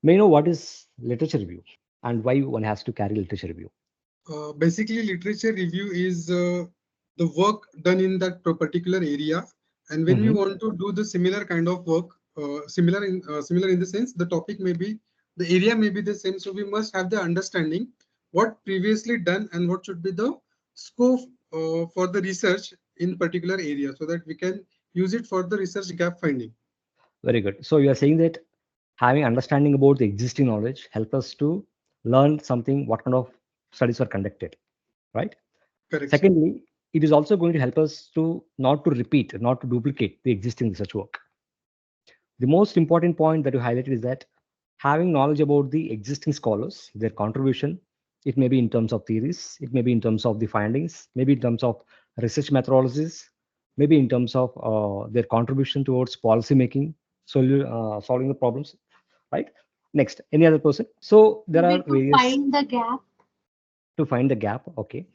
May I know what is literature review and why one has to carry literature review? Basically, literature review is the work done in that particular area, and when we Mm-hmm. want to do the similar kind of work, similar in the sense the topic may be, the area may be the same, so we must have the understanding what previously done and what should be the scope for the research in particular area, so that we can use it for the research gap finding. Very good. So you are saying that having understanding about the existing knowledge help us to learn something, what kind of studies were conducted, right? Correct, sir. Secondly, it is also going to help us to not to repeat, not to duplicate the existing research work. The most important point that you highlighted is that having knowledge about the existing scholars, their contribution, it may be in terms of theories, it may be in terms of the findings, maybe in terms of research methodologies, maybe in terms of their contribution towards policy making, solving the problems, right? Next, any other person? So there are Maybe to various find the gap. to find the gap, okay,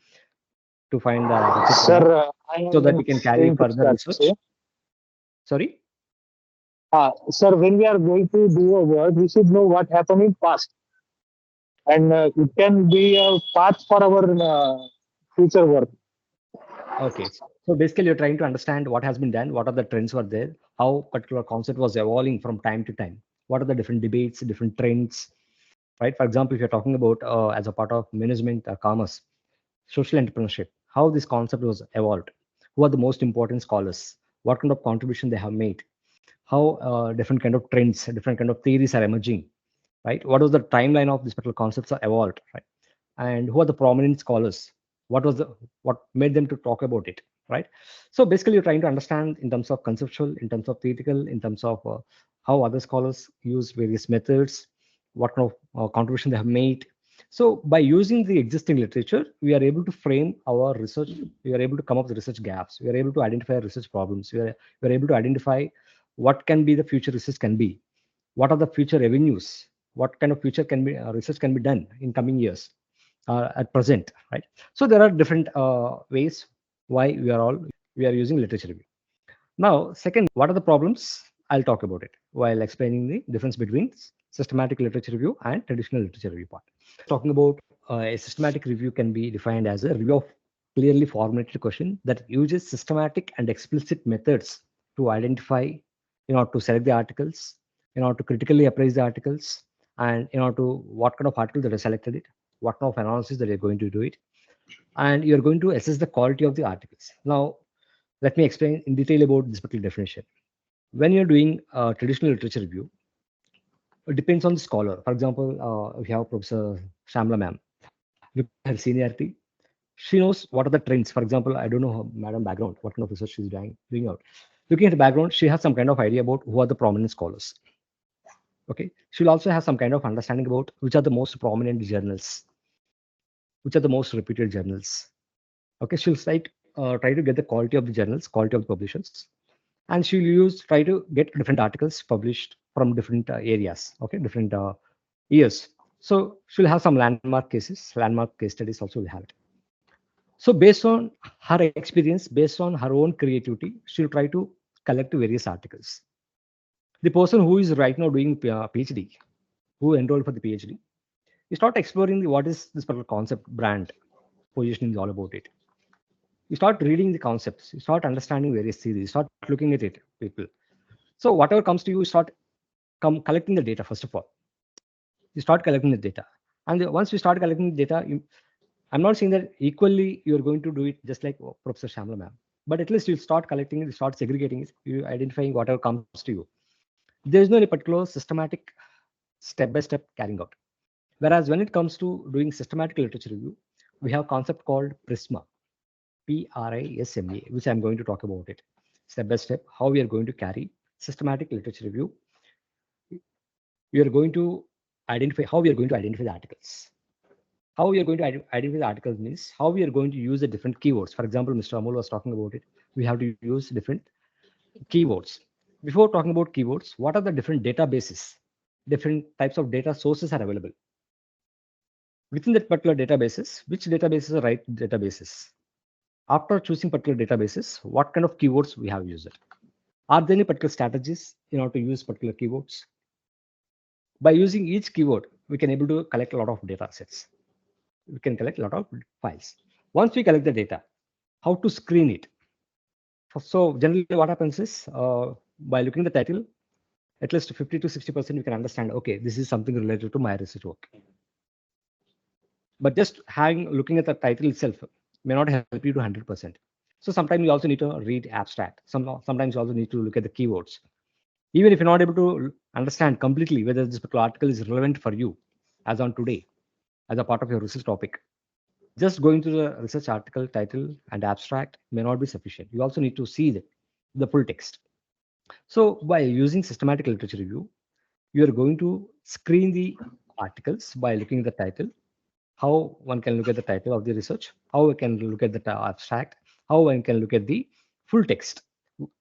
to find the research Sir, gap I so that am we can carry going to further start. research. Sorry? Sir, when we are going to do a work, we should know what happened in past, and it can be a path for our future work. Okay. So basically, you're trying to understand what has been done, what are the trends were there, how particular concept was evolving from time to time, what are the different debates, different trends, right? For example, if you're talking about as a part of management, commerce, social entrepreneurship, how this concept was evolved, who are the most important scholars, what kind of contribution they have made, how different kind of trends, different kind of theories are emerging, right? What was the timeline of these particular concepts are evolved, right? And who are the prominent scholars? What made them to talk about it, right? So basically, you're trying to understand in terms of conceptual, in terms of theoretical, in terms of how other scholars use various methods, what kind of contribution they have made. So by using the existing literature, we are able to frame our research. We are able to come up with research gaps. We are able to identify research problems. We are able to identify what can be the future research can be, what are the future avenues, what kind of future can be research can be done in coming years at present, right? So there are different ways why we are using literature review. Now, second, what are the problems? I'll talk about it while explaining the difference between systematic literature review and traditional literature review part. Talking about a systematic review can be defined as a review of clearly formulated question that uses systematic and explicit methods to identify, in order to select the articles, in order to critically appraise the articles, and in order to what kind of article that are selected it, what kind of analysis that you're going to do it, and you're going to assess the quality of the articles. Now, let me explain in detail about this particular definition. When you're doing traditional literature review, it depends on the scholar. For example, we have Professor Shamla ma'am. Look at her seniority. She knows what are the trends. For example, I don't know her madam background, what kind of research she's doing out. Looking at the background, she has some kind of idea about who are the prominent scholars. Okay. She'll also have some kind of understanding about which are the most prominent journals, which are the most reputed journals. Okay. She'll try to get the quality of the journals, quality of the publications, and she'll try to get different articles published from different areas. Okay. Different years. So she'll have some landmark cases, landmark case studies also will have it. So based on her experience, based on her own creativity, she'll try to collect various articles. The person who is right now doing PhD, who enrolled for the PhD, you start exploring what is this particular concept, brand, positioning is all about it. You start reading the concepts, you start understanding various theories, you start looking at it, people. So whatever comes to you, you start collecting the data first of all. You start collecting the data, and once you start collecting the data, I'm not saying that equally you're going to do it just like Professor Shamla ma'am, but at least you start collecting it, you start segregating it, you identifying whatever comes to you. There is no any particular systematic step-by-step carrying out. Whereas when it comes to doing systematic literature review, we have a concept called PRISMA, PRISMA, which I'm going to talk about it step by step, how we are going to carry systematic literature review. We are going to identify how we are going to identify the articles. How we are going to identify the articles means how we are going to use the different keywords. For example, Mr. Amol was talking about it. We have to use different keywords. Before talking about keywords, what are the different databases? Different types of data sources are available. Within that particular databases, which databases are right databases? After choosing particular databases, what kind of keywords we have used it? Are there any particular strategies in order to use particular keywords? By using each keyword, we can able to collect a lot of data sets. We can collect a lot of files. Once we collect the data, how to screen it? So generally what happens is, by looking at the title, at least 50 to 60% we can understand, okay, this is something related to my research work. But just looking at the title itself may not help you to 100%. So sometimes you also need to read abstract. Sometimes you also need to look at the keywords. Even if you're not able to understand completely whether this particular article is relevant for you as on today, as a part of your research topic, just going to the research article title and abstract may not be sufficient. You also need to see the full text. So by using systematic literature review, you are going to screen the articles by looking at the title, how one can look at the title of the research, how one can look at the abstract, how one can look at the full text.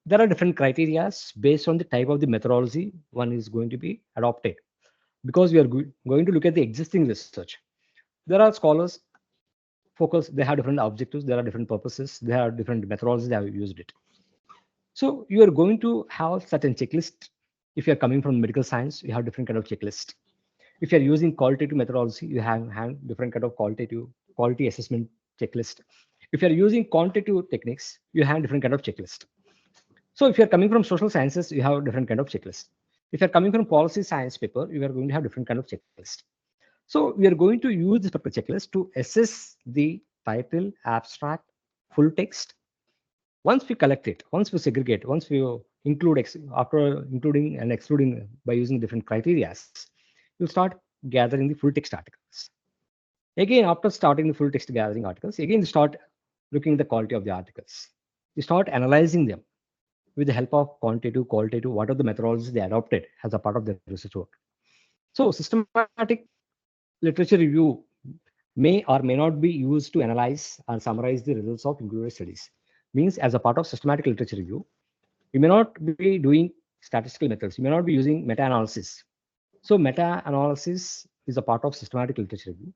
There are different criteria based on the type of the methodology one is going to be adopted. Because we are going to look at the existing research. There are scholars focus, they have different objectives, there are different purposes, they have different methodologies, they have used it. So you are going to have certain checklist. If you're coming from medical science, you have different kind of checklist. If you're using qualitative methodology, you have different kind of quality assessment checklist. If you're using quantitative techniques, you have different kind of checklist. So if you're coming from social sciences, you have a different kind of checklist. If you're coming from policy science paper, you are going to have different kind of checklist. So we are going to use this particular checklist to assess the title, abstract, full text. Once we collect it, once we segregate, once we include, after including and excluding by using different criteria, you start gathering the full text articles. Again, after starting the full text gathering articles, again you start looking at the quality of the articles. You start analyzing them with the help of quantitative, qualitative, what are the methodologies they adopted as a part of their research work. So systematic literature review may or may not be used to analyze and summarize the results of included studies. Means as a part of systematic literature review, you may not be doing statistical methods. You may not be using meta-analysis. So meta-analysis is a part of systematic literature review.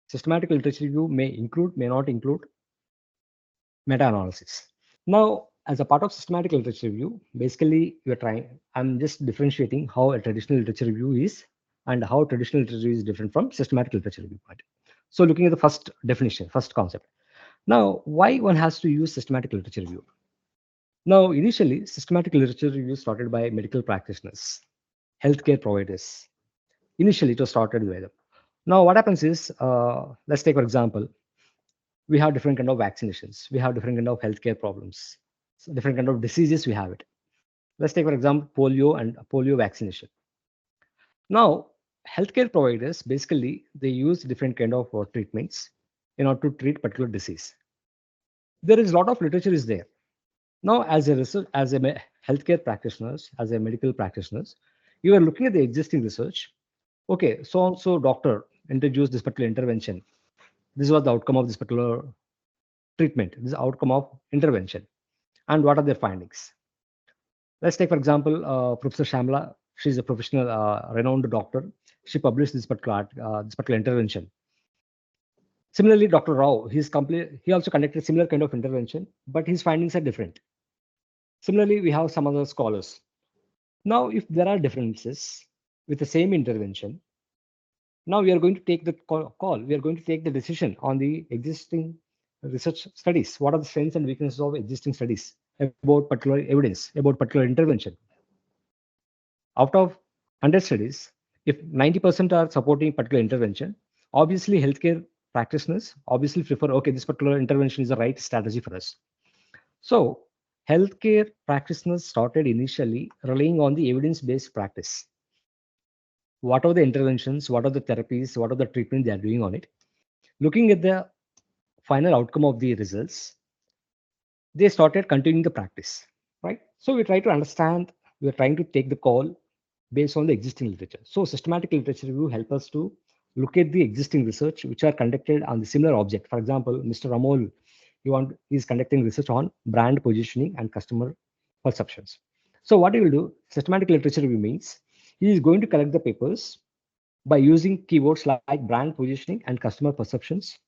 Systematic literature review may include, may not include meta-analysis. Now, as a part of systematic literature review, basically I'm just differentiating how a traditional literature review is and how traditional literature review is different from systematic literature review part. So looking at the first definition, first concept. Now, why one has to use systematic literature review? Now, initially, systematic literature review started by medical practitioners, healthcare providers. Initially, it was started by them. Now, what happens is, let's take for example, we have different kind of vaccinations, we have different kind of healthcare problems, so different kind of diseases we have it. Let's take for example polio and polio vaccination. Now, healthcare providers basically they use different kind of treatments in order to treat particular disease. There is a lot of literature is there. Now, as a research, healthcare practitioners, as a medical practitioners, you are looking at the existing research. Okay, so and so doctor introduced this particular intervention. This was the outcome of this particular treatment. This is the outcome of intervention. And what are their findings? Let's take, for example, Professor Shamla. She's a professional, renowned doctor. She published this particular intervention. Similarly, Dr. Rao, he also conducted similar kind of intervention, but his findings are different. Similarly, we have some other scholars. Now, if there are differences with the same intervention, now we are going to take the call. We are going to take the decision on the existing research studies. What are the strengths and weaknesses of existing studies about particular evidence, about particular intervention? Out of 100 studies, if 90% are supporting particular intervention, obviously healthcare practitioners obviously prefer, okay, this particular intervention is the right strategy for us. So healthcare practitioners started initially relying on the evidence-based practice. What are the interventions, what are the therapies, what are the treatment they are doing on it? Looking at the final outcome of the results, they started continuing the practice, right? So we try to understand, we are trying to take the call based on the existing literature. So systematic literature review help us to look at the existing research which are conducted on the similar object. For example, Mr. Ramol, he's conducting research on brand positioning and customer perceptions. So what he will do, systematic literature review means he is going to collect the papers by using keywords like brand positioning and customer perceptions.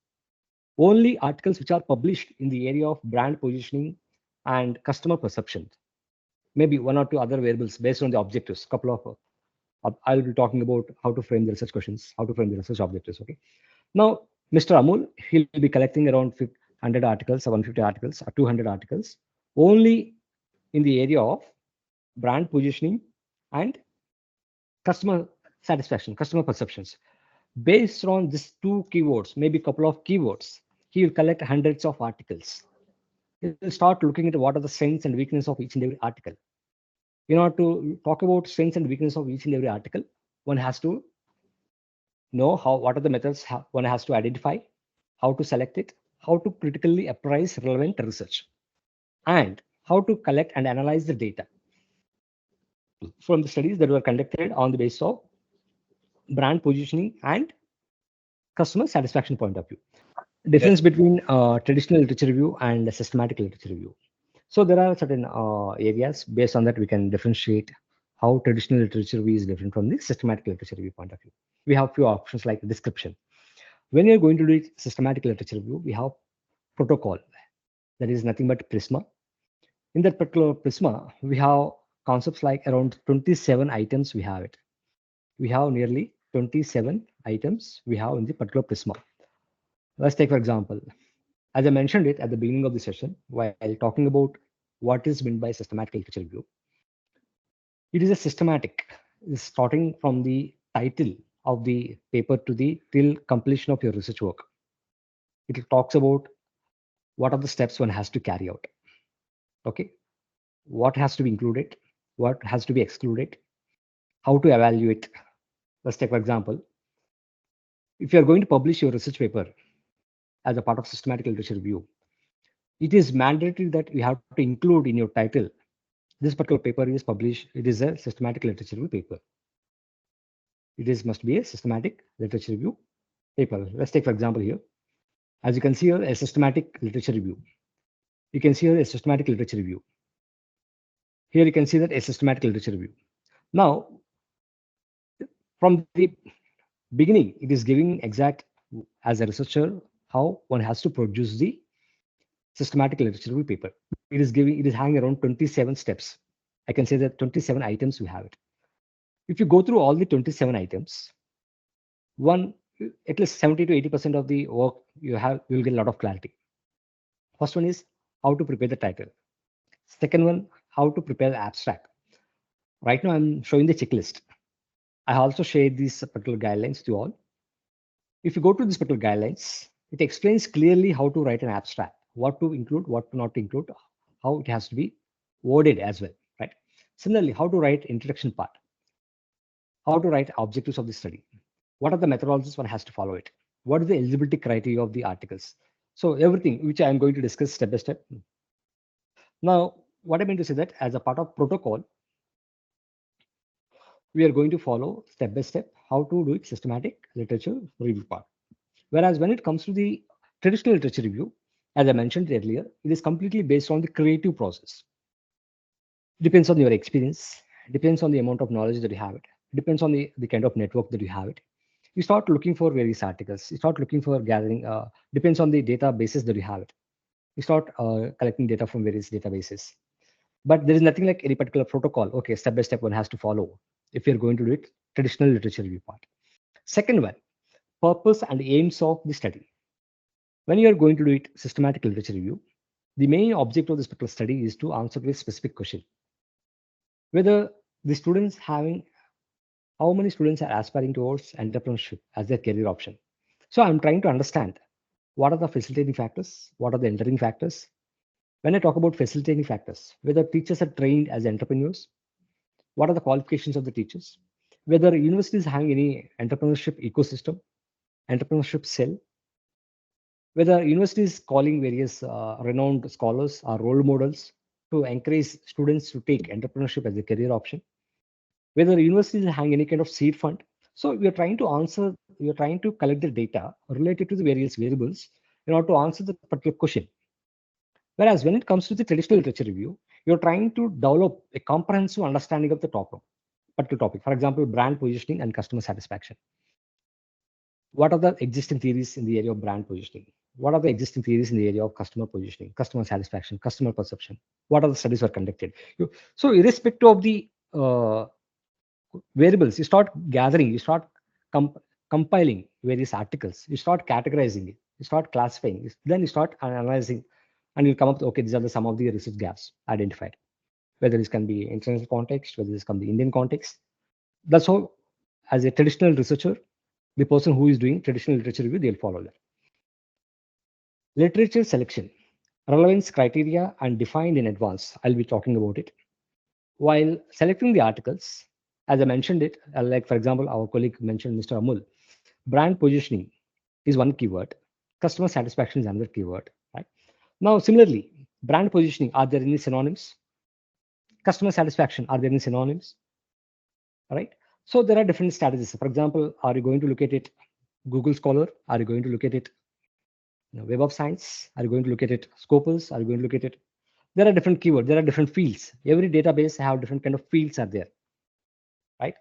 Only articles which are published in the area of brand positioning and customer perception. Maybe one or two other variables based on the objectives, couple of I'll be talking about how to frame the research questions, how to frame the research objectives. Okay. Now, Mr. Amul, he'll be collecting around 100 articles, or 150 articles, or 200 articles, only in the area of brand positioning and customer satisfaction, customer perceptions. Based on these two keywords, maybe a couple of keywords, he will collect hundreds of articles. He will start looking at what are the strengths and weaknesses of each and every article. In order to talk about strengths and weaknesses of each and every article, one has to know what are the methods one has to identify, how to select it, how to critically appraise relevant research, and how to collect and analyze the data from the studies that were conducted on the basis of brand positioning and customer satisfaction point of view. Difference between traditional literature review and systematic literature review. So there are certain areas based on that we can differentiate how traditional literature review is different from the systematic literature review point of view. We have few options like description. When you're going to do systematic literature review, we have protocol. That is nothing but PRISMA. In that particular PRISMA, we have concepts like around 27 items we have it. We have nearly 27 items we have in the particular PRISMA. Let's take, for example, as I mentioned it at the beginning of the session, while talking about what is meant by systematic literature review, it is a systematic, starting from the title of the paper to the till completion of your research work. It talks about what are the steps one has to carry out. Okay, what has to be included, what has to be excluded, how to evaluate. Let's take, for example, if you are going to publish your research paper as a part of systematic literature review, it is mandatory that you have to include in your title, this particular paper is published, it is a systematic literature review paper. Must be a systematic literature review paper. Let's take, for example, here. As you can see here, a systematic literature review. You can see here a systematic literature review. Here you can see that a systematic literature review. Now, from the beginning, it is giving exact, as a researcher, how one has to produce the systematic literature review paper. It is having around 27 steps. I can say that 27 items we have it. If you go through all the 27 items, at least 70 to 80% of the work you will get a lot of clarity. First one is how to prepare the title. Second one, how to prepare the abstract. Right now, I'm showing the checklist. I also shared these particular guidelines to all. If you go to these particular guidelines, it explains clearly how to write an abstract, what to include, what to not include, how it has to be worded as well, right? Similarly, how to write introduction part, how to write objectives of the study, what are the methodologies one has to follow it, what is the eligibility criteria of the articles. So everything which I'm going to discuss step by step. Now, what I mean to say that as a part of protocol, we are going to follow step by step how to do it systematic literature review part. Whereas when it comes to the traditional literature review, as I mentioned earlier, it is completely based on the creative process. Depends on your experience, depends on the amount of knowledge that you have it, depends on the kind of network that you have it. You start looking for various articles, you start looking for gathering, depends on the databases that you have it. You start collecting data from various databases. But there is nothing like any particular protocol. Okay, step by step one has to follow if you're going to do it traditional literature review part. Second one, purpose and aims of the study. When you are going to do it systematic literature review, the main object of this particular study is to answer to a specific question. Whether the students how many students are aspiring towards entrepreneurship as their career option. So I'm trying to understand what are the facilitating factors, what are the hindering factors. When I talk about facilitating factors, whether teachers are trained as entrepreneurs, what are the qualifications of the teachers, whether universities having any entrepreneurship ecosystem, entrepreneurship cell, whether universities calling various renowned scholars or role models to encourage students to take entrepreneurship as a career option, whether universities are having any kind of seed fund. So we are trying to collect the data related to the various variables in order to answer the particular question. Whereas when it comes to the traditional literature review, you're trying to develop a comprehensive understanding of the particular topic. For example, brand positioning and customer satisfaction. What are the existing theories in the area of brand positioning? What are the existing theories in the area of customer positioning, customer satisfaction, customer perception? What are the studies were conducted? So irrespective of the variables, you start gathering, you start compiling various articles, you start categorizing it, you start classifying it, then you start analyzing, and you'll come up with, okay, these are some of the research gaps identified, whether this can be international context, whether this can be Indian context. That's how, as a traditional researcher, the person who is doing traditional literature review, they'll follow that. Literature selection, relevance criteria and defined in advance. I'll be talking about it. While selecting the articles, as I mentioned it, like for example, our colleague mentioned, Mr. Amul, brand positioning is one keyword, customer satisfaction is another keyword, right? Now, similarly, brand positioning, are there any synonyms? Customer satisfaction, are there any synonyms? Right? So there are different strategies. For example, are you going to look at it Google Scholar? Are you going to look at it Web of Science? Are you going to look at it Scopus? Are you going to look at it? There are different keywords. There are different fields. Every database have different kind of fields are there, right?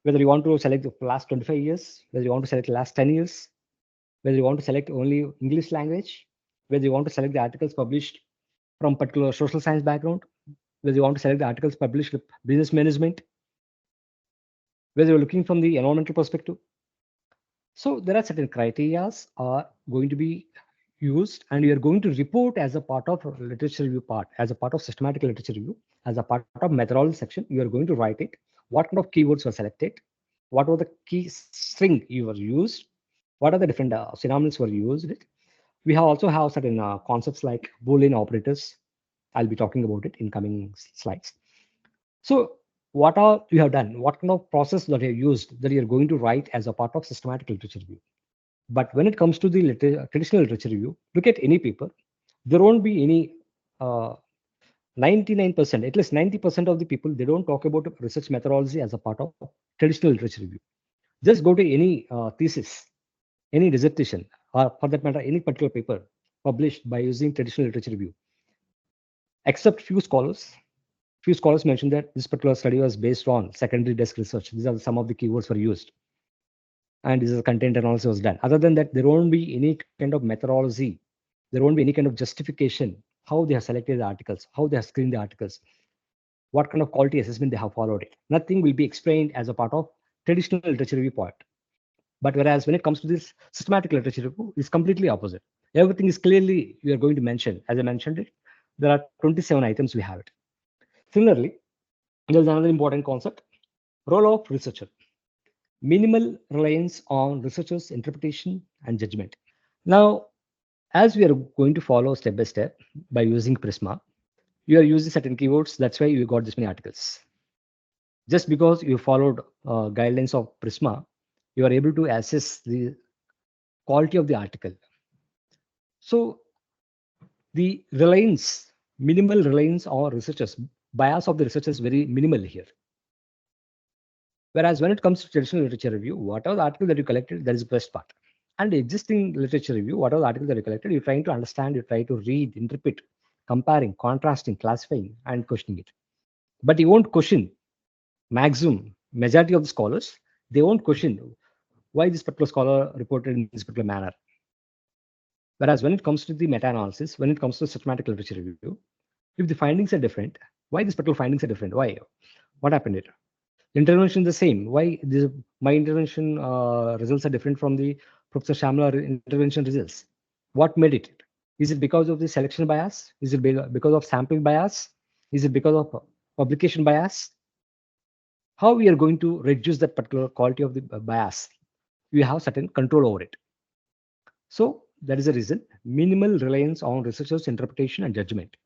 Whether you want to select the last 25 years, whether you want to select the last 10 years, whether you want to select only English language, whether you want to select the articles published from particular social science background, whether you want to select the articles published with business management, whether you're looking from the environmental perspective. So there are certain criteria are going to be used, and you are going to report as a part of literature review part, as a part of systematic literature review, as a part of methodology section. You are going to write it. What kind of keywords were selected? What were the key string you were used? What are the different synonyms were used? We have also have certain concepts like Boolean operators. I'll be talking about it in coming slides. So what are you have done? What kind of process that you have used that you're going to write as a part of systematic literature review? But when it comes to the traditional literature review, look at any paper, there won't be any 99%, at least 90% of the people, they don't talk about research methodology as a part of traditional literature review. Just go to any thesis, any dissertation, or for that matter, any particular paper published by using traditional literature review. Except few scholars mentioned that this particular study was based on secondary desk research. These are some of the keywords were used. And this is content analysis was done. Other than that, there won't be any kind of methodology. There won't be any kind of justification, how they have selected the articles, how they have screened the articles, what kind of quality assessment they have followed it. Nothing will be explained as a part of traditional literature review part. But whereas when it comes to this systematic literature review, it's completely opposite. Everything is clearly, we are going to mention, as I mentioned it, there are 27 items we have it. Similarly, there's another important concept, role of researcher. Minimal reliance on researchers' interpretation and judgment. Now, as we are going to follow step by step by using PRISMA, you are using certain keywords. That's why you got this many articles. Just because you followed guidelines of PRISMA, you are able to assess the quality of the article. So the reliance, minimal reliance on researchers, bias of the researchers is very minimal here. Whereas when it comes to traditional literature review, whatever the article that you collected, that is the best part. And the existing literature review, whatever the article that you collected, you're trying to understand, you try to read, interpret, comparing, contrasting, classifying, and questioning it. But you won't question majority of the scholars, they won't question why this particular scholar reported in this particular manner. Whereas when it comes to the meta-analysis, when it comes to systematic literature review, if the findings are different, why these particular findings are different? Why? What happened here? Intervention the same. Why my intervention results are different from the Professor Shamla intervention results? What made it? Is it because of the selection bias? Is it because of sampling bias? Is it because of publication bias? How we are going to reduce that particular quality of the bias? We have certain control over it. So that is the reason, minimal reliance on researchers' interpretation and judgment.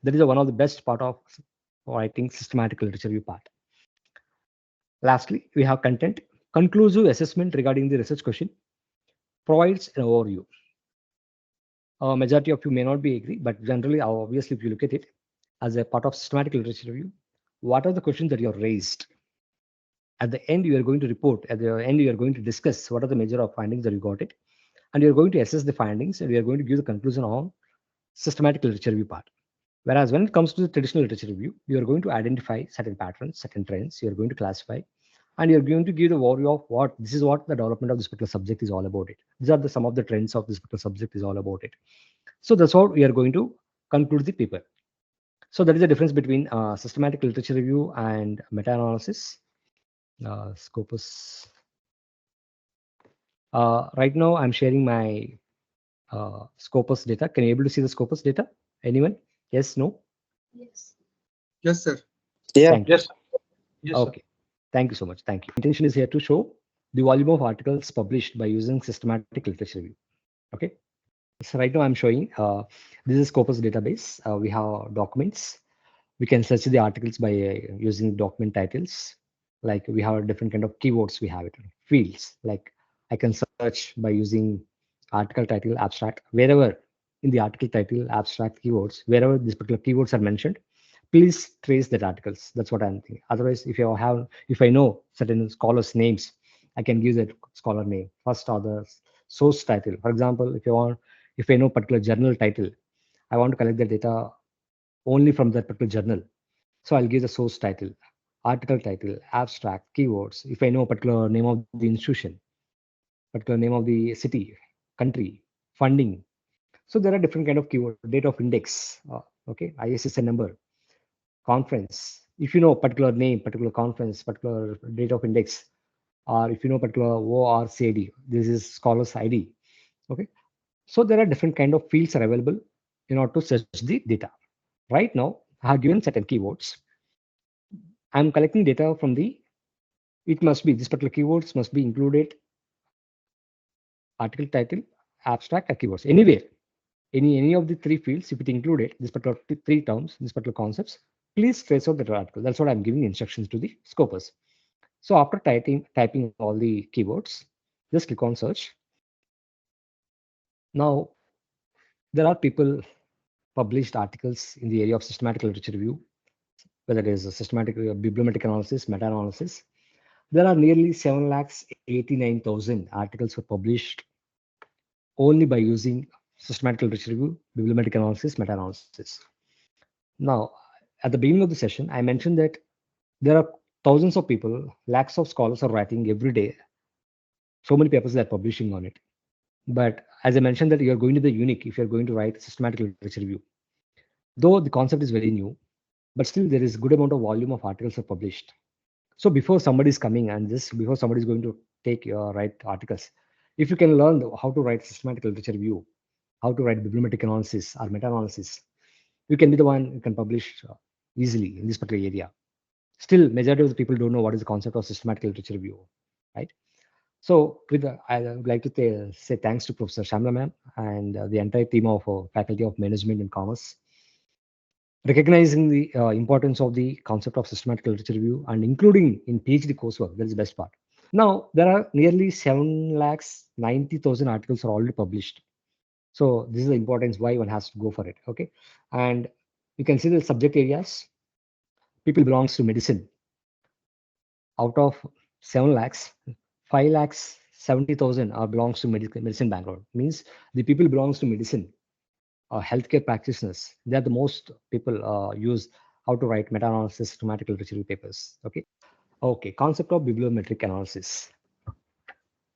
That is one of the best part of writing systematic literature review part. Lastly, we have content. Conclusive assessment regarding the research question provides an overview. Majority of you may not be agree, but generally, obviously, if you look at it as a part of systematic literature review, what are the questions that you are raised? At the end, you are going to report. At the end, you are going to discuss what are the major of findings that you got it, and you are going to assess the findings, and we are going to give the conclusion on systematic literature review part. Whereas when it comes to the traditional literature review, you are going to identify certain patterns, certain trends. You are going to classify, and you're going to give the overview of what this is what the development of this particular subject is all about it. These are some of the trends of this particular subject is all about it. So that's how we are going to conclude the paper. So that is the difference between systematic literature review and meta-analysis. Scopus. Right now, I'm sharing my Scopus data. Can you able to see the Scopus data? Anyone? Yes, no? Yes, sir. Yeah. Thank you. Yes. Yes, sir. Okay. Thank you so much. Thank you. Intention is here to show the volume of articles published by using systematic literature review. Okay. So right now I'm showing this is Scopus database. We have documents. We can search the articles by using document titles. Like we have different kind of keywords. We have it fields. Like I can search by using article title, abstract, wherever in the article title, abstract keywords, wherever these particular keywords are mentioned, please trace that articles. That's what I'm thinking. Otherwise, if I know certain scholars' names, I can give that scholar name, first author, source title. For example, if I know particular journal title, I want to collect the data only from that particular journal. So I'll give the source title, article title, abstract, keywords. If I know a particular name of the institution, particular name of the city, country, funding. So there are different kind of keyword, date of index, okay, ISSN number, conference. If you know particular name, particular conference, particular date of index, or if you know particular ORCID, this is scholar's ID. Okay, so there are different kind of fields are available in order to search the data. Right now, I have given certain keywords. I'm collecting data from the. It must be this particular keywords must be included article title, abstract, or keywords anywhere. Any of the three fields, if it included this particular three terms, this particular concepts, please trace out that article. That's what I'm giving instructions to the scopers. So after typing all the keywords, just click on search. Now there are people published articles in the area of systematic literature review, whether it is a systematic bibliometric analysis, meta-analysis. There are nearly 7,89,000 articles were published only by using systematic literature review, bibliometric analysis, meta-analysis. Now, at the beginning of the session, I mentioned that there are thousands of people, lakhs of scholars are writing every day. So many papers that are publishing on it. But as I mentioned that you're going to be unique if you're going to write systematic literature review. Though the concept is very new, but still there is good amount of volume of articles are published. So before somebody is coming and just before somebody is going to take your write articles, if you can learn how to write systematic literature review, how to write bibliometric analysis or meta-analysis, you can be the one who can publish easily in this particular area. Still, majority of the people don't know what is the concept of systematic literature review, right? So I would like to say thanks to Professor Shamla ma'am and the entire team of Faculty of Management and Commerce, recognizing the importance of the concept of systematic literature review and including in PhD coursework. That is the best part. Now, there are nearly 7,90,000 articles are already published. So this is the importance why one has to go for it. Okay. And you can see the subject areas. People belongs to medicine. Out of 7 lakhs, 5 lakhs 70,000 are belongs to medicine background. Means the people belongs to medicine, healthcare practitioners. They are the most people use how to write meta-analysis, systematic literature papers. Okay. Okay. Concept of bibliometric analysis.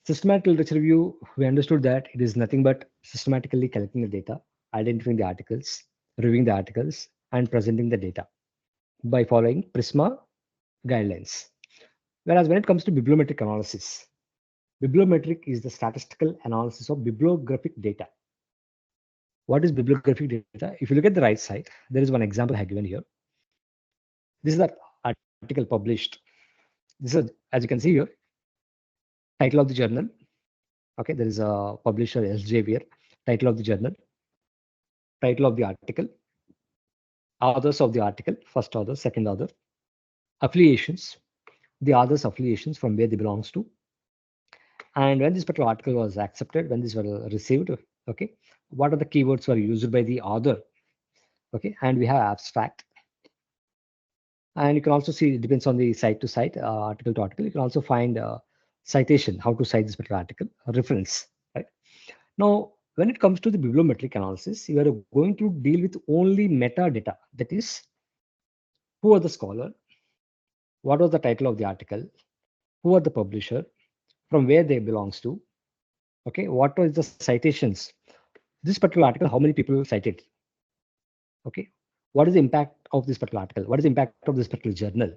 Systematic literature review, we understood that it is nothing but systematically collecting the data, identifying the articles, reviewing the articles, and presenting the data by following PRISMA guidelines. Whereas when it comes to bibliometric analysis, bibliometric is the statistical analysis of bibliographic data. What is bibliographic data? If you look at the right side, there is one example I have given here. This is the article published. This is, as you can see here, title of the journal. Okay, there is a publisher SJ here. Title of the journal, title of the article, authors of the article, first author, second author, affiliations, the author's affiliations from where they belongs to, and when this particular article was accepted, when this was received, okay, what are the keywords were used by the author, okay, and we have abstract, and you can also see it depends on the site to site, article to article. You can also find citation, how to cite this particular article, reference, right? Now, when it comes to the bibliometric analysis, you are going to deal with only metadata. That is, who are the scholar, what was the title of the article, who are the publisher, from where they belongs to, okay, what was the citations, this particular article, how many people cited, okay, what is the impact of this particular article, what is the impact of this particular journal,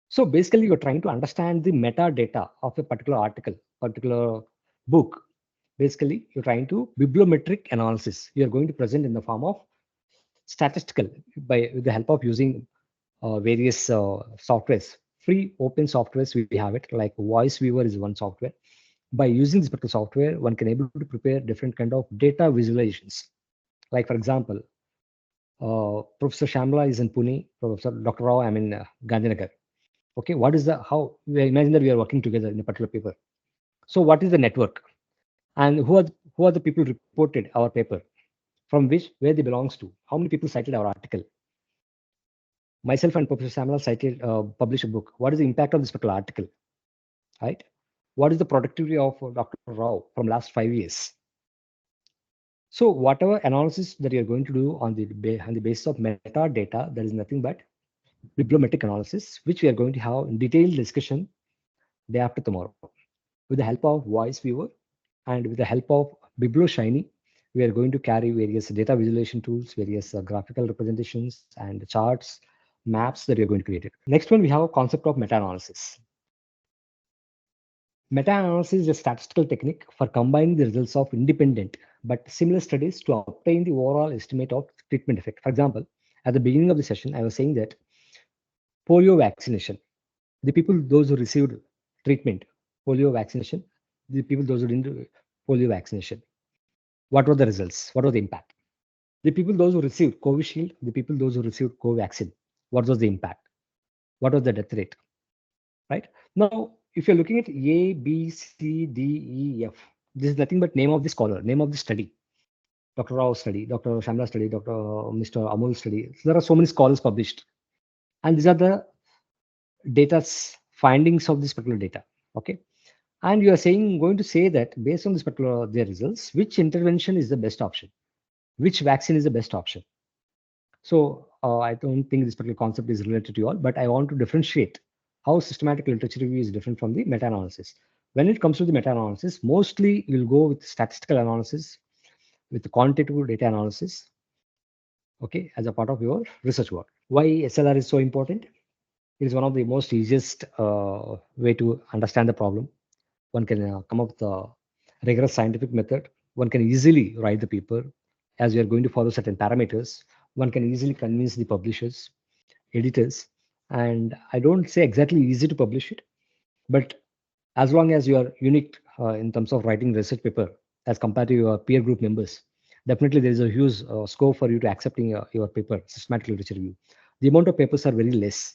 So basically, you're trying to understand the metadata of a particular article, particular book. Basically, you're trying to bibliometric analysis. You're going to present in the form of statistical by with the help of using various softwares, free open softwares. We have it like Voice Viewer is one software. By using this particular software, one can able to prepare different kind of data visualizations. Like for example, Professor Shamla is in Pune, Professor Dr. Rao, I'm in Gandhinagar. Okay, what is the how? We imagine that we are working together in a particular paper. So what is the network, and who are the people reported our paper, from which where they belongs to? How many people cited our article? Myself and Professor Shamla cited published a book. What is the impact of this particular article? Right? What is the productivity of Dr. Rao from last 5 years? So whatever analysis that you're going to do on the basis of metadata, that is nothing but bibliometric analysis, which we are going to have in detailed discussion day after tomorrow. With the help of Voice Viewer and with the help of BiblioShiny, we are going to carry various data visualization tools, various graphical representations and charts, maps that we are going to create it. Next one, we have a concept of meta-analysis. Meta-analysis is a statistical technique for combining the results of independent but similar studies to obtain the overall estimate of treatment effect. For example, at the beginning of the session, I was saying that polio vaccination, the people, those who received treatment, polio vaccination, the people, those who didn't polio vaccination, what were the results? What was the impact? The people, those who received Covishield, the people, those who received Covaxin, what was the impact? What was the death rate? Right? Now, if you're looking at A, B, C, D, E, F, this is nothing but name of the scholar, name of the study. Dr. Rao study, Dr. Shamla study, Mr. Amul study. So there are so many scholars published. And these are the data's findings of this particular data. Okay. And you are saying, going to say that based on this particular their results, which intervention is the best option? Which vaccine is the best option? So I don't think this particular concept is related to you all, but I want to differentiate how systematic literature review is different from the meta-analysis. When it comes to the meta-analysis, mostly you'll go with statistical analysis, with the quantitative data analysis, okay, as a part of your research work. Why SLR is so important? It is one of the most easiest way to understand the problem. One can come up with a rigorous scientific method. One can easily write the paper as you are going to follow certain parameters. One can easily convince the publishers, editors, and I don't say exactly easy to publish it, but as long as you are unique in terms of writing research paper as compared to your peer group members, definitely there is a huge scope for you to accepting your paper, systematic literature review. The amount of papers are very less.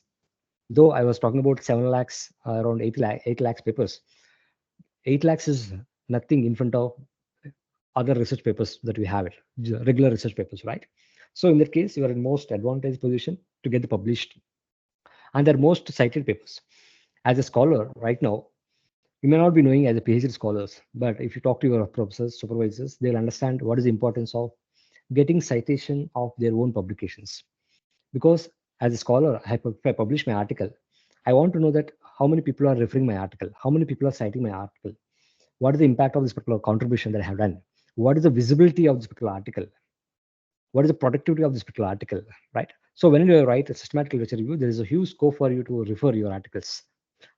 Though I was talking about 7 lakhs, around 8 lakhs papers, 8 lakhs is nothing in front of other research papers that we have it, regular research papers, right? So in that case, you are in most advantageous position to get the published and they're most cited papers. As a scholar right now, you may not be knowing as a PhD scholars, but if you talk to your professors, supervisors, they'll understand what is the importance of getting citation of their own publications. Because as a scholar, if I publish my article, I want to know that how many people are referring my article, how many people are citing my article, what is the impact of this particular contribution that I have done, what is the visibility of this particular article, what is the productivity of this particular article, right? So when you write a systematic literature review, there is a huge scope for you to refer your articles.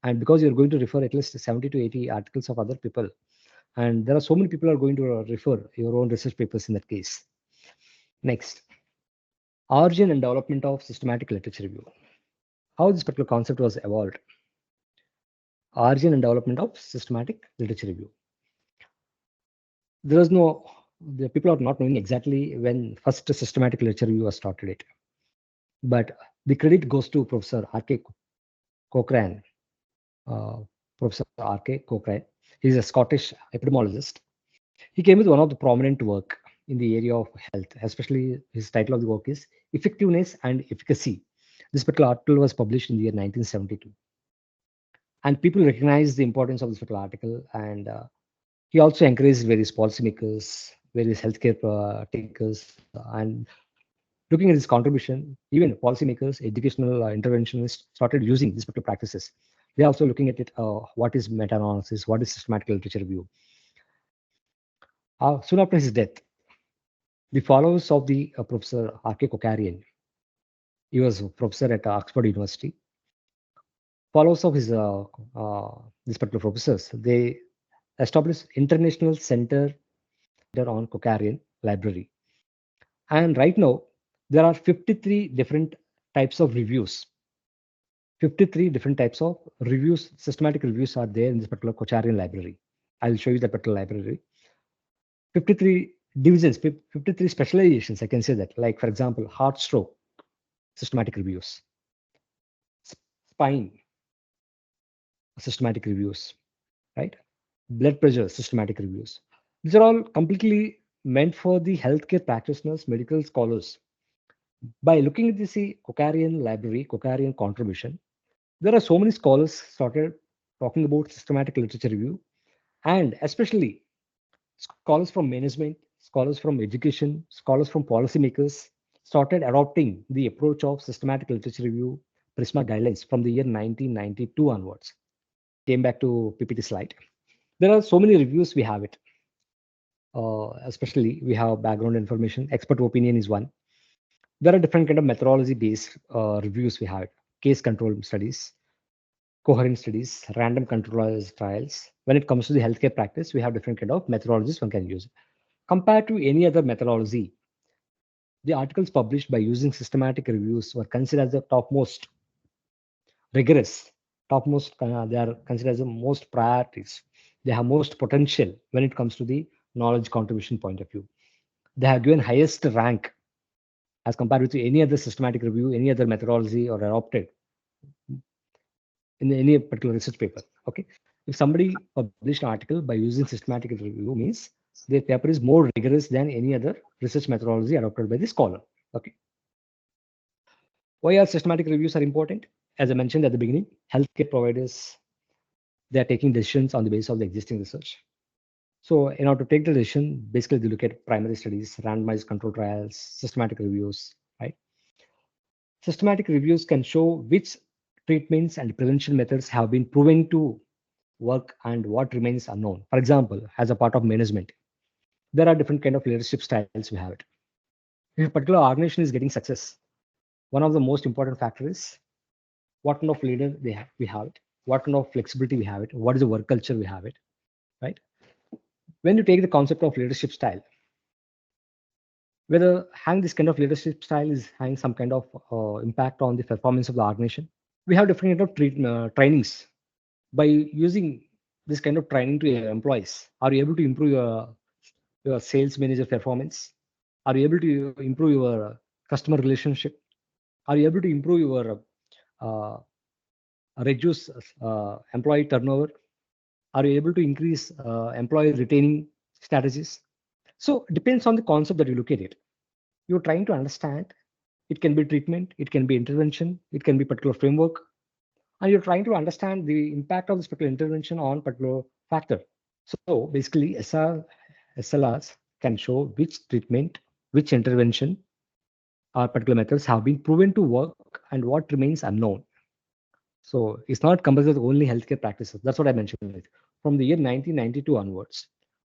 And because you're going to refer at least 70 to 80 articles of other people, and there are so many people are going to refer your own research papers in that case. Next, origin and development of systematic literature review. How this particular concept was evolved. Origin and development of systematic literature review. There is no, the people are not knowing exactly when first systematic literature review was started it. But the credit goes to Professor R.K. Cochrane. Professor R.K. Cochrane. He's a Scottish epidemiologist. He came with one of the prominent work in the area of health, especially his title of the work is Effectiveness and Efficacy. This particular article was published in the year 1972. And people recognized the importance of this particular article. And he also encouraged various policymakers, various healthcare takers, and looking at his contribution, even policymakers, educational interventionists started using these particular practices. They're also looking at it, what is meta-analysis, what is systematic literature review. Soon after his death, the followers of the Professor R.K. Cochrane, he was a professor at Oxford University, followers of his this particular professors, they established International Center on Cochrane Library. And right now, there are 53 different types of reviews. 53 different types of reviews, systematic reviews are there in this particular Cochrane library. I'll show you that particular library. 53 divisions, 53 specializations, I can say that. Like, for example, heart stroke, systematic reviews. Spine, systematic reviews, right? Blood pressure, systematic reviews. These are all completely meant for the healthcare practitioners, medical scholars. By looking at this Cochrane library, Cochrane contribution, there are so many scholars started talking about systematic literature review, and especially scholars from management, scholars from education, scholars from policymakers started adopting the approach of systematic literature review PRISMA guidelines from the year 1992 onwards. Came back to PPT slide. There are so many reviews we have it. Especially we have background information, expert opinion is one. There are different kind of methodology based reviews we have it. Case control studies, coherent studies, random control trials. When it comes to the healthcare practice, we have different kind of methodologies one can use. Compared to any other methodology, the articles published by using systematic reviews were considered as the topmost rigorous, topmost, they are considered as the most priorities. They have most potential when it comes to the knowledge contribution point of view. They have given highest rank as compared with any other systematic review, any other methodology or adopted in any particular research paper. Okay, if somebody published an article by using systematic review, means their paper is more rigorous than any other research methodology adopted by the scholar. Okay, why are systematic reviews are important? As I mentioned at the beginning, healthcare providers, they are taking decisions on the basis of the existing research. So in order to take the decision, basically they look at primary studies, randomized control trials, systematic reviews, right? Systematic reviews can show which treatments and prevention methods have been proven to work and what remains unknown. For example, as a part of management, there are different kind of leadership styles we have it. If a particular organization is getting success, one of the most important factors is what kind of leader we have it, what kind of flexibility we have it, what is the work culture we have it, right? When you take the concept of leadership style, whether having this kind of leadership style is having some kind of impact on the performance of the organization, we have different kind of trainings. By using this kind of training to your employees, are you able to improve your sales manager performance? Are you able to improve your customer relationship? Are you able to improve your uh, reduce employee turnover? Are you able to increase employee retaining strategies? So it depends on the concept that you look at it. You're trying to understand. It can be treatment, it can be intervention, it can be particular framework, and you're trying to understand the impact of this particular intervention on particular factor. So basically, SLRs can show which treatment, which intervention, or particular methods have been proven to work and what remains unknown. So it's not compulsory only healthcare practices. That's what I mentioned. From the year 1992 onwards,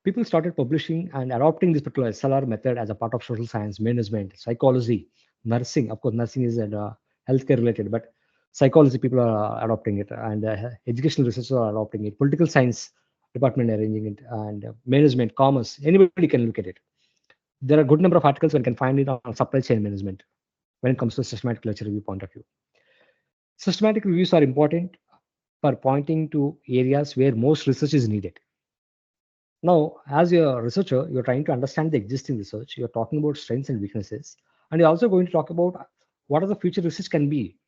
people started publishing and adopting this particular SLR method as a part of social science, management, psychology, nursing. Of course, nursing is healthcare related, but psychology people are adopting it, and educational researchers are adopting it. Political science department arranging it, and management, commerce, anybody can look at it. There are a good number of articles one can find it on supply chain management when it comes to systematic literature review point of view. Systematic reviews are important for pointing to areas where most research is needed. Now, as a researcher, you're trying to understand the existing research, you're talking about strengths and weaknesses, and you're also going to talk about what are the future research can be.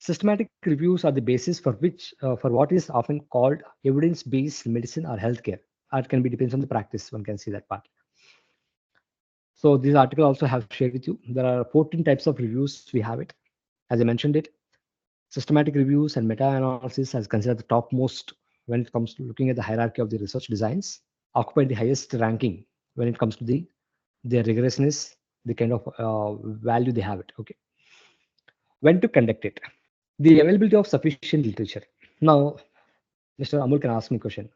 Systematic reviews are the basis for which, for what is often called evidence-based medicine or healthcare. It can be depends on the practice, one can see that part. So this article also have shared with you. There are 14 types of reviews we have it. As I mentioned it, systematic reviews and meta-analysis has considered the topmost when it comes to looking at the hierarchy of the research designs, occupy the highest ranking when it comes to their rigorousness, the kind of value they have it. Okay, when to conduct it, the availability of sufficient literature. Now, Mr. Amul can ask me a question,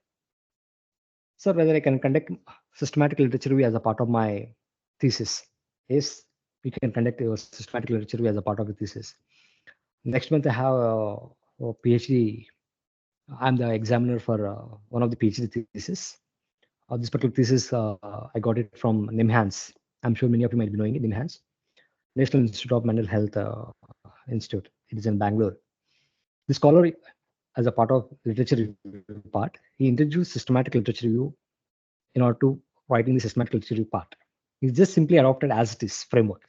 sir, whether I can conduct systematic literature review as a part of my thesis. Yes, you can conduct your systematic literature review as a part of the thesis. Next month I have a PhD. I'm the examiner for one of the PhD thesis. This particular thesis, I got it from NIMHANS. I'm sure many of you might be knowing it, NIMHANS, National Institute of Mental Health Institute. It is in Bangalore. The scholar, as a part of literature review part, he introduced systematic literature review in order to writing the systematic literature review part. He just simply adopted as it is framework.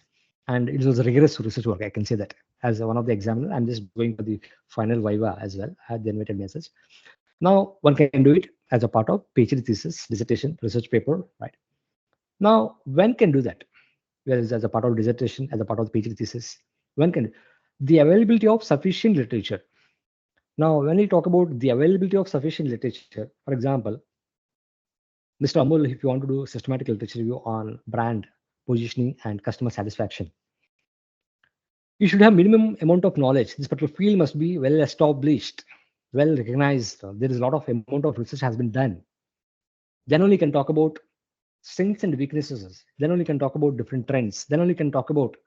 And it was a rigorous research work, I can say that. As one of the examiners, I'm just going for the final viva as well. I had the invited message. Now, one can do it as a part of PhD thesis, dissertation, research paper, right? Now, when can do that? Whereas as a part of dissertation, as a part of the PhD thesis, when can the availability of sufficient literature. Now, when we talk about the availability of sufficient literature, for example, Mr. Amul, if you want to do systematic literature review on brand positioning and customer satisfaction, you should have minimum amount of knowledge. This particular field must be well established, well recognized. There is a lot of amount of research has been done. Then only can talk about strengths and weaknesses. Then only can talk about different trends. Then only can talk about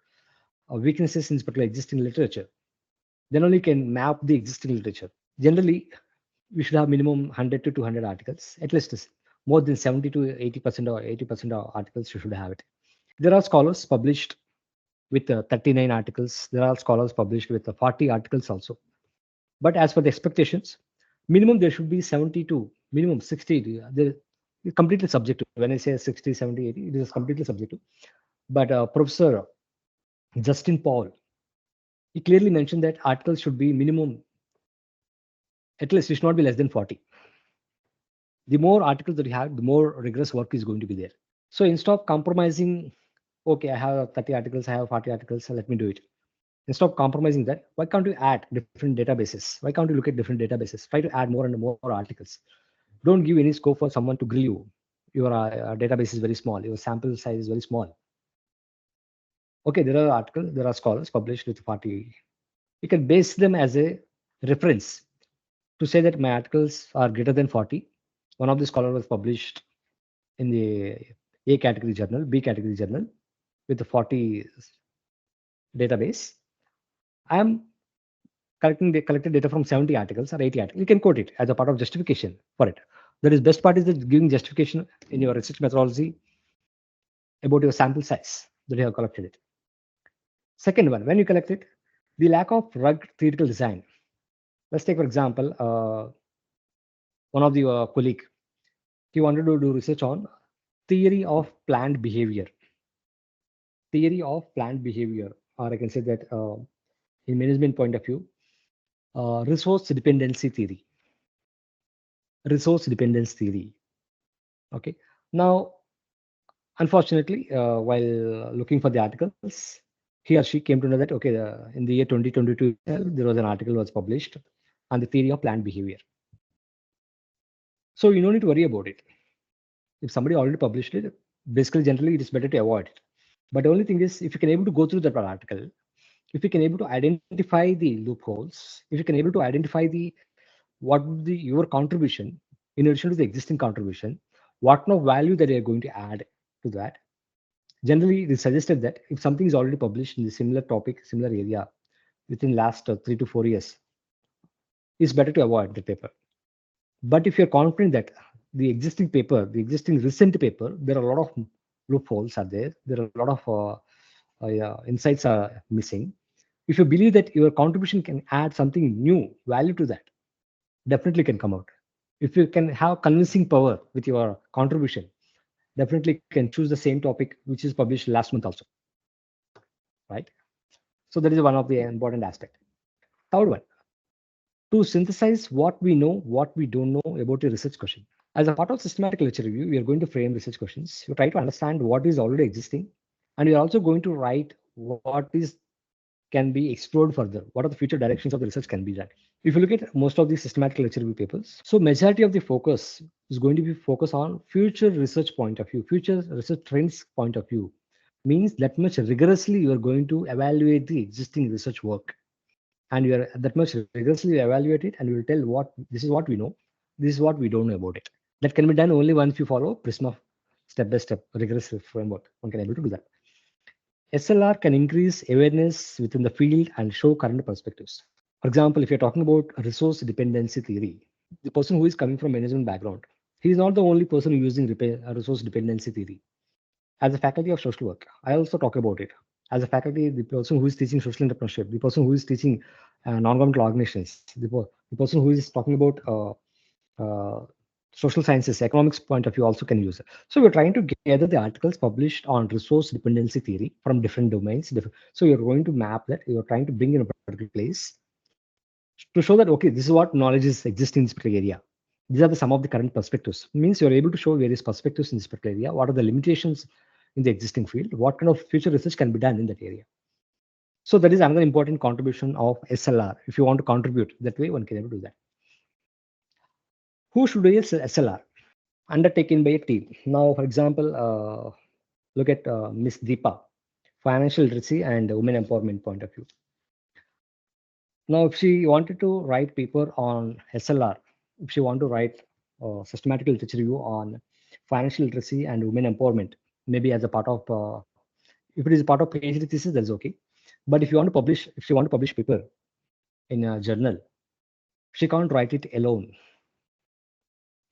weaknesses in this particular existing literature. Then only can map the existing literature. Generally, we should have minimum 100 to 200 articles. At least more than 70 to 80% or 80% of articles you should have it. There are scholars published with 39 articles. There are scholars published with 40 articles also. But as for the expectations, minimum there should be 70 to minimum 60. It's completely subjective. When I say 60, 70, 80, it is completely subjective. But Professor Justin Paul, he clearly mentioned that articles should be minimum, at least it should not be less than 40. The more articles that you have, the more rigorous work is going to be there. So instead of compromising, okay, I have 30 articles, I have 40 articles, so let me do it. Instead of compromising that, why can't you add different databases? Why can't you look at different databases? Try to add more and more articles. Don't give any scope for someone to grill you. Your database is very small. Your sample size is very small. Okay, there are articles, there are scholars published with 40. You can base them as a reference to say that my articles are greater than 40. One of the scholars was published in the A category journal, B category journal with the 40 database. I am collected data from 70 articles or 80 articles. You can quote it as a part of justification for it. That is best part is that giving justification in your research methodology about your sample size that you have collected it. Second one, when you collect it, the lack of rugged theoretical design. Let's take, for example, one of the colleague, he wanted to do research on theory of planned behavior. Theory of planned behavior, or I can say that in management point of view, resource dependency theory. Resource dependence theory. Okay. Now, unfortunately, while looking for the articles, he or she came to know that okay, in the year 2022, there was an article was published on the theory of planned behavior. So you don't need to worry about it. If somebody already published it, basically generally it is better to avoid it. But the only thing is, if you can able to go through that article, if you can able to identify the loopholes, if you can able to identify the what would be your contribution in addition to the existing contribution, what no value that you are going to add to that. Generally, it is suggested that if something is already published in the similar topic, similar area within last 3 to 4 years, it's better to avoid the paper. But if you're confident that the existing paper, the existing recent paper, there are a lot of loopholes are there. There are a lot of insights are missing. If you believe that your contribution can add something new value to that, definitely can come out. If you can have convincing power with your contribution, definitely can choose the same topic which is published last month also, right? So that is one of the important aspect. Third one, to synthesize what we know, what we don't know about a research question. As a part of systematic literature review, we are going to frame research questions. You try to understand what is already existing, and you're also going to write what is can be explored further. What are the future directions of the research can be done? If you look at most of the systematic literature review papers, so majority of the focus is going to be focused on future research point of view, future research trends point of view. Means that much rigorously you are going to evaluate the existing research work, and you are that much rigorously evaluate it, and you will tell what this is what we know, this is what we don't know about it. That can be done only once you follow PRISMA step by step rigorous framework. One can able to do that. SLR can increase awareness within the field and show current perspectives. For example, if you're talking about resource dependency theory, the person who is coming from management background, he is not the only person using resource dependency theory. As a faculty of social work, I also talk about it. As a faculty, the person who is teaching social entrepreneurship, the person who is teaching non-governmental organizations, the person who is talking about social sciences, economics point of view also can use it. So we're trying to gather the articles published on resource dependency theory from different domains. So you're going to map that, you're trying to bring in a particular place to show that, okay, this is what knowledge is existing in this particular area. These are the some of the current perspectives. Means you're able to show various perspectives in this particular area. What are the limitations in the existing field? What kind of future research can be done in that area? So that is another important contribution of SLR. If you want to contribute that way, one can able to do that. Who should do SLR? Undertaken by a team. Now, for example, look at Miss Deepa, financial literacy and women empowerment point of view. Now, if she wanted to write paper on SLR, if she want to write systematic literature review on financial literacy and women empowerment, maybe as a part of, if it is a part of PhD thesis, that's okay. But if you want to publish, if she want to publish paper in a journal, she can't write it alone.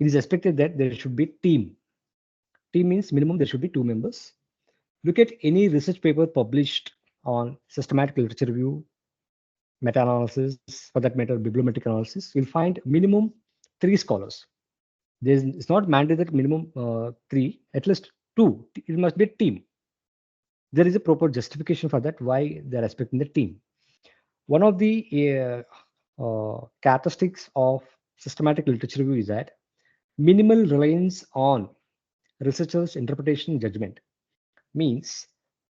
It is expected that there should be team. Team means minimum there should be 2 members. Look at any research paper published on systematic literature review, meta-analysis, for that matter, bibliometric analysis, you'll find minimum 3 scholars. It's not mandated that minimum 3, at least 2. It must be a team. There is a proper justification for that, why they're expecting the team. One of the characteristics of systematic literature review is that minimal reliance on researchers' interpretation judgment. Means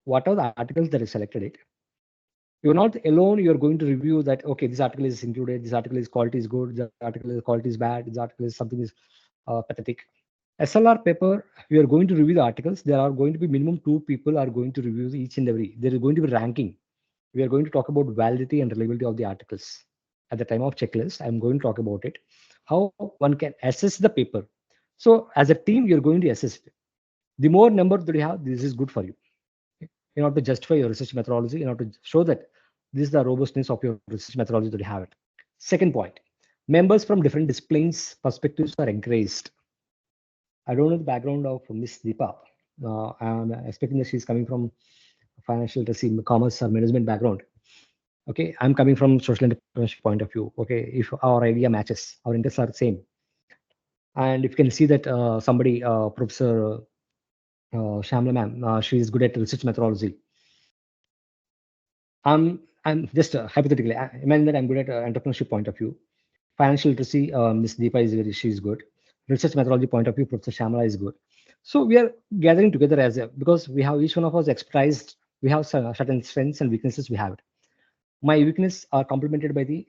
what are the articles that is selected it, you're not alone, you're going to review that, okay, this article is included, this article is quality is good, this article is quality is bad, this article is something is pathetic. SLR paper, we are going to review the articles. There are going to be minimum 2 people are going to review each and every. There is going to be ranking. We are going to talk about validity and reliability of the articles. At the time of checklist, I'm going to talk about it. How one can assess the paper. So as a team, you're going to assess it. The more number that you have, this is good for you. In order to justify your research methodology, in order to show that this is the robustness of your research methodology that you have it. Second point, members from different disciplines perspectives are encouraged. I don't know the background of Miss Deepa. I'm expecting that she's coming from financial literacy, commerce or management background. Okay, I'm coming from social entrepreneurship point of view. Okay, if our idea matches, our interests are the same. And if you can see that somebody, Professor Shamla ma'am, she is good at research methodology. I'm just hypothetically, imagine that I'm good at entrepreneurship point of view. Financial literacy, Miss Deepa is she's good. Research methodology point of view, Professor Shamla is good. So we are gathering together as a, because we have each one of us expertise, we have certain strengths and weaknesses we have. My weaknesses are complemented by the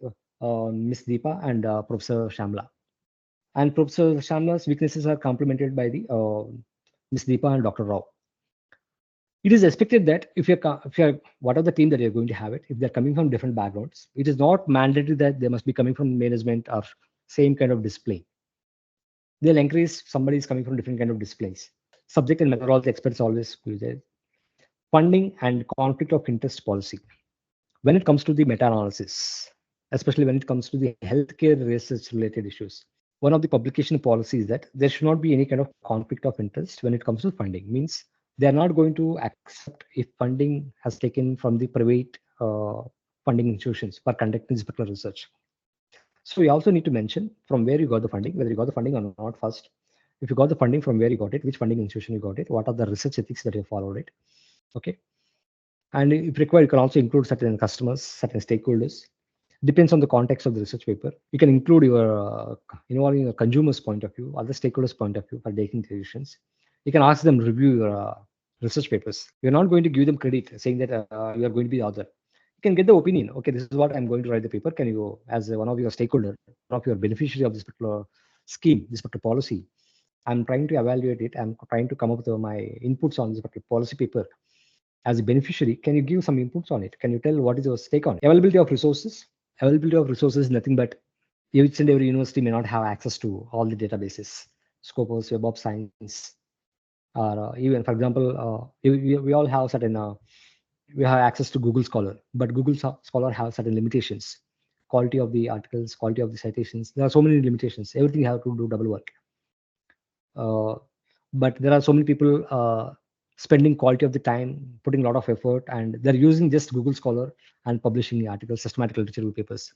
Miss Deepa and Professor Shamla. And Professor Shamla's weaknesses are complemented by the Miss Deepa and Dr. Rao. It is expected that if you're whatever the team that you're going to have it, if they're coming from different backgrounds, it is not mandatory that they must be coming from management or same kind of display. They'll encourage somebody is coming from different kind of displays. Subject and methodology experts always use it. Funding and conflict of interest policy. When it comes to the meta-analysis, especially when it comes to the healthcare research related issues, one of the publication policies is that there should not be any kind of conflict of interest when it comes to funding. Means they are not going to accept if funding has taken from the private funding institutions for conducting this particular research. So we also need to mention from where you got the funding, whether you got the funding or not first. If you got the funding, from where you got it, which funding institution you got it, what are the research ethics that you followed it. Okay. And if required, you can also include certain customers, certain stakeholders. Depends on the context of the research paper. You can include your involving your consumers' point of view, other stakeholders' point of view for taking decisions. You can ask them to review your research papers. You're not going to give them credit saying that you are going to be the author. You can get the opinion. Okay, this is what I'm going to write the paper. Can you, as one of your stakeholder, one of your beneficiary of this particular scheme, this particular policy, I'm trying to evaluate it. I'm trying to come up with my inputs on this particular policy paper. As a beneficiary, can you give some inputs on it? Can you tell what is your stake on it? Availability of resources. Availability of resources is nothing but each and every university may not have access to all the databases, Scopus, Web of Science, or even, for example, we all have certain we have access to Google Scholar, but Google Scholar has certain limitations. Quality of the articles, quality of the citations. There are so many limitations. Everything you have to do double work. But there are so many people spending quality of the time, putting a lot of effort, and they're using just Google Scholar and publishing the articles, systematic literature review papers.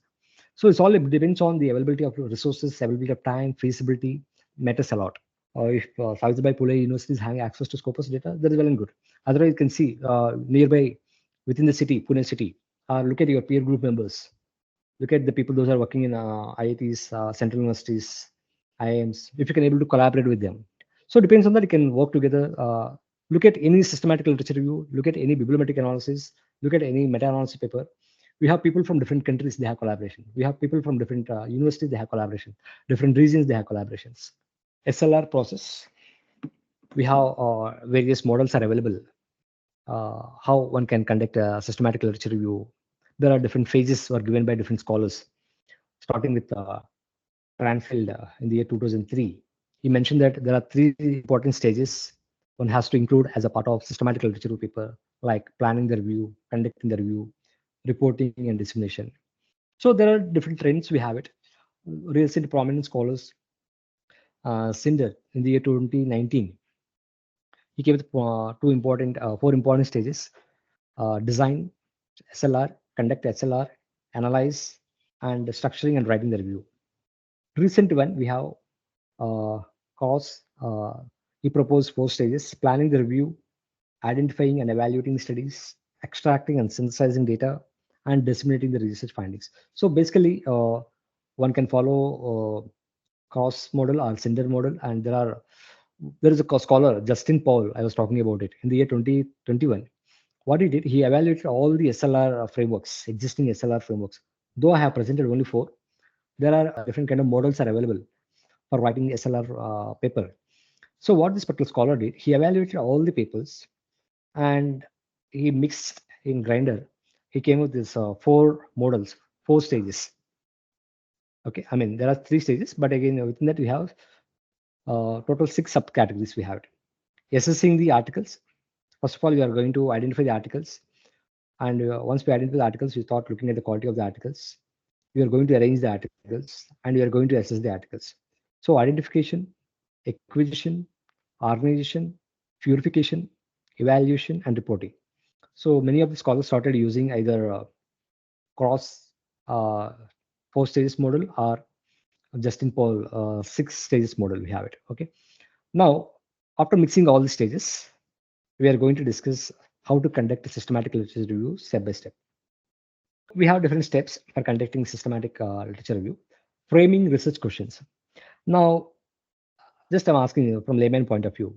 So it's all it depends on the availability of resources, availability of time, feasibility matters a lot. If Savitribai Phule University is having access to Scopus data, that is well and good. Otherwise, you can see nearby within the city, Pune city, look at your peer group members. Look at the people those are working in IITs, central universities, IIMs. If you can able to collaborate with them, so it depends on that. You can work together. Look at any systematic literature review. Look at any bibliometric analysis. Look at any meta-analysis paper. We have people from different countries. They have collaboration. We have people from different universities. They have collaboration. Different regions. They have collaborations. SLR process. We have various models are available. How one can conduct a systematic literature review. There are different phases were given by different scholars, starting with Cranfield in the year 2003. He mentioned that there are 3 important stages one has to include as a part of systematic literature review paper, like planning the review, conducting the review, reporting, and dissemination. So there are different trends. We have it. Recent prominent scholars, Cinder in the year 2019, he came with 4 important stages: design, SLR, conduct SLR, analyze, and structuring and writing the review. Recent one, we have cause. He proposed 4 stages: planning the review, identifying and evaluating studies, extracting and synthesizing data, and disseminating the research findings. So basically, one can follow cross model or Cinder model, and there is a scholar, Justin Paul. I was talking about it in the year 2021. What he did, he evaluated all the SLR frameworks, existing SLR frameworks. Though I have presented only 4, there are different kind of models are available for writing SLR paper. So what this particular scholar did, he evaluated all the papers and he mixed in grinder. He came with this 4 models, 4 stages. Okay, I mean there are 3 stages, but again within that we have total 6 subcategories. We have it. Assessing the articles. First of all, you are going to identify the articles, and once we identify the articles, we start looking at the quality of the articles. We are going to arrange the articles, and we are going to assess the articles. So identification, acquisition, organization, purification, evaluation, and reporting. So many of the scholars started using either cross 4 stages model or Justin Paul 6 stages model. We have it. Okay. Now, after mixing all the stages, we are going to discuss how to conduct a systematic literature review step by step. We have different steps for conducting systematic literature review. Framing research questions. Now, just I'm asking you from layman point of view,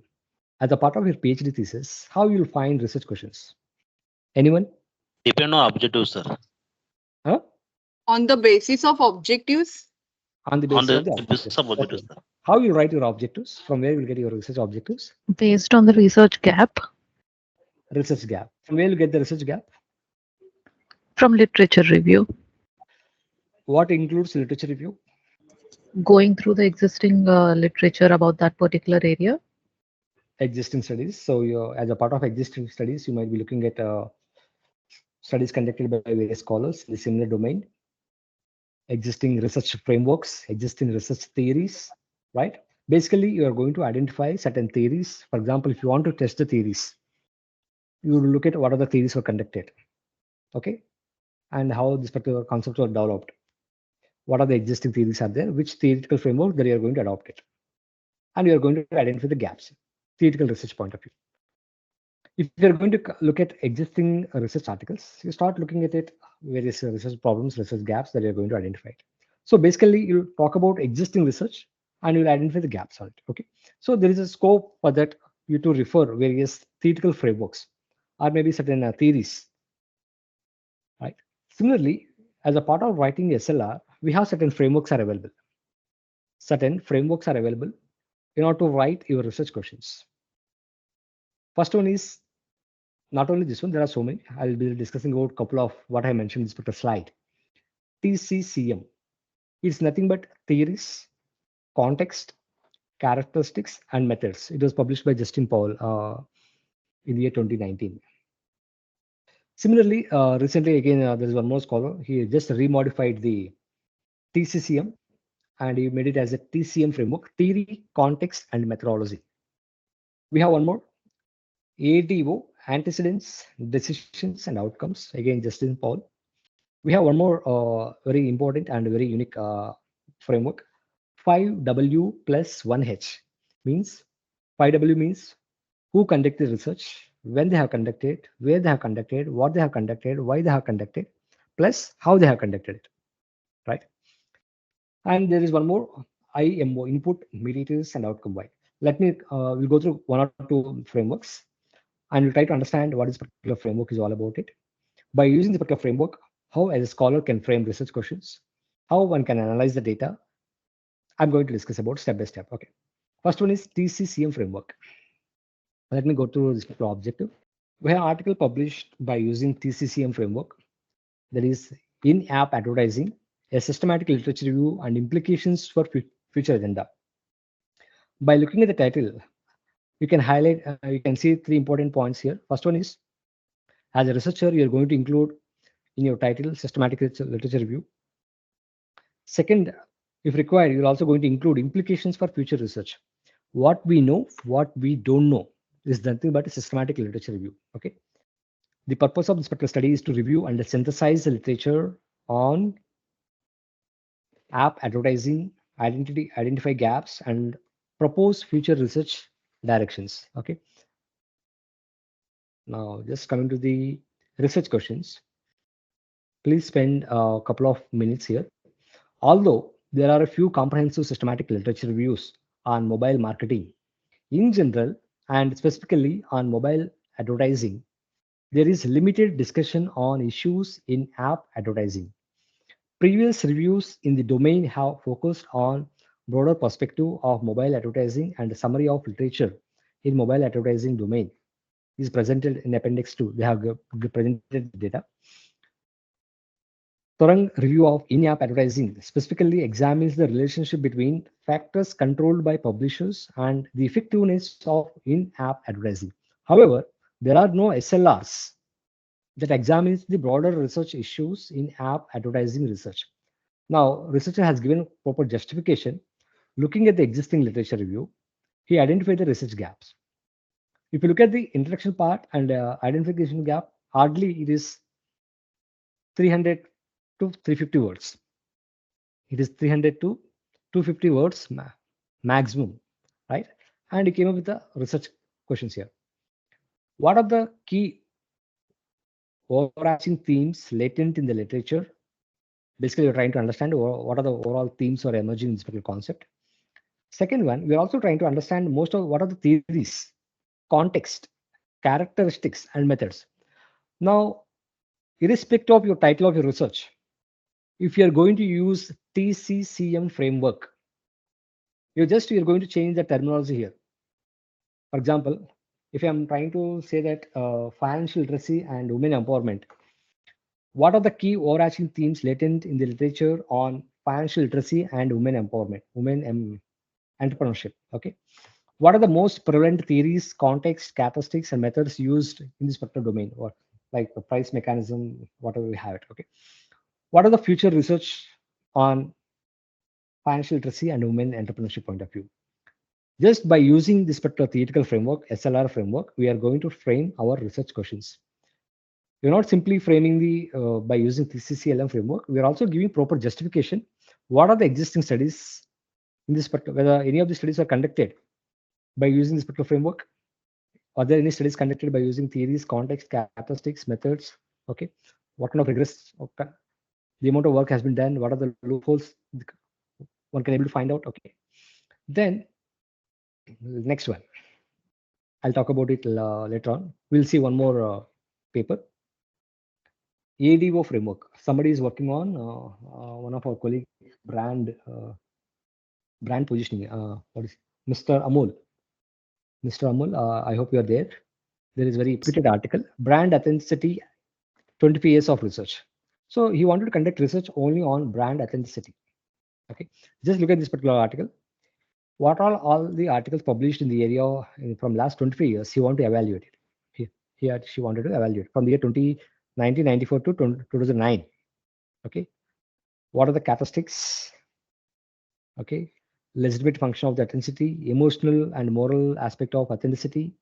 as a part of your PhD thesis, how you'll find research questions? Anyone? Depend on objectives, sir. Huh? On the basis of objectives? On the basis of the basis of objectives, okay. sir. How you write your objectives? From where you will get your research objectives? Based on the research gap. Research gap. From where you get the research gap? From literature review. What includes literature review? Going through the existing literature about that particular area. Existing studies. So you, as a part of existing studies, you might be looking at studies conducted by various scholars in the similar domain, existing research frameworks, existing research theories, right? Basically, you are going to identify certain theories. For example, if you want to test the theories, you will look at what are the theories were conducted, okay, and how this particular concepts were developed. What are the existing theories are there? Which theoretical framework that you are going to adopt it, and you are going to identify the gaps, theoretical research point of view. If you're going to look at existing research articles, you start looking at it, various research problems, research gaps that you're going to identify. So basically, you'll talk about existing research and you'll identify the gaps on it. Okay. So there is a scope for that you to refer various theoretical frameworks or maybe certain theories. Right. Similarly, as a part of writing SLR, we have certain frameworks are available. Certain frameworks are available in order to write your research questions. First one is not only this one, there are so many. I'll be discussing about a couple of what I mentioned in this particular slide. TCCM. It's nothing but theories, context, characteristics, and methods. It was published by Justin Paul in the year 2019. Similarly, recently again, there is one more scholar. He just remodified the TCCM and he made it as a TCM framework, theory, context, and methodology. We have one more, ADO, antecedents, decisions, and outcomes. Again, Justin Paul. We have one more very important and very unique framework, 5W plus 1H. Means 5W means who conducted research, when they have conducted, where they have conducted, what they have conducted, why they have conducted, plus how they have conducted it, right? And there is one more, IMO, input, mediators, and outcome Y. Let me, we'll go through one or two frameworks and we'll try to understand what this particular framework is all about it. By using this particular framework, how as a scholar can frame research questions, how one can analyze the data. I'm going to discuss about step by step. Okay. First one is TCCM framework. Let me go through this particular objective. We have an article published by using TCCM framework. That is in-app advertising, a systematic literature review, and implications for future agenda. By looking at the title, you can highlight, you can see three important points here. First one is, as a researcher, you're going to include in your title systematic literature review. Second, if required, you're also going to include implications for future research. What we know, what we don't know is nothing but a systematic literature review. Okay. The purpose of this particular study is to review and synthesize the literature on app advertising, identify gaps, and propose future research directions. Okay. Now, just coming to the research questions. Please spend a couple of minutes here. Although there are a few comprehensive systematic literature reviews on mobile marketing in general and specifically on mobile advertising, there is limited discussion on issues in app advertising. Previous reviews in the domain have focused on broader perspective of mobile advertising, and a summary of literature in mobile advertising domain is presented in appendix 2. They have presented data. Thorough review of in-app advertising specifically examines the relationship between factors controlled by publishers and the effectiveness of in-app advertising. However, there are no SLRs that examines the broader research issues in app advertising research. Now, researcher has given proper justification. Looking at the existing literature review, he identified the research gaps. If you look at the introduction part and identification gap, hardly it is 300 to 350 words. It is 300 to 250 words maximum, right? And he came up with the research questions here. What are the key overarching themes latent in the literature? Basically, you're trying to understand what are the overall themes or emerging in this particular concept. Second one, we're also trying to understand most of what are the theories, context, characteristics, and methods. Now, irrespective of your title of your research, if you're going to use TCCM framework, you're going to change the terminology here. For example, if I'm trying to say that financial literacy and women empowerment, what are the key overarching themes latent in the literature on financial literacy and women empowerment, entrepreneurship? Okay. What are the most prevalent theories, context, characteristics, and methods used in this particular domain, or like the price mechanism, whatever we have it? Okay. What are the future research on financial literacy and women entrepreneurship point of view? Just by using this particular theoretical framework, SLR framework, we are going to frame our research questions. We're not simply framing by using TCCLM framework. We are also giving proper justification. What are the existing studies in this particular, whether any of the studies are conducted by using this particular framework? Are there any studies conducted by using theories, context, characteristics, methods? Okay. What kind of rigorous, the amount of work has been done? What are the loopholes one can able to find out? Okay. Then next one, I'll talk about it later on. We'll see one more paper. ADO framework. Somebody is working on one of our colleagues brand positioning. What is Mr. Amol? Mr. Amol, I hope you are there. There is very repeated article, brand authenticity, 25 years of research. So he wanted to conduct research only on brand authenticity. Okay, just look at this particular article. What are all the articles published in the area from last 25 years? He wanted to evaluate it. She wanted to evaluate from the year 20 1994 to 2009. Okay, what are the characteristics? Okay, legitimate function of the authenticity, emotional and moral aspect of authenticity.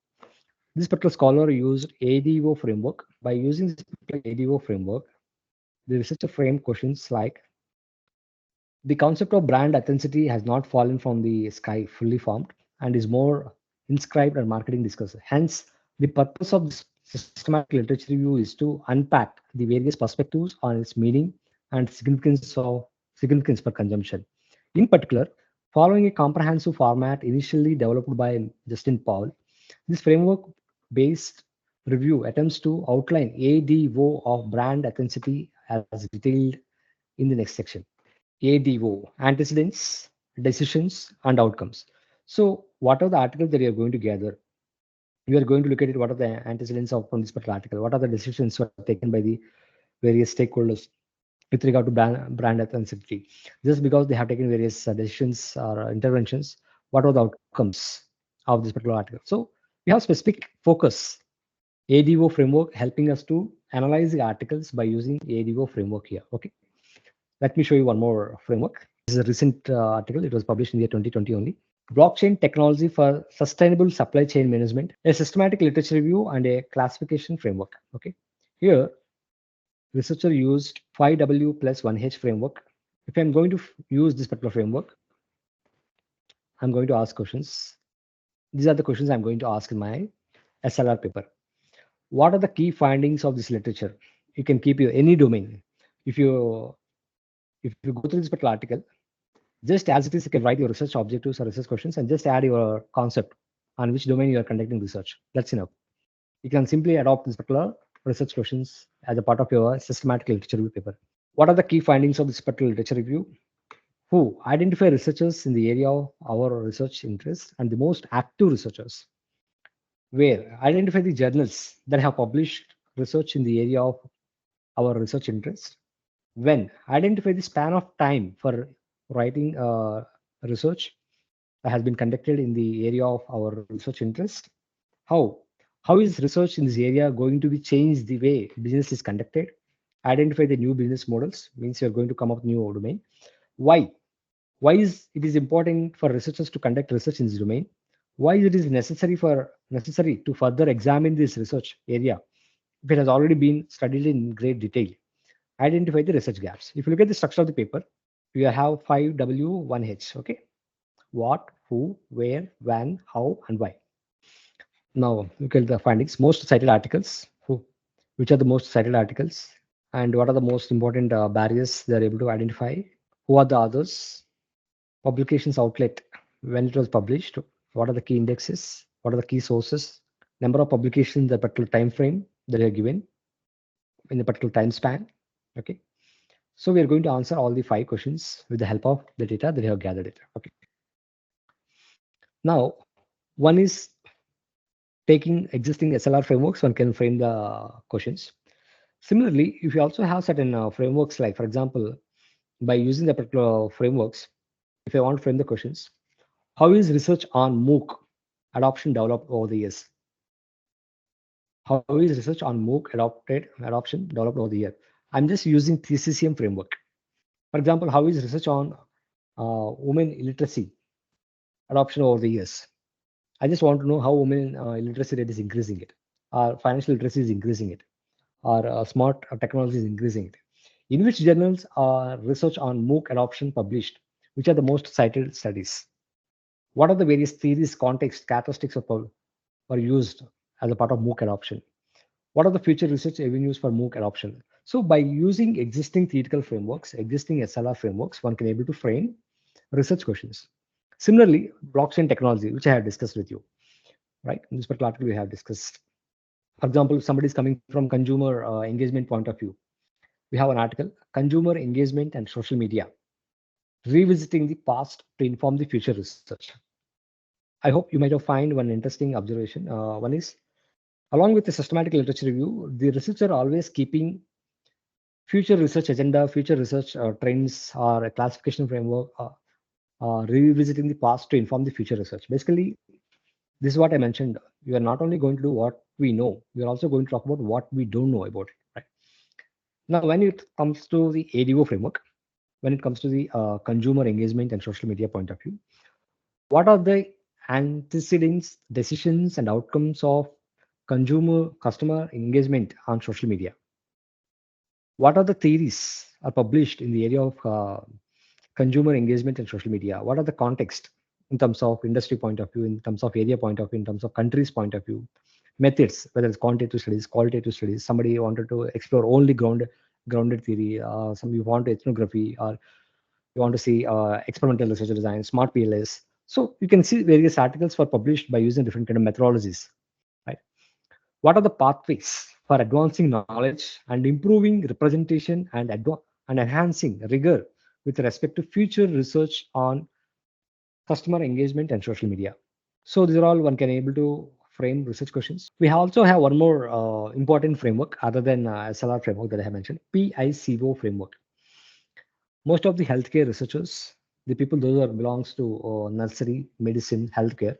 This particular scholar used ADO framework. By using this ADO framework, the researcher framed questions like: the concept of brand authenticity has not fallen from the sky fully formed and is more inscribed and marketing discussed. Hence, the purpose of this systematic literature review is to unpack the various perspectives on its meaning and significance for consumption. In particular, following a comprehensive format initially developed by Justin Paul, this framework-based review attempts to outline ADO of brand authenticity as detailed in the next section. ADO, antecedents, decisions, and outcomes. So, what are the articles that you are going to gather? You are going to look at it. What are the antecedents of from this particular article? What are the decisions that are taken by the various stakeholders with regard to brand authenticity? Just because they have taken various decisions or interventions, what are the outcomes of this particular article? So, we have specific focus. ADO framework helping us to analyze the articles by using ADO framework here. Okay. Let me show you one more framework. This is a recent article. It was published in the year 2020 only. Blockchain technology for sustainable supply chain management, a systematic literature review and a classification framework. Okay. Here, researcher used 5W plus 1H framework. If I'm going to use this particular framework, I'm going to ask questions. These are the questions I'm going to ask in my SLR paper. What are the key findings of this literature? You can keep your any domain. If you go through this particular article, just as it is, you can write your research objectives or research questions and just add your concept on which domain you are conducting research. That's enough. You can simply adopt this particular research questions as a part of your systematic literature review paper. What are the key findings of this particular literature review? Who identify researchers in the area of our research interest and the most active researchers. Where identify the journals that have published research in the area of our research interest. When identify the span of time for writing research that has been conducted in the area of our research interest. How is research in this area going to be changed the way business is conducted? Identify the new business models, means you're going to come up with new domain. Why is it is important for researchers to conduct research in this domain? Why it is necessary to further examine this research area if it has already been studied in great detail? Identify the research gaps. If you look at the structure of the paper, you have 5W, 1H. Okay. What, who, where, when, how, and why. Now look at the findings. Most cited articles. Which are the most cited articles? And what are the most important barriers they are able to identify? Who are the others? Publications outlet. When it was published. What are the key indexes? What are the key sources? Number of publications in the particular time frame that are given in the particular time span. Okay. So we are going to answer all the 5 questions with the help of the data that you have gathered it. Okay. Now, one is taking existing SLR frameworks, one can frame the questions. Similarly, if you also have certain frameworks, like for example, by using the particular frameworks, if I want to frame the questions, how is research on MOOC adoption developed over the years? How is research on MOOC adoption developed over the year? I'm just using TCCM framework. For example, how is research on women illiteracy adoption over the years? I just want to know how women illiteracy rate is increasing it, or financial literacy is increasing it, or smart technology is increasing it. In which journals are research on MOOC adoption published? Which are the most cited studies? What are the various theories, context, characteristics are used as a part of MOOC adoption? What are the future research avenues for MOOC adoption? So by using existing theoretical frameworks, existing SLR frameworks, one can able to frame research questions. Similarly, blockchain technology, which I have discussed with you, right? In this particular article, we have discussed. For example, if somebody is coming from consumer engagement point of view, we have an article, Consumer Engagement and Social Media, Revisiting the Past to Inform the Future Research. I hope you might have found one interesting observation. One is, along with the systematic literature review, the researcher always keeping future research agenda, future research trends, or a classification framework, revisiting the past to inform the future research. Basically, this is what I mentioned. We are not only going to do what we know, we are also going to talk about what we don't know about it. Right? Now, when it comes to the ADO framework, when it comes to the consumer engagement and social media point of view, what are the antecedents, decisions, and outcomes of customer engagement on social media? What are the theories are published in the area of consumer engagement and social media? What are the context in terms of industry point of view, in terms of area point of view, in terms of countries point of view? Methods, whether it's quantitative studies, qualitative studies. Somebody wanted to explore only grounded theory. Some you want ethnography, or you want to see experimental research design, smart PLS. So you can see various articles were published by using different kind of methodologies, right? What are the pathways for advancing knowledge and improving representation and enhancing rigor with respect to future research on customer engagement and social media? So these are all one can able to frame research questions. We also have one more important framework other than SLR framework that I have mentioned, PICO framework. Most of the healthcare researchers, the people those are belongs to nursery, medicine, healthcare.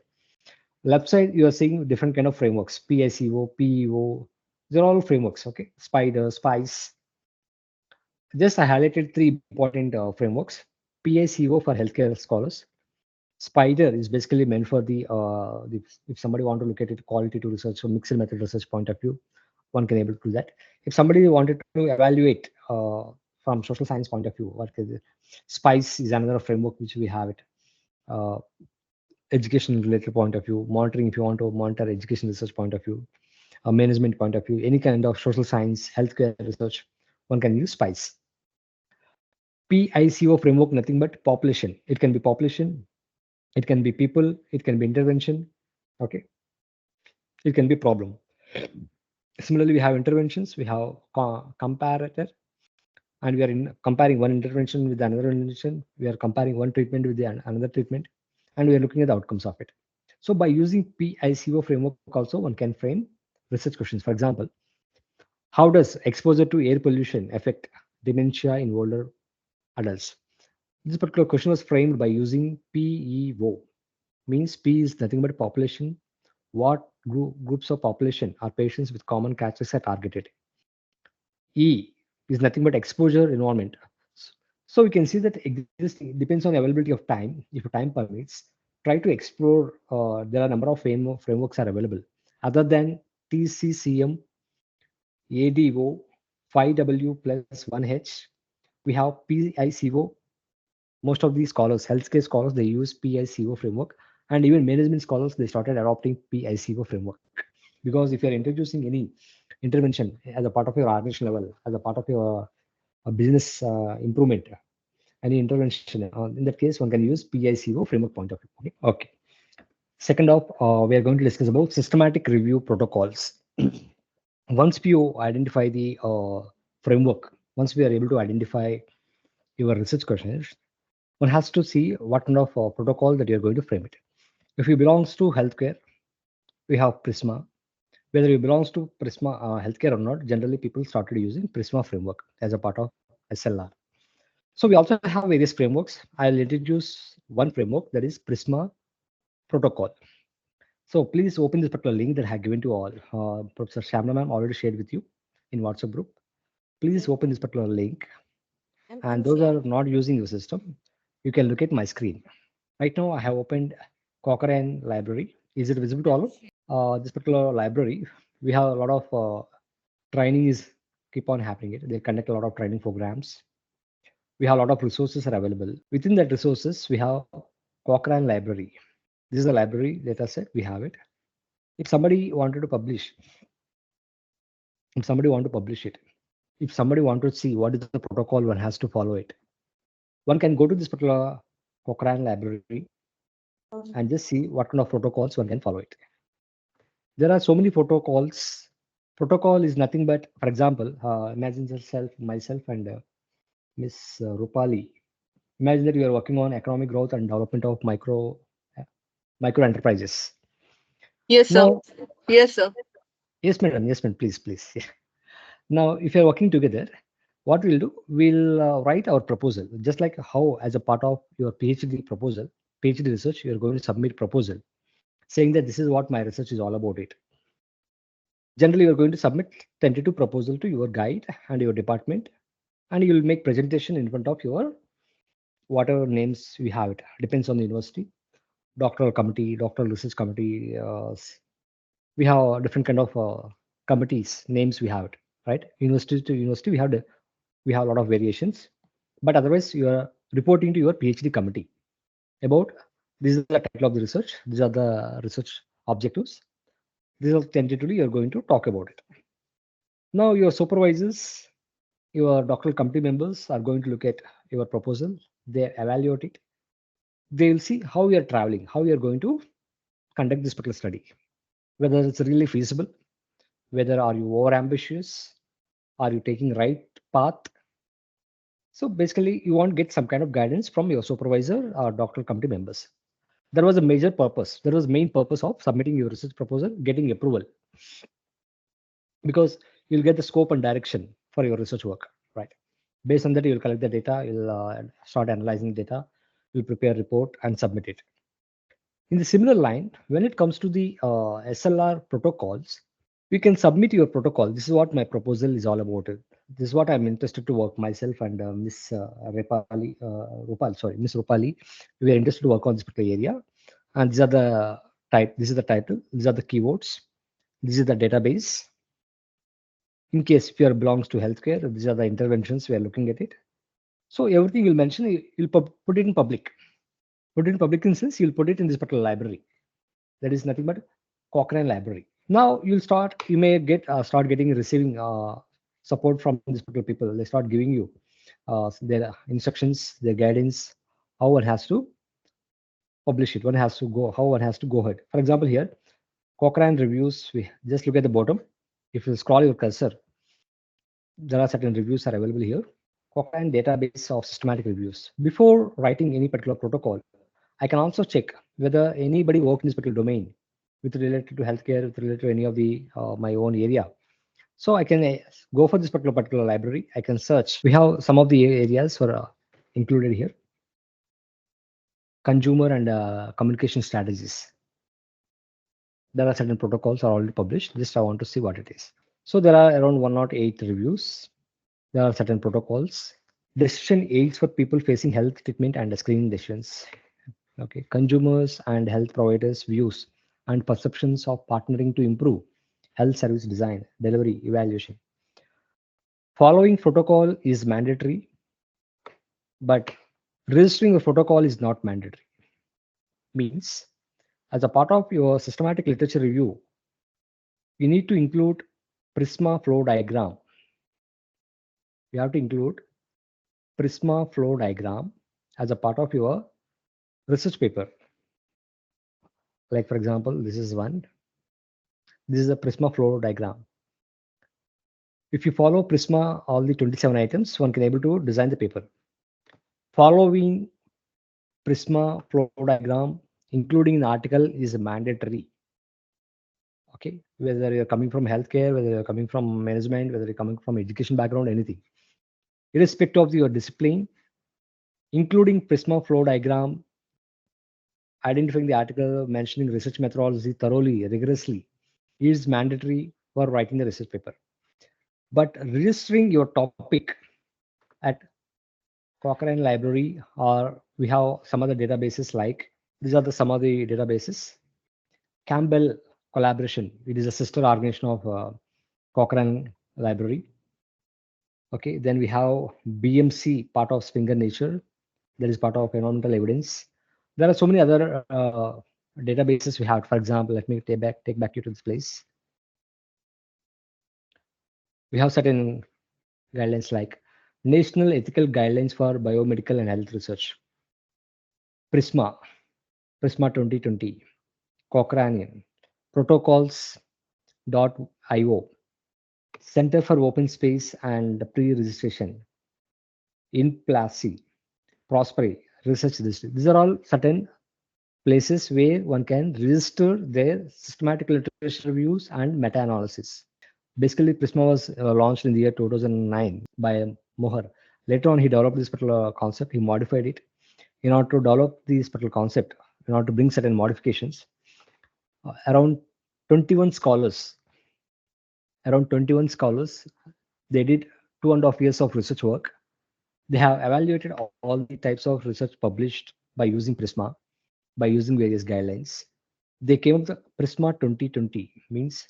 Left side, you are seeing different kind of frameworks, PICO, PEO. They're all frameworks, okay? Spider, SPICE. Just I highlighted three important frameworks. PICO for healthcare scholars. Spider is basically meant for the if somebody want to look at it qualitative research or mixed method research point of view, one can able to do that. If somebody wanted to evaluate from social science point of view, what is it? SPICE is another framework which we have it. Education related point of view, monitoring if you want to monitor education research point of view, management point of view, any kind of social science, healthcare research, one can use SPICE. PICO framework, nothing but population. It can be population, it can be people, it can be intervention, okay? It can be problem. Similarly, we have interventions, we have comparator, and we are comparing one intervention with another intervention. We are comparing one treatment with another treatment, and we are looking at the outcomes of it. So by using PICO framework also, one can frame research questions. For example, how does exposure to air pollution affect dementia in older adults? This particular question was framed by using PEO. Means P is nothing but population. What groups of population or patients with common characteristics are targeted? E is nothing but exposure environment. So we can see that existing depends on the availability of time. If time permits, try to explore. There are a number of frameworks are available other than TCCM, ADO, 5W plus 1H. We have PICO. Most of these scholars, healthcare scholars, they use PICO framework, and even management scholars, they started adopting PICO framework. Because if you're introducing any intervention as a part of your organization level, as a part of your business improvement, any intervention, in that case, one can use PICO framework point of view. Okay. Second off, we are going to discuss about systematic review protocols. Once you identify the framework, once we are able to identify your research questions, one has to see what kind of protocol that you're going to frame it. If it belongs to healthcare, we have PRISMA. Whether it belongs to PRISMA healthcare or not, generally people started using PRISMA framework as a part of SLR. So we also have various frameworks. I'll introduce one framework, that is PRISMA protocol. So please open this particular link that I have given to all. Professor Shamla ma'am already shared with you in WhatsApp group. Please open this particular link. And those are not using your system, you can look at my screen. Right now, I have opened COCHRANE library. Is it visible to all? This particular library, we have a lot of training is keep on happening. They conduct a lot of training programs. We have a lot of resources are available. Within that resources, we have COCHRANE library. This is the library data set. We have it. If somebody wanted to publish, if somebody want to publish it, if somebody wanted to see what is the protocol one has to follow it, one can go to this particular COCHRANE library and just see what kind of protocols one can follow it. There are so many protocols. Protocol is nothing but, for example, imagine yourself, myself and Miss Rupali. Imagine that you are working on economic growth and development of micro enterprises. Yes, sir. Now, Yes, sir. yes, madam. Yes, madam. Please, please. Now, if you're working together, what we'll do, we'll write our proposal, just like how as a part of your PhD proposal, PhD research, you're going to submit proposal saying that this is what my research is all about it. Generally, you're going to submit tentative proposal to your guide and your department, and you will make presentation in front of your whatever names we have. It depends on the university, doctoral committee, doctoral research committee. We have different kind of committees names we have it, right? University to university, we have a lot of variations, but otherwise you are reporting to your PhD committee about this is the title of the research, these are the research objectives, this is tentatively you're going to talk about it. Now your supervisors, your doctoral committee members are going to look at your proposal, they evaluate it, they will see how you are traveling, how you are going to conduct this particular study, whether it's really feasible, whether are you over ambitious, are you taking right path. So basically you want to get some kind of guidance from your supervisor or doctoral committee members. There was a major purpose, there was main purpose of submitting your research proposal, getting approval, because you'll get the scope and direction for your research work, right? Based on that, you'll collect the data, you'll start analyzing data, you'll prepare a report and submit it. In the similar line, when it comes to the SLR protocols, you can submit your protocol. This is what my proposal is all about. This is what I'm interested to work myself and Miss Miss Rupali. We are interested to work on this particular area. And these are the type. This is the title. These are the keywords. This is the database. In case if you belongs to healthcare, these are the interventions we are looking at it. So everything you'll mention, you'll put it in public. Put it in public in sense, you'll put it in this particular library. That is nothing but Cochrane library. Now you may get start getting receiving support from these particular people. They start giving you their instructions, their guidance, how one has to publish it, how one has to go ahead. For example, here, Cochrane reviews, we just look at the bottom. If you scroll your cursor, there are certain reviews are available here. Cochrane database of systematic reviews. Before writing any particular protocol, I can also check whether anybody worked in this particular domain with related to healthcare, with related to any of the my own area. So I can go for this particular library. I can search. We have some of the areas for included here. Consumer and communication strategies. There are certain protocols are already published. Just I want to see what it is. So there are around 108 reviews. There are certain protocols. Decision aids for people facing health treatment and screening decisions. Okay, consumers and health providers' views and perceptions of partnering to improve health service design, delivery, evaluation. Following protocol is mandatory, but registering a protocol is not mandatory. Means, as a part of your systematic literature review, you need to include PRISMA flow diagram. You have to include PRISMA flow diagram as a part of your research paper. Like for example, this is one. This is a PRISMA flow diagram. If you follow PRISMA, all the 27 items, one can able to design the paper. Following PRISMA flow diagram, including the article, is mandatory. Okay, whether you're coming from healthcare, whether you're coming from management, whether you're coming from education background, anything. Irrespective of your discipline, including PRISMA flow diagram, identifying the article, mentioning research methodology thoroughly, rigorously, is mandatory for writing the research paper. But registering your topic at Cochrane library, or we have some other databases like, these are some of the databases. Campbell Collaboration, it is a sister organization of Cochrane library. Okay, then we have BMC, part of Springer Nature, that is part of environmental evidence. There are so many other databases we have. For example, let me take back you to this place. We have certain guidelines like National Ethical Guidelines for Biomedical and Health Research, PRISMA 2020, Cochrane, protocols.io, Center for Open Space and Pre-Registration, INPLACI, Prosperi, Research District. These are all certain places where one can register their systematic literature reviews and meta-analysis. Basically, PRISMA was launched in the year 2009 by Mohar. Later on, he developed this particular concept. He modified it in order to develop this particular concept, in order to bring certain modifications. Around 21 scholars around 21 scholars. They did 2.5 years of research work. They have evaluated all the types of research published by using PRISMA, by using various guidelines. They came up with PRISMA 2020, means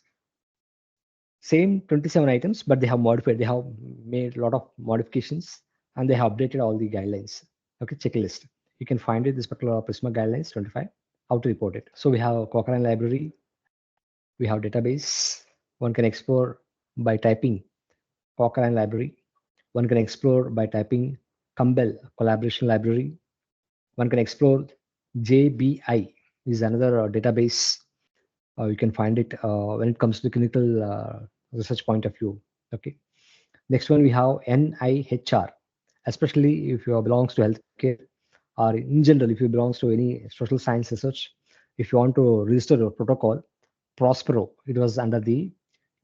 same 27 items, but they have modified. They have made a lot of modifications and they have updated all the guidelines. Okay, checklist. You can find it this particular PRISMA guidelines 25, how to report it. So we have Cochrane library, we have database. One can explore by typing Cochrane library. One can explore by typing Campbell collaboration library. One can explore JBI is another database. You can find it when it comes to the clinical research point of view. Okay. Next one we have NIHR, especially if you belongs to healthcare or in general if you belongs to any social science research. If you want to register a protocol, Prospero, it was under the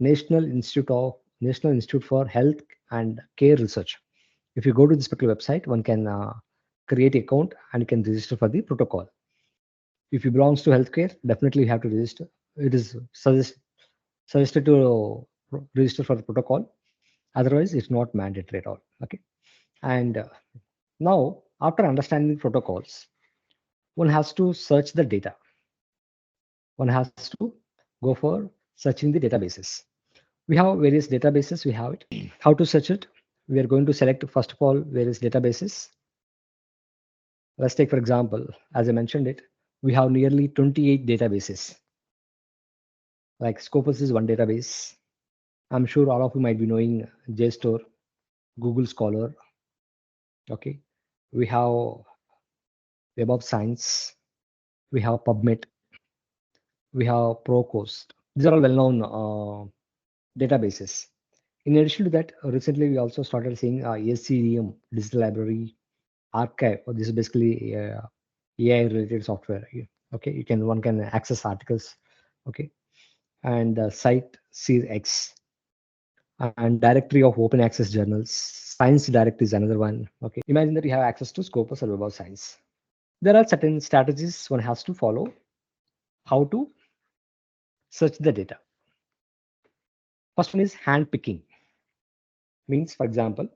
National Institute for Health and Care Research. If you go to this particular website, one can create an account and can register for the protocol. If you belongs to healthcare, definitely you have to register. It is suggested to register for the protocol. Otherwise, it's not mandatory at all. Okay. And now, after understanding protocols, one has to search the data. One has to go for searching the databases. We have various databases. We have it. How to search it? We are going to select first of all various databases. Let's take for example, as I mentioned it, we have nearly 28 databases. Like Scopus is one database. I'm sure all of you might be knowing JSTOR, Google Scholar. Okay, we have Web of Science, we have PubMed, we have ProCoast. These are all well-known databases. In addition to that, recently we also started seeing SCDM, Digital Library, Archive. This is basically AI-related software. Okay, one can access articles. Okay, and Site CX and Directory of Open Access Journals. Science Direct is another one. Okay, imagine that you have access to Scopus or Web of Science. There are certain strategies one has to follow how to search the data. First one is hand picking. Means, for example,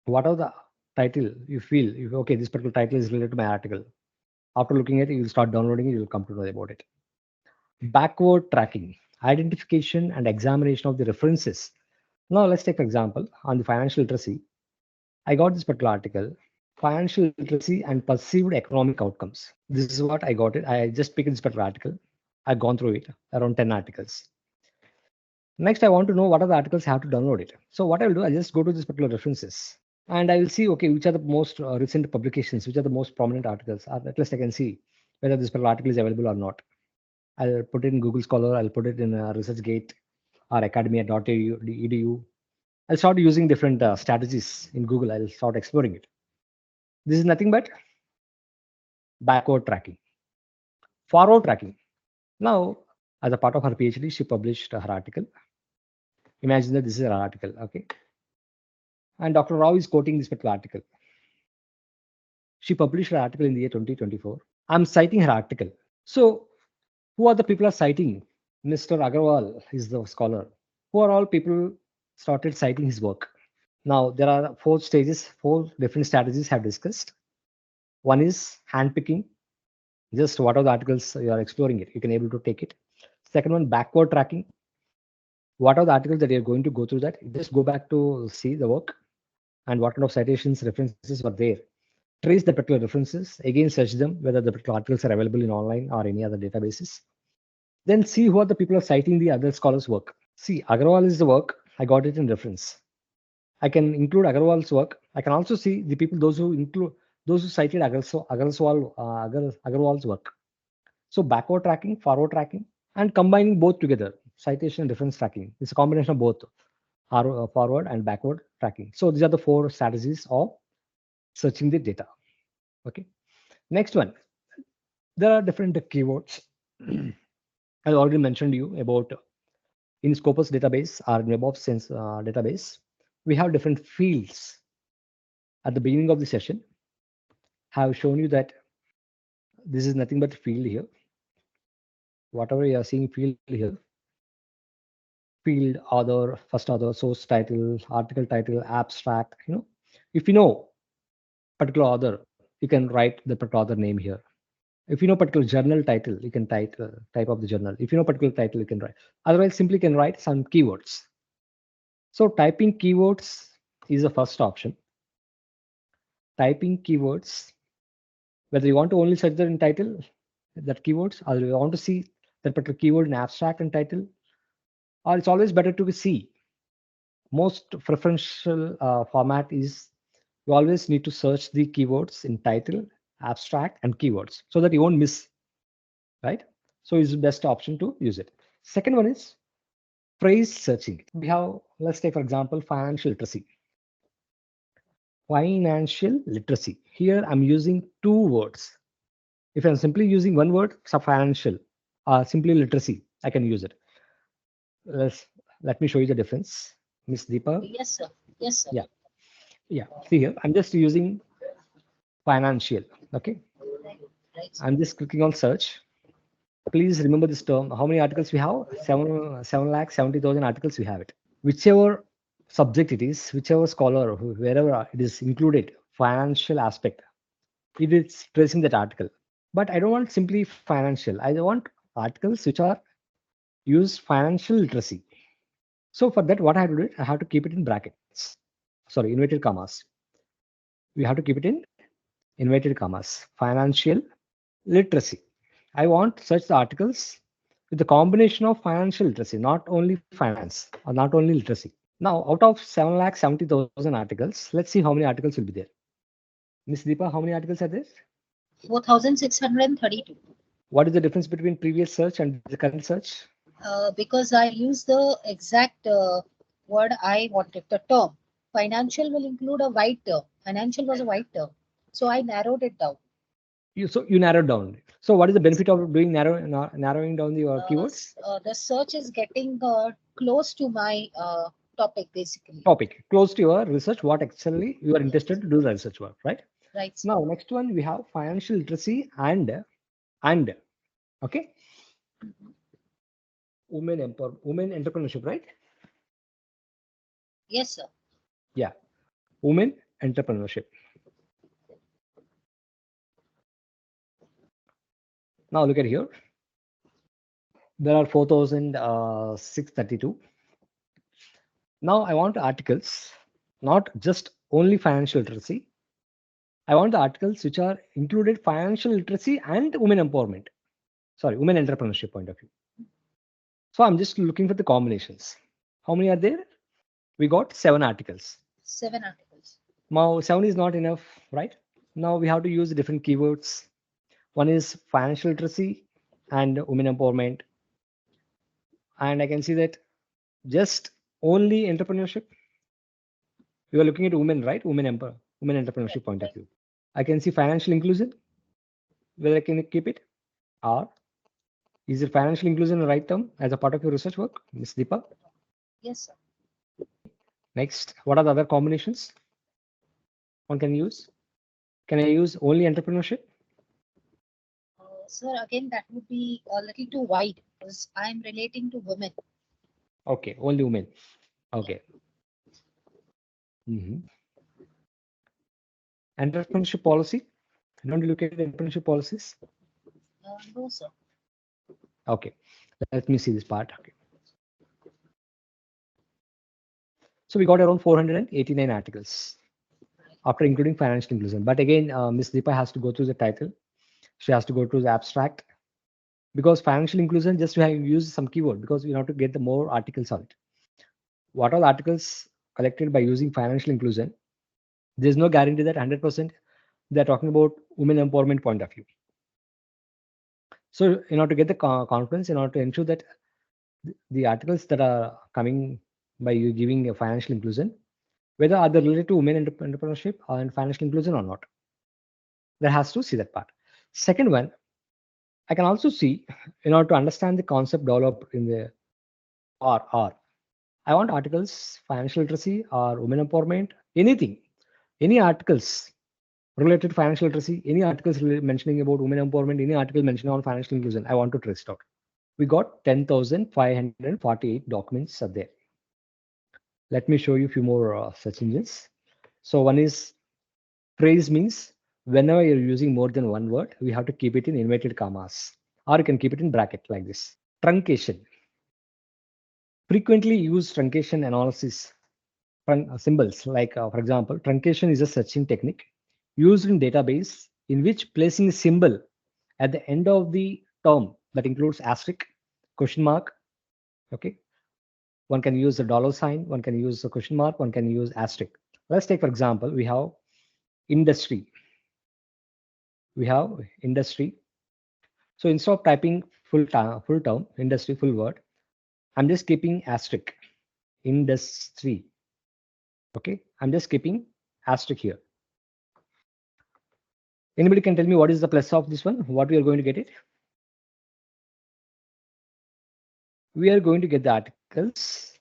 what are the title you feel, okay, this particular title is related to my article. After looking at it, you'll start downloading it, you'll come to know about it. Backward tracking, identification and examination of the references. Now, let's take, for example, on the financial literacy. I got this particular article, financial literacy and perceived economic outcomes. This is what I got it. I just picked this particular article. I've gone through it, around 10 articles. Next, I want to know what are the articles I have to download it. So what I will do, I just go to this particular references and I will see, okay, which are the most recent publications, which are the most prominent articles. At least I can see whether this particular article is available or not. I'll put it in Google Scholar, I'll put it in ResearchGate or academia.edu. I'll start using different strategies in Google. I'll start exploring it. This is nothing but backward tracking. Forward tracking. Now, as a part of her PhD, she published her article. Imagine that this is her article, okay? And Dr. Rao is quoting this particular article. She published her article in the year 2024. I'm citing her article. So, who are the people are citing? Mr. Agarwal is the scholar. Who are all people started citing his work? Now, there are 4 stages, 4 different strategies have discussed. One is handpicking. Just what are the articles you are exploring it, you can able to take it. Second one, backward tracking. What are the articles that you're going to go through that? Just go back to see the work and what kind of citations, references were there. Trace the particular references, again search them, whether the particular articles are available in online or any other databases. Then see who are the people are citing the other scholars' work. See, Agarwal is the work, I got it in reference. I can include Agarwal's work. I can also see the people, those who cited Agarwal's work. So backward tracking, forward tracking, and combining both together, citation and reference tracking. It's a combination of both forward and backward tracking. So these are the 4 strategies of searching the data. Okay. Next one, there are different keywords. I already mentioned you about in Scopus database or Web of Science database, we have different fields. At the beginning of the session, I have shown you that this is nothing but field here. Whatever you are seeing field here, field, author, first author, source title, article title, abstract. If you know particular author, you can write the particular author name here. If you know particular journal title, you can type of the journal. If you know particular title, you can write. Otherwise, simply can write some keywords. So typing keywords is the first option. Typing keywords, whether you want to only search the title, that keywords, or you want to see that particular keyword in abstract and title, or it's always better to see. Most preferential format is you always need to search the keywords in title, abstract, and keywords so that you won't miss, right? So it's the best option to use it. Second one is phrase searching. We have, let's take for example, financial literacy. Financial literacy. Here I'm using two words. If I'm simply using one word, financial, simply literacy, I can use it. Let me show you the difference. Miss Deepa. Yes, sir. Yes, sir. Yeah. See here, I'm just using financial. Okay. Right. I'm just clicking on search. Please remember this term. How many articles we have? 7,70,000 articles we have it. Whichever subject it is, whichever scholar, wherever it is included, financial aspect, it is tracing that article. But I don't want simply financial. I want articles which are use financial literacy. So for that, what I have to do, I have to keep it in brackets. Sorry, inverted commas. We have to keep it in inverted commas. Financial literacy. I want such articles with the combination of financial literacy, not only finance or not only literacy. Now, out of 7,70,000 articles, let's see how many articles will be there. Miss Deepa, how many articles are there? 4,632. What is the difference between previous search and the current search? Because I use the exact word I wanted, the term. Financial will include a wide term. Financial was a wide term. So I narrowed it down. You narrowed down. So what is the benefit of doing narrowing down your keywords? The search is getting close to my topic, basically. Topic, close to your research, what actually you are interested to do the research work, right? Right. Now, next one, we have financial literacy and okay. Women entrepreneurship, right? Yes, sir. Yeah, women entrepreneurship. Now look at here. There are 4,632. Now I want articles, not just only financial literacy. I want the articles which are included financial literacy and women empowerment. Sorry, women entrepreneurship point of view. So I'm just looking for the combinations. How many are there? We got 7 articles. 7 articles. Now 7 is not enough, right? Now we have to use different keywords. One is financial literacy and women empowerment. And I can see that just only entrepreneurship. You are looking at women, right? Women entrepreneurship point of view. I can see financial inclusion. Whether I can keep it, or is it financial inclusion the right term as a part of your research work, Ms. Deepa? Yes, sir. Next, what are the other combinations one can use? Can I use only entrepreneurship? Sir, again, that would be a little too wide because I'm relating to women. Okay, only women. Okay. Entrepreneurship policy. Don't you look at the entrepreneurship policies? No, sir. Okay, let me see this part. Okay. So we got around 489 articles after including financial inclusion. But again, Ms. Deepa has to go through the title. She has to go to the abstract, because financial inclusion just we have used some keyword because we have to get the more articles on it. What all articles collected by using financial inclusion? There's no guarantee that 100% they're talking about women empowerment point of view. So in order to get the confidence, in order to ensure that the articles that are coming by you giving a financial inclusion, whether are they related to women entrepreneurship and financial inclusion or not, there has to see that part. Second one, I can also see in order to understand the concept developed in the R. I want articles, financial literacy or women empowerment, anything, any articles related to financial literacy, any articles mentioning about women empowerment, any article mentioning on financial inclusion, I want to trace it out. we got 10,548 documents are there. Let me show you a few more search engines. So one is phrase, means whenever you're using more than one word, we have to keep it in inverted commas, or you can keep it in bracket like this. Truncation. Frequently used truncation analysis symbols, like for example, truncation is a searching technique used in database in which placing a symbol at the end of the term that includes asterisk, question mark. Okay, one can use the dollar sign, one can use the question mark, one can use asterisk. Let's take for example, we have industry. We have industry. So instead of typing full term industry full word, I'm just keeping asterisk industry. Okay, I'm just keeping asterisk here. Anybody can tell me what is the plus of this one? What we are going to get it? We are going to get the articles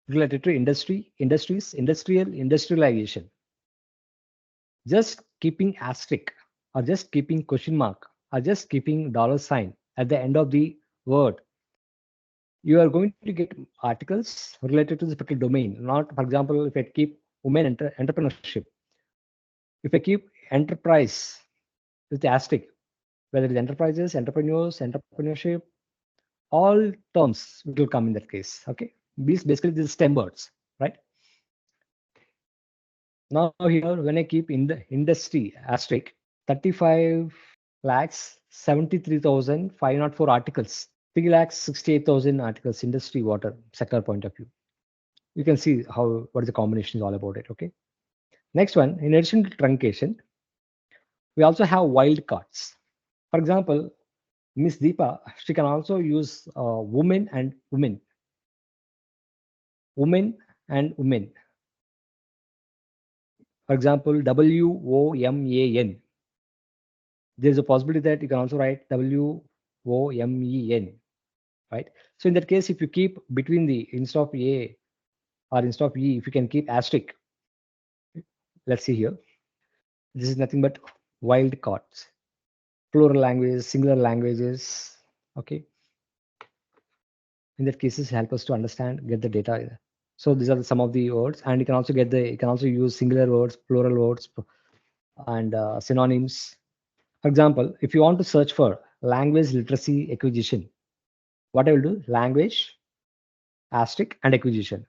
related to industry, industries, industrial, industrialization. Just keeping asterisk, or just keeping question mark, or just keeping dollar sign at the end of the word, you are going to get articles related to this particular domain. Not, for example, if I keep women entrepreneurship, if I keep enterprise with the asterisk, whether it is enterprises, entrepreneurs, entrepreneurship, all terms will come in that case. Okay, these basically these stem words, right? Now here, when I keep in the industry asterisk, 35 lakhs 73,504 articles, 3 lakhs 68,000 articles, industry water sector point of view. You can see how what is the combination is all about it. Okay. Next one, in addition to truncation, we also have wildcards. For example, Miss Deepa, she can also use women and women. Women and women. For example, WOMAN. There's a possibility that you can also write WOMEN, right? So in that case, if you keep between the instead of A or instead of E, if you can keep asterisk, let's see here. This is nothing but wildcards. Plural languages, singular languages. Okay. In that cases, help us to understand, get the data. So these are some of the words, and you can also use singular words, plural words, and synonyms. For example, if you want to search for language literacy acquisition, what I will do, language asterisk and acquisition.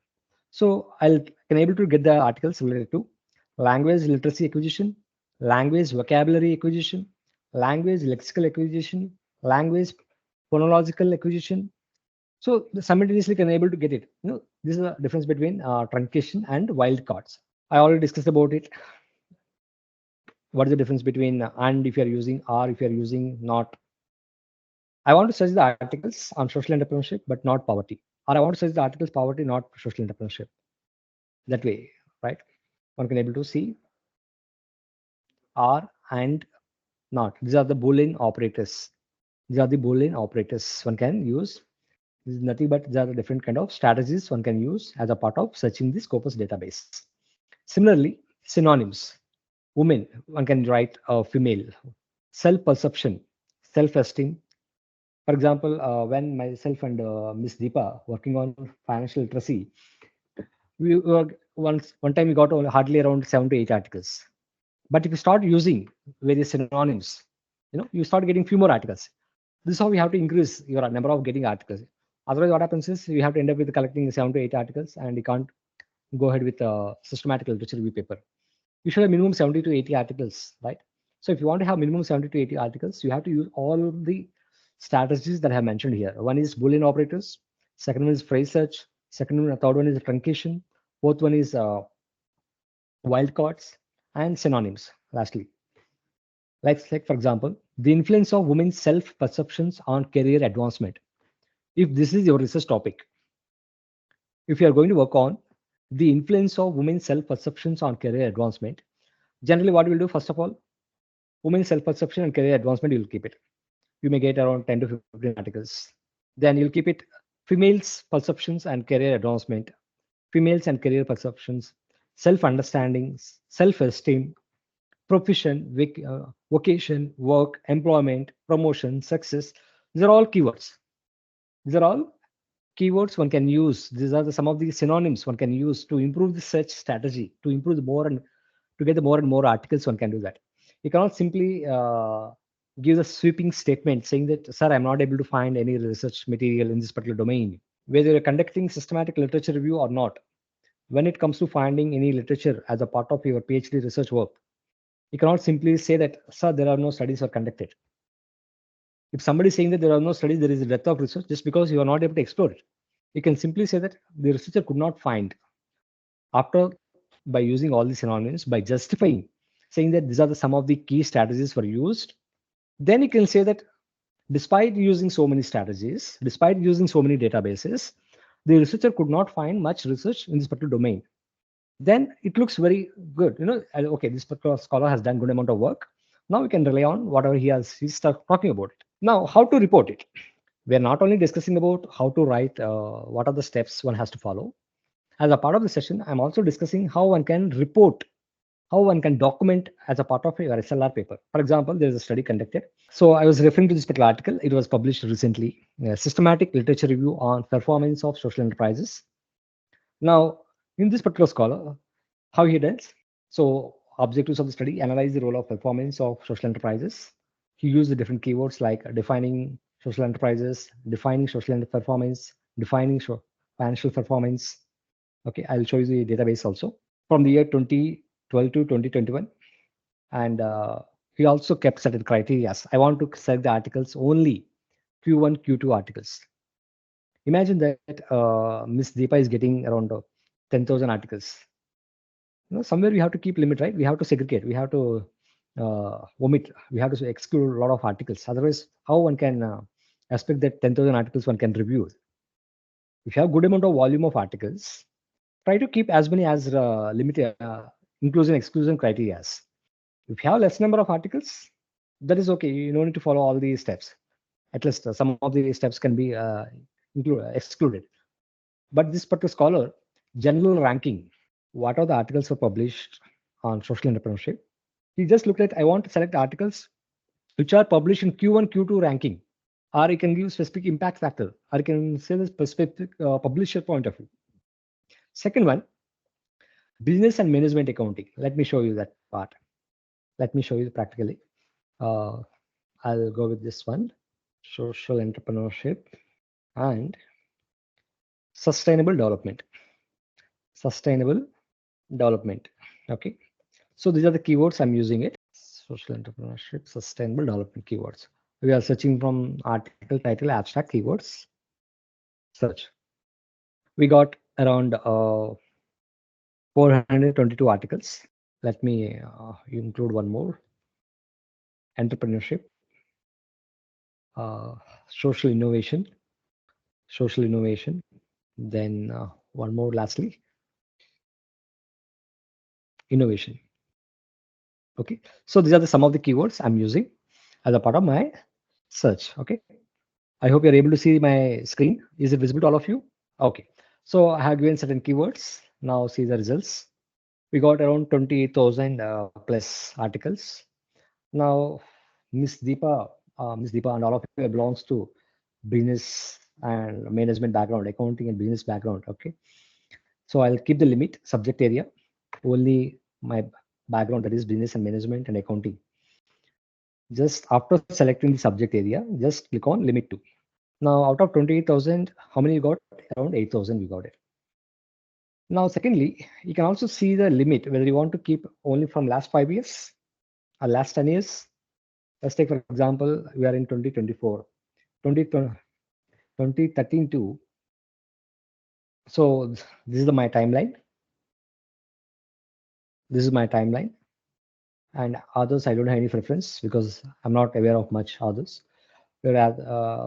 So I can able to get the articles related to language literacy acquisition, language vocabulary acquisition, language lexical acquisition, language phonological acquisition. So simultaneously can able to get it. This is the difference between truncation and wildcards. I already discussed about it. What is the difference between and if you are using, or if you are using not? I want to search the articles on social entrepreneurship, but not poverty. Or I want to search the articles poverty, not social entrepreneurship. That way, right? One can able to see are and not. These are the Boolean operators. These are the Boolean operators one can use. This is nothing but there are different kind of strategies one can use as a part of searching the Scopus database. Similarly, synonyms. Women, one can write female. Self-perception, self-esteem. For example, when myself and Miss Deepa working on financial literacy, we were one time we got hardly around 7 to 8 articles. But if you start using various synonyms, you start getting few more articles. This is how we have to increase your number of getting articles. Otherwise, what happens is you have to end up with collecting 7 to 8 articles, and you can't go ahead with a systematic literature review paper. You should have minimum 70 to 80 articles, right? So if you want to have minimum 70 to 80 articles, you have to use all the strategies that I have mentioned here. One is Boolean operators. Second one is phrase search. Third one is truncation. Fourth one is wildcards and synonyms. Lastly, like for example, the influence of women's self-perceptions on career advancement. If this is your research topic, if you are going to work on the influence of women's self-perceptions on career advancement, generally what we'll do, first of all, women's self-perception and career advancement, you'll keep it. You may get around 10 to 15 articles. Then you'll keep it females' perceptions and career advancement, females and career perceptions, self-understanding, self-esteem, profession, vocation, work, employment, promotion, success. These are all keywords. These are all keywords one can use. These are some of the synonyms one can use to improve the search strategy, to improve the more and to get the more and more articles. One can do that. You cannot simply give a sweeping statement saying that, sir, I'm not able to find any research material in this particular domain. Whether you're conducting systematic literature review or not, when it comes to finding any literature as a part of your PhD research work, you cannot simply say that, sir, there are no studies are conducted. If somebody is saying that there are no studies, there is a depth of research just because you are not able to explore it. You can simply say that the researcher could not find. After, by using all these synonyms, by justifying, saying that these are some of the key strategies were used, then you can say that despite using so many strategies, despite using so many databases, the researcher could not find much research in this particular domain. Then it looks very good. Okay, this particular scholar has done good amount of work. Now we can rely on whatever he's talking about it. Now, how to report it? We are not only discussing about how to write, what are the steps one has to follow. As a part of the session, I'm also discussing how one can report, how one can document as a part of your SLR paper. For example, there is a study conducted. So I was referring to this particular article. It was published recently, a systematic literature review on performance of social enterprises. Now, in this particular scholar, how he does? So objectives of the study: analyze the role of performance of social enterprises. He used the different keywords like defining social enterprises, defining social performance, defining financial performance. Okay, I'll show you the database also from the year 2012 to 2021. And he also kept certain criteria. I want to select the articles only Q1, Q2 articles. Imagine that Miss Deepa is getting around 10,000 articles. Somewhere we have to keep limit, right? We have to segregate. We have to omit. We have to exclude a lot of articles. Otherwise, how one can expect that 10,000 articles one can review? If you have good amount of volume of articles, try to keep as many as limited inclusion exclusion criteria. If you have less number of articles, that is okay. You don't need to follow all these steps. At least some of the steps can be excluded. But this particular scholar, general ranking, what are the articles were published on social entrepreneurship? He just looked at, I want to select articles which are published in Q1, Q2 ranking, or you can give specific impact factor, or you can say the specific publisher point of view. Second one, business and management accounting. Let me show you that part. Let me show you practically. I'll go with this one, social entrepreneurship and sustainable development. Sustainable development. Okay. So these are the keywords I'm using it. Social entrepreneurship, sustainable development keywords. We are searching from article title, abstract keywords. Search. We got around 422 articles. Let me include one more. Entrepreneurship, social innovation, then one more lastly, innovation. Okay, so these are some of the keywords I'm using as a part of my search. Okay, I hope you're able to see my screen. Is it visible to all of you? Okay, so I have given certain keywords. Now see the results. We got around 28,000 plus articles. Now Miss Deepa and all of you belongs to business and management background, accounting and business background. Okay, so I'll keep the limit subject area only my background, that is business and management and accounting. Just after selecting the subject area, just click on limit to. Now out of 28,000, how many you got? Around 8,000 we got it. Now secondly, you can also see the limit whether you want to keep only from last 5 years or last 10 years. Let's take, for example, we are in 2024, 2013 to. So this is my timeline. This is my timeline. And others, I don't have any preference because I'm not aware of much others. Whereas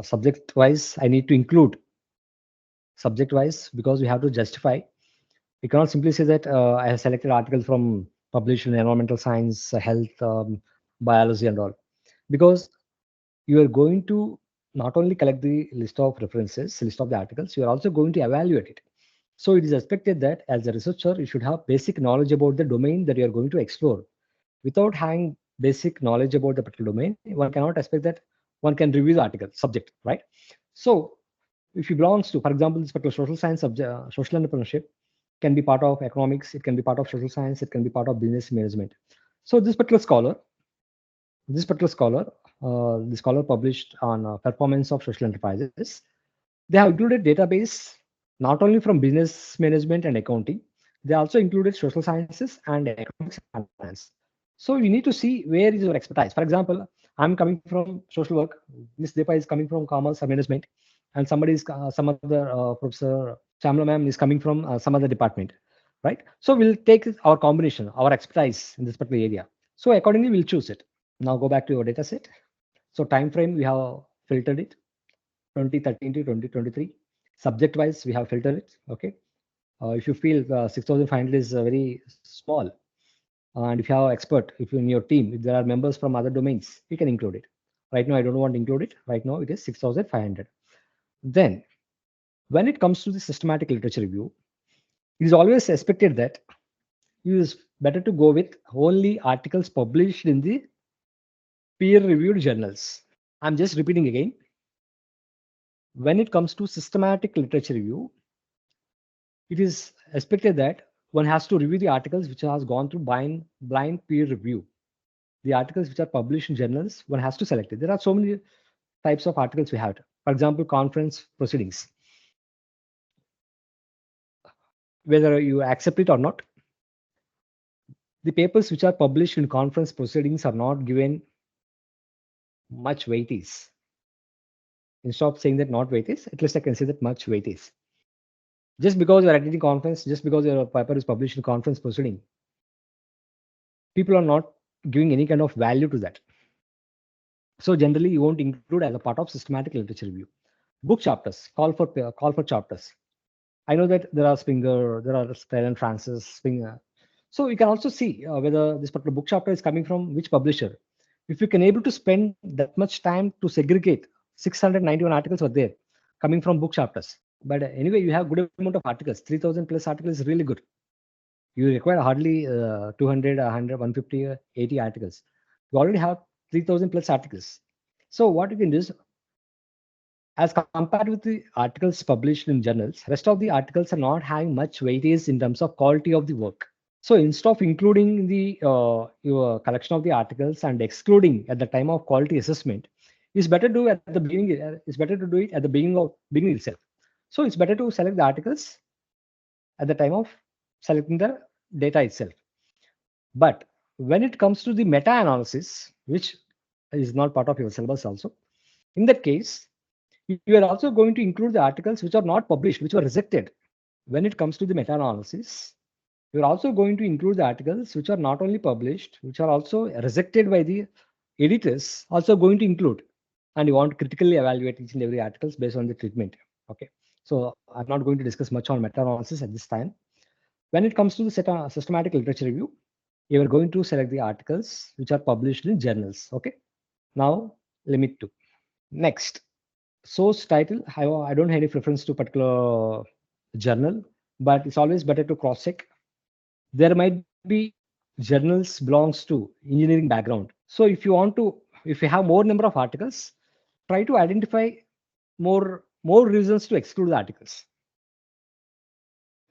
subject-wise, I need to include subject-wise because we have to justify. You cannot simply say that I have selected articles from published in environmental science, health, biology and all. Because you are going to not only collect the list of references, list of the articles, you are also going to evaluate it. So it is expected that as a researcher, you should have basic knowledge about the domain that you are going to explore. Without having basic knowledge about the particular domain, one cannot expect that one can review the article subject, right? So if you belongs to, for example, this particular social science subject, social entrepreneurship can be part of economics, it can be part of social science, it can be part of business management. So this particular scholar, the scholar published on performance of social enterprises. They have included database not only from business management and accounting, they also included social sciences and economics and finance. So you need to see where is your expertise. For example, I'm coming from social work. Ms. Depa is coming from commerce or management, and somebody is some other Professor Shamla ma'am is coming from some other department, right? So we'll take our combination, our expertise in this particular area. So accordingly, we'll choose it. Now go back to your data set. So time frame, we have filtered it, 2013 to 2023. Subject wise, we have filtered it. Okay. If you feel 6,500 is very small, and if you have expert, if you in your team, if there are members from other domains, you can include it. Right now, I don't want to include it. Right now, it is 6,500. Then, when it comes to the systematic literature review, it is always expected that it is better to go with only articles published in the peer-reviewed journals. I'm just repeating again. When it comes to systematic literature review, it is expected that one has to review the articles which has gone through blind peer review. The articles which are published in journals, one has to select it. There are so many types of articles we have. For example, conference proceedings. Whether you accept it or not, the papers which are published in conference proceedings are not given much weightage. Instead of saying that not weightage, at least I can say that much weightage. Just because you're attending conference, just because your paper is published in conference proceeding, people are not giving any kind of value to that. So generally, you won't include as a part of systematic literature review. Book chapters, call for chapters. I know that there are Springer, there are Stell and Francis, Springer. So you can also see whether this particular book chapter is coming from which publisher. If you can able to spend that much time to segregate 691 articles were there coming from book chapters. But anyway, you have good amount of articles, 3,000 plus articles is really good. You require hardly 200, 100, 150, 80 articles. You already have 3,000 plus articles. So what you can do is, as compared with the articles published in journals, rest of the articles are not having much weightage in terms of quality of the work. So instead of including the your collection of the articles and excluding at the time of quality assessment, it's better to do at the beginning. It's better to do it at the beginning itself. So it's better to select the articles at the time of selecting the data itself. But when it comes to the meta-analysis, which is not part of your syllabus also, in that case, you are also going to include the articles which are not published, which were rejected. When it comes to the meta-analysis, you're also going to include the articles which are not only published, which are also rejected by the editors, also going to include. And you want to critically evaluate each and every articles based on the treatment. Okay. So I'm not going to discuss much on meta-analysis at this time. When it comes to the systematic literature review, you are going to select the articles which are published in journals. Okay. Now limit 2. Next, source title. I don't have any preference to particular journal, but it's always better to cross check. There might be journals belongs to engineering background. So if you have more number of articles, try to identify more reasons to exclude the articles.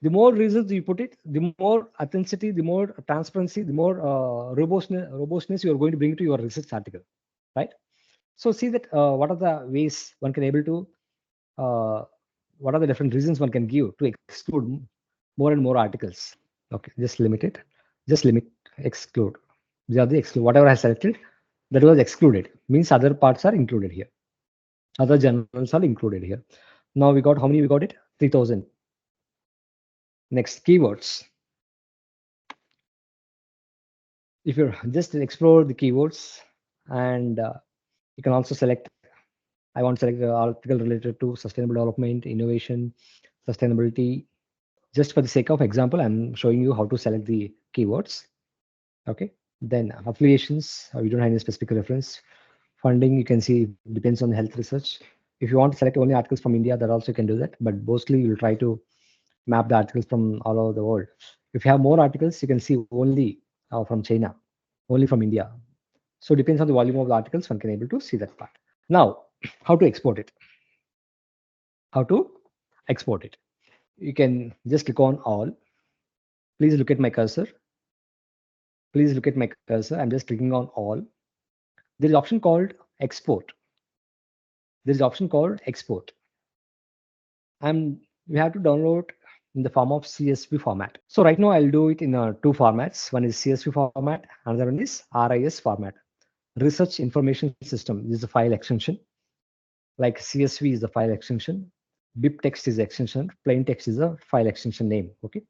The more reasons you put it, the more authenticity, the more transparency, the more robustness you are going to bring to your research article, right? So see that what are the ways one can able to, what are the different reasons one can give to exclude more and more articles. Okay, just limit it. Just limit, exclude. These are the exclude. Whatever I selected, that was excluded. Means other parts are included here. Other journals are included here. Now we got how many? We got it 3,000. Next, keywords. If you just explore the keywords, and you can also select. I want to select the article related to sustainable development, innovation, sustainability. Just for the sake of example, I'm showing you how to select the keywords. Okay. Then affiliations, we don't have any specific reference. Funding, you can see depends on the health research. If you want to select only articles from India, that also can do that. But mostly you'll try to map the articles from all over the world. If you have more articles, you can see only from China, only from India. So it depends on the volume of the articles, one can able to see that part. Now, how to export it? How to export it? You can just click on all. Please look at my cursor. Please look at my cursor. I'm just clicking on all. There is option called export. There is option called export. And we have to download in the form of CSV format. So right now I'll do it in two formats. One is CSV format, another one is RIS format. Research Information System is the file extension. Like CSV is the file extension. BIP text is the extension. Plain text is a file extension name. Okay.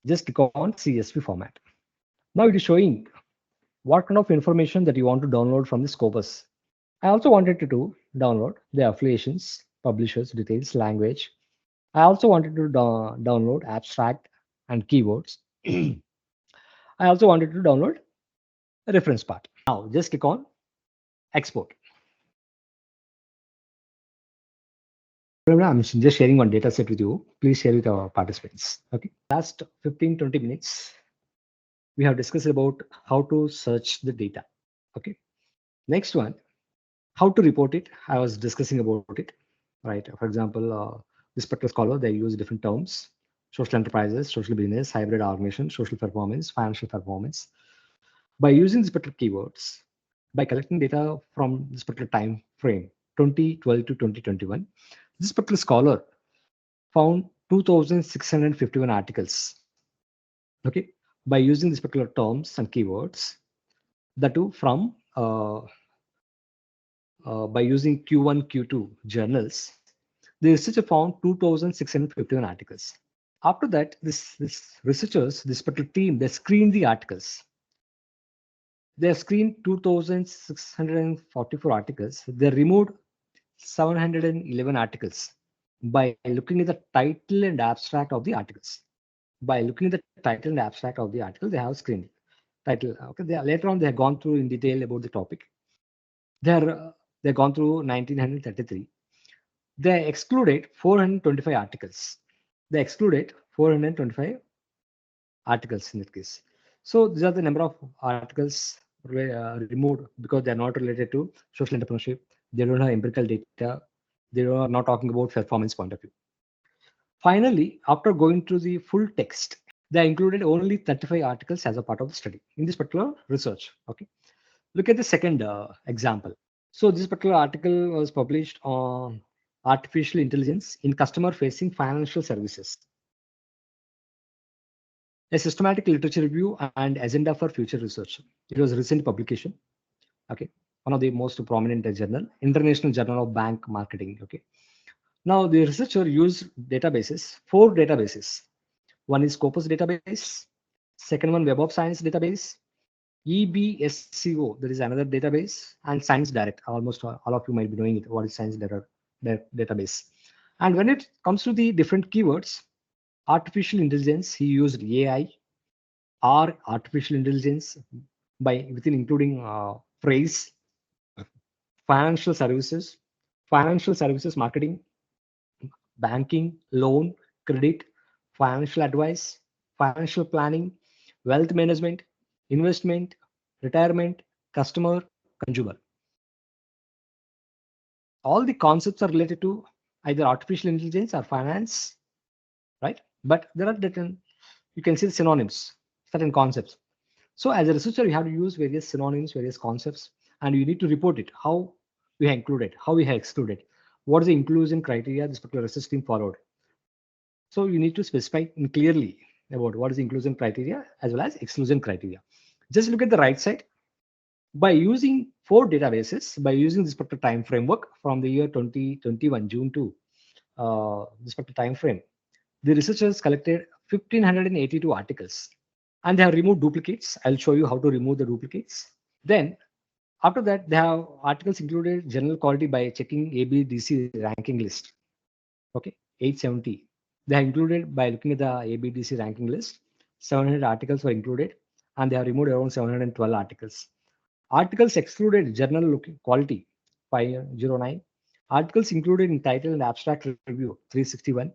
Just click on CSV format. Now it is showing what kind of information that you want to download from the Scopus. I also wanted to download the affiliations, publishers, details, language. I also wanted to download abstract and keywords. I also wanted to download a reference part. Now just click on export. Remember, I'm just sharing one data set with you. Please share with our participants. Okay. Last 15-20 minutes, we have discussed about how to search the data. Okay. Next one, how to report it. I was discussing about it. Right. For example, this particular scholar, they use different terms: social enterprises, social business, hybrid organization, social performance, financial performance. By using these particular keywords, by collecting data from this particular time frame, 2012 to 2021, this particular scholar found 2,651 articles. Okay, by using these particular terms and keywords, the two from by using Q1, Q2 journals, the researcher found 2,651 articles. After that, this researchers, this particular team, they screened the articles. They screened 2,644 articles. They removed 711 articles by looking at the title and abstract of the articles. By looking at the title and abstract of the article, they have screened title. Okay, later on they have gone through in detail about the topic. They've gone through 1933. They excluded 425 articles. They excluded 425 articles in that case. So these are the number of articles removed because they are not related to social entrepreneurship. They don't have empirical data. They are not talking about performance point of view. Finally, after going through the full text, they included only 35 articles as a part of the study in this particular research. Okay, look at the second example. So this particular article was published on artificial intelligence in customer-facing financial services. A systematic literature review and agenda for future research. It was a recent publication. Okay, one of the most prominent journal, International Journal of Bank Marketing. Okay, now the researcher used databases, 4 databases. One is Scopus database, second one Web of Science database, EBSCO, there is another database, and Science Direct. Almost all of you might be knowing it. What is Science database? And when it comes to the different keywords, artificial intelligence, he used AI or artificial intelligence by within including phrase, financial services marketing, banking, loan, credit, financial advice, financial planning, wealth management, investment, retirement, customer, consumer. All the concepts are related to either artificial intelligence or finance, right? But there are different, you can see the synonyms, certain concepts. So as a researcher, you have to use various synonyms, various concepts, and you need to report it, how we have included, how we have excluded, what is the inclusion criteria this particular research team followed. So you need to specify clearly about what is the inclusion criteria as well as exclusion criteria. Just look at the right side. By using 4 databases, by using this particular time framework from the year 2021, June to this particular time frame, the researchers collected 1,582 articles and they have removed duplicates. I'll show you how to remove the duplicates. Then after that, they have articles included general quality by checking ABDC ranking list. Okay, 870. They are included by looking at the ABDC ranking list. 700 articles were included and they have removed around 712 articles. Articles excluded journal looking quality 509. Articles included in title and abstract review 361.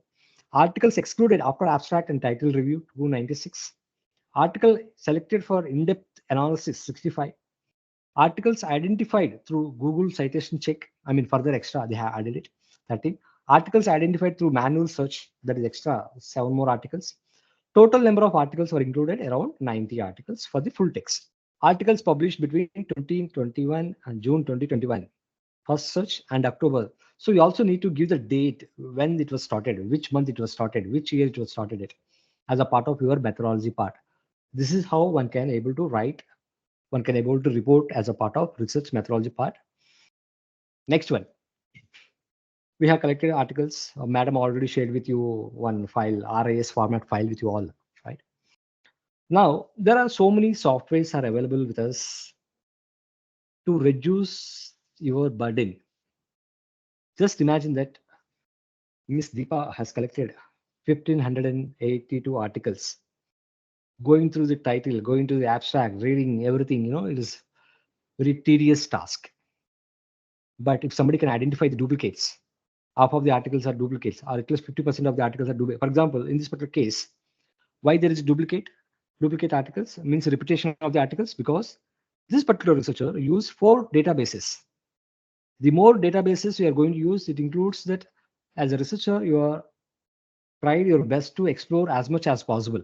Articles excluded after abstract and title review 296. Article selected for in-depth analysis 65. Articles identified through Google citation check. I mean, further extra, they have added it. 13. Articles identified through manual search. That is extra 7 more articles. Total number of articles were included around 90 articles for the full text. Articles published between 2021 and June 2021. First search and October. So you also need to give the date when it was started, which month it was started, which year it was started it, as a part of your methodology part. This is how one can able to write, one can able to report as a part of research methodology part. Next one. We have collected articles. Madam already shared with you one file, RAS format file with you all, right? Now, there are so many softwares are available with us to reduce your burden. Just imagine that Miss Deepa has collected 1582 articles. Going through the title, going to the abstract, reading everything, it is very tedious task. But if somebody can identify the duplicates, half of the articles are duplicates, or at least 50% of the articles are duplicates. For example, in this particular case, why there is duplicate articles means repetition of the articles, because this particular researcher used 4 databases. The more databases you are going to use, it includes that as a researcher, you are tried your best to explore as much as possible.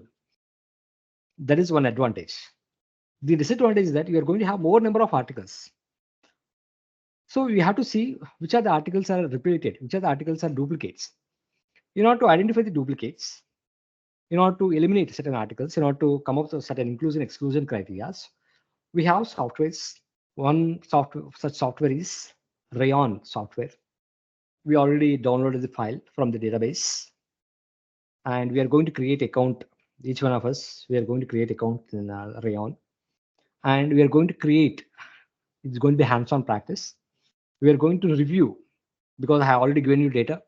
That is one advantage. The disadvantage is that you are going to have more number of articles. So you have to see which are the articles are repeated, which are the articles are duplicates. In order to identify the duplicates, in order to eliminate certain articles, in order to come up with certain inclusion exclusion criteria, we have softwares. One such software is Rayyan software. We already downloaded the file from the database, and we are going to create account. Each one of us, we are going to create account in Rayyan, and we are going to create. It's going to be hands-on practice. We are going to review, because I have already given you data,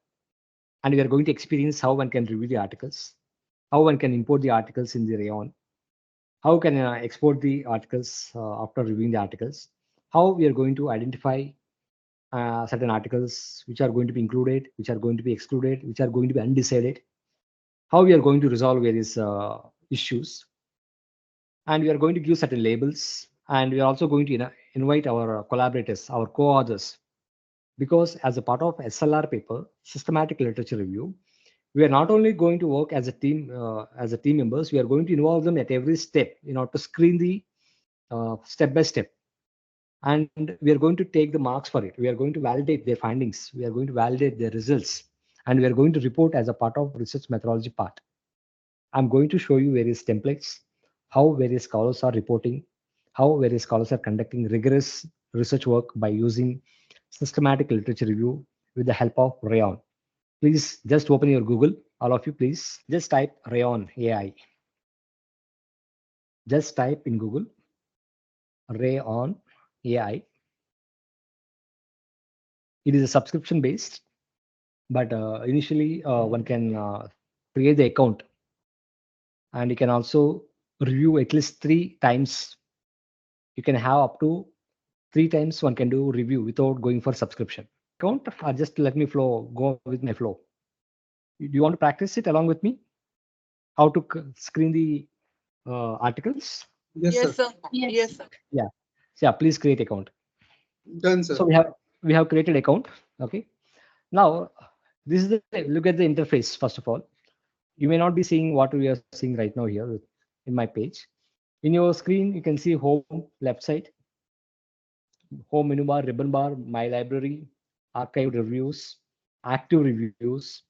and we are going to experience how one can review the articles, how one can import the articles in the Rayyan, how can export the articles after reviewing the articles, how we are going to identify certain articles which are going to be included, which are going to be excluded, which are going to be undecided, how we are going to resolve various issues, and we are going to give certain labels, and we are also going to invite our collaborators, our co-authors, because as a part of SLR paper, systematic literature review, we are not only going to work as a team members, we are going to involve them at every step in order to screen the step by step, and we are going to take the marks for it. We are going to validate their findings, we are going to validate their results, and we are going to report as a part of research methodology part. I'm going to show you various templates, how various scholars are reporting, how various scholars are conducting rigorous research work by using systematic literature review with the help of Rayyan. Please just open your Google, all of you, please just type Rayyan AI. Just type in Google Rayyan AI. It is a subscription based, but initially one can create the account, and you can also review at least 3 times. You can have up to 3 times one can do review without going for subscription. Account, or just let me go with my flow. Do you want to practice it along with me? How to screen the articles? Yes, Yes, sir. sir. Yes, sir. Yeah, please create account. Done, sir. So we have created account. Okay. Now this is the look at the interface. First of all, you may not be seeing what we are seeing right now here in my page. In your screen, you can see home, left side, home menu bar, ribbon bar, my library, archived reviews, active reviews,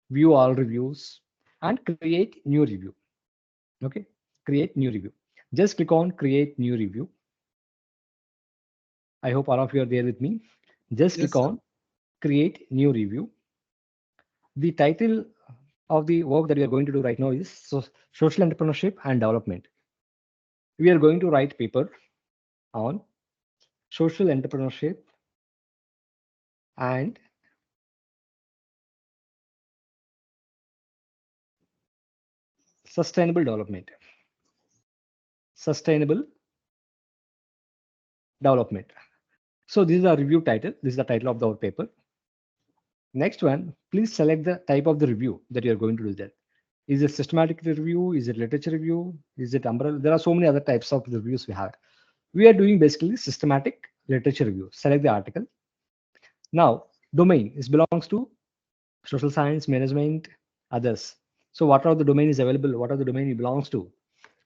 view all reviews, and create new review. Okay, create new review. Just click on create new review. I hope all of you are there with me. Just Yes, click on create new review. The title of the work that we are going to do right now is social entrepreneurship and development. We are going to write paper on social entrepreneurship and sustainable development. Sustainable development. So this is our review title. This is the title of our paper. Next one, please select the type of the review that you are going to do that. Is it systematic review? Is it literature review? Is it umbrella? There are so many other types of reviews we have. We are doing basically systematic literature review. Select the article. Now, domain is belongs to social science, management, others. So what are the domain is available? What are the domain it belongs to?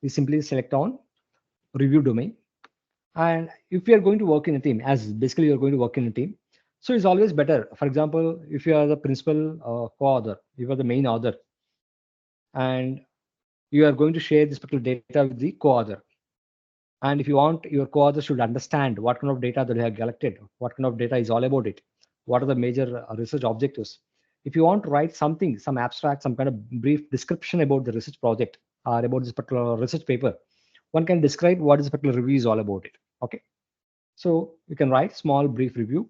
We simply select on review domain. And if we are going to work in a team, as basically you're going to work in a team, so it's always better. For example, if you are the principal co-author, you are the main author, and you are going to share this particular data with the co-author. And if you want, your co-author should understand what kind of data that you have collected, what kind of data is all about it, what are the major research objectives. If you want to write something, some abstract, some kind of brief description about the research project or about this particular research paper, one can describe what this particular review is all about it. Okay. So you can write small brief review,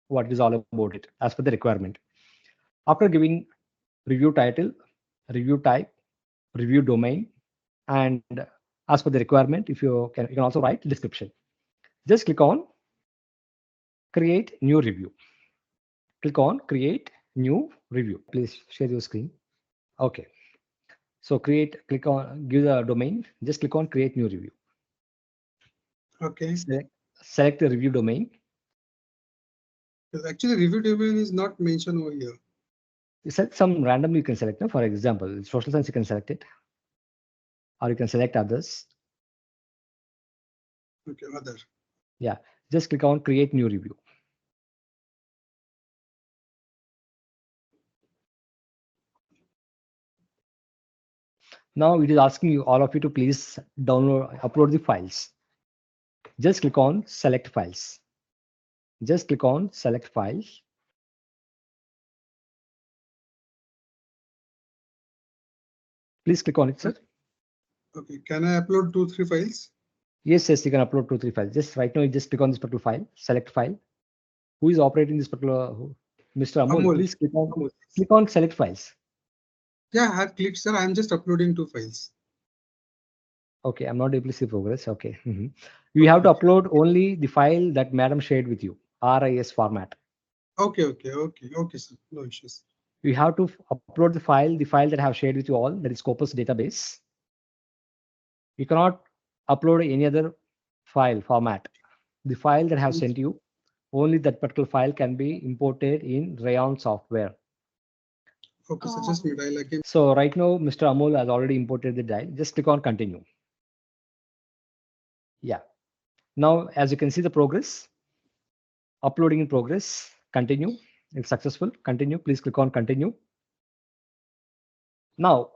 what is all about it as per the requirement. After giving review title, review type, review domain, and as per the requirement, if you can also write description. Just click on create new review. Click on create new review. Please share your screen. Okay. So click on give the domain. Just click on create new review. Okay. Select the review domain. Actually, review domain is not mentioned over here. You select some random you can select. For example, social science you can select it, or you can select others. Okay, other. Yeah, just click on create new review. Now it is asking you all of you to please upload the files. Just click on select files. Just click on select files. Please click on it, sir. Okay, can I upload 2-3 files? Yes, you can upload 2-3 files. Just right now, you just click on this particular file, select file. Who is operating this particular? Mr. Amol, please click on select files. Yeah, I have clicked, sir. I'm just uploading 2 files. Okay, I'm not able to see progress. Okay. You have to upload only the file that madam shared with you, RIS format. Okay, sir. No issues. You have to upload the file that I have shared with you all, that is Scopus database. You cannot upload any other file format. The file that I have sent you, only that particular file can be imported in Rayyan software. Okay, so just dial again. So right now, Mr. Amol has already imported the dial. Just click on continue. Yeah. Now, as you can see the progress, uploading in progress, continue. It's successful. Continue. Please click on continue. Now,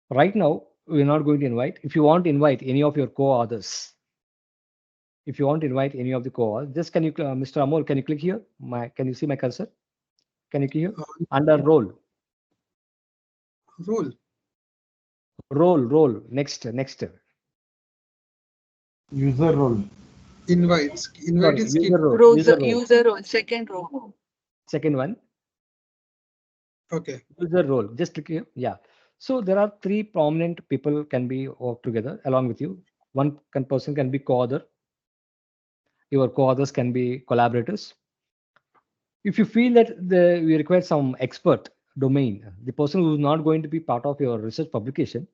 right now, we're not going to invite. If you want to invite any of your co-authors, if you want to invite any of the co-authors, just can you, Mr. Amol, can you click here? Can you see my cursor? Can you click here? Under role. Role. Next. User role. Invites. Invite is user role. User role. Second row. Second one. Okay. User role. Just click here. Yeah. So there are 3 prominent people can be work together along with you. One person can be co-author. Your co-authors can be collaborators. If you feel that we require some expert domain, the person who is not going to be part of your research publication,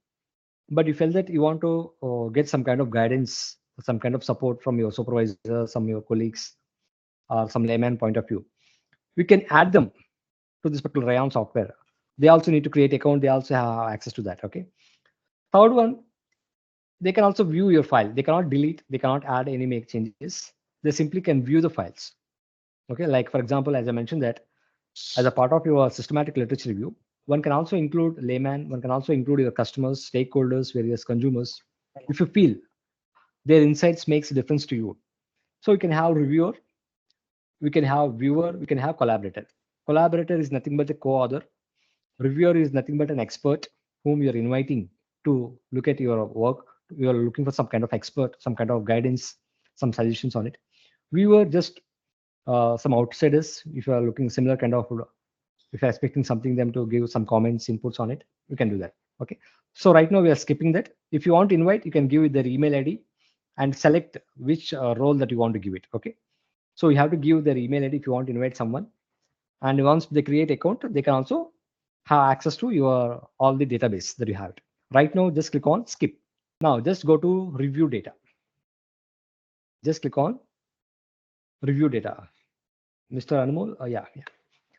but you feel that you want to get some kind of guidance, some kind of support from your supervisor, some of your colleagues, or some layman point of view, we can add them to this particular Rayyan software. They also need to create account. They also have access to that. Okay. Third one, they can also view your file. They cannot delete. They cannot add any make changes. They simply can view the files. Okay. Like for example, as I mentioned that as a part of your systematic literature review, one can also include layman. One can also include your customers, stakeholders, various consumers. If you feel their insights makes a difference to you, so you can have reviewer, we can have viewer, we can have collaborator. Collaborator is nothing but a co-author. Reviewer is nothing but an expert whom you're inviting to look at your work. You're looking for some kind of expert, some kind of guidance, some suggestions on it. Viewer just some outsiders. If you are looking similar kind of, if you're expecting something them to give some comments, inputs on it, you can do that. Okay. So right now we are skipping that. If you want to invite, you can give it their email ID and select which role that you want to give it. Okay. So you have to give their email ID if you want to invite someone. And once they create account, they can also have access to your all the database that you have. Right now, just click on skip. Now just go to review data. Just click on review data. Mr. Anmol, yeah.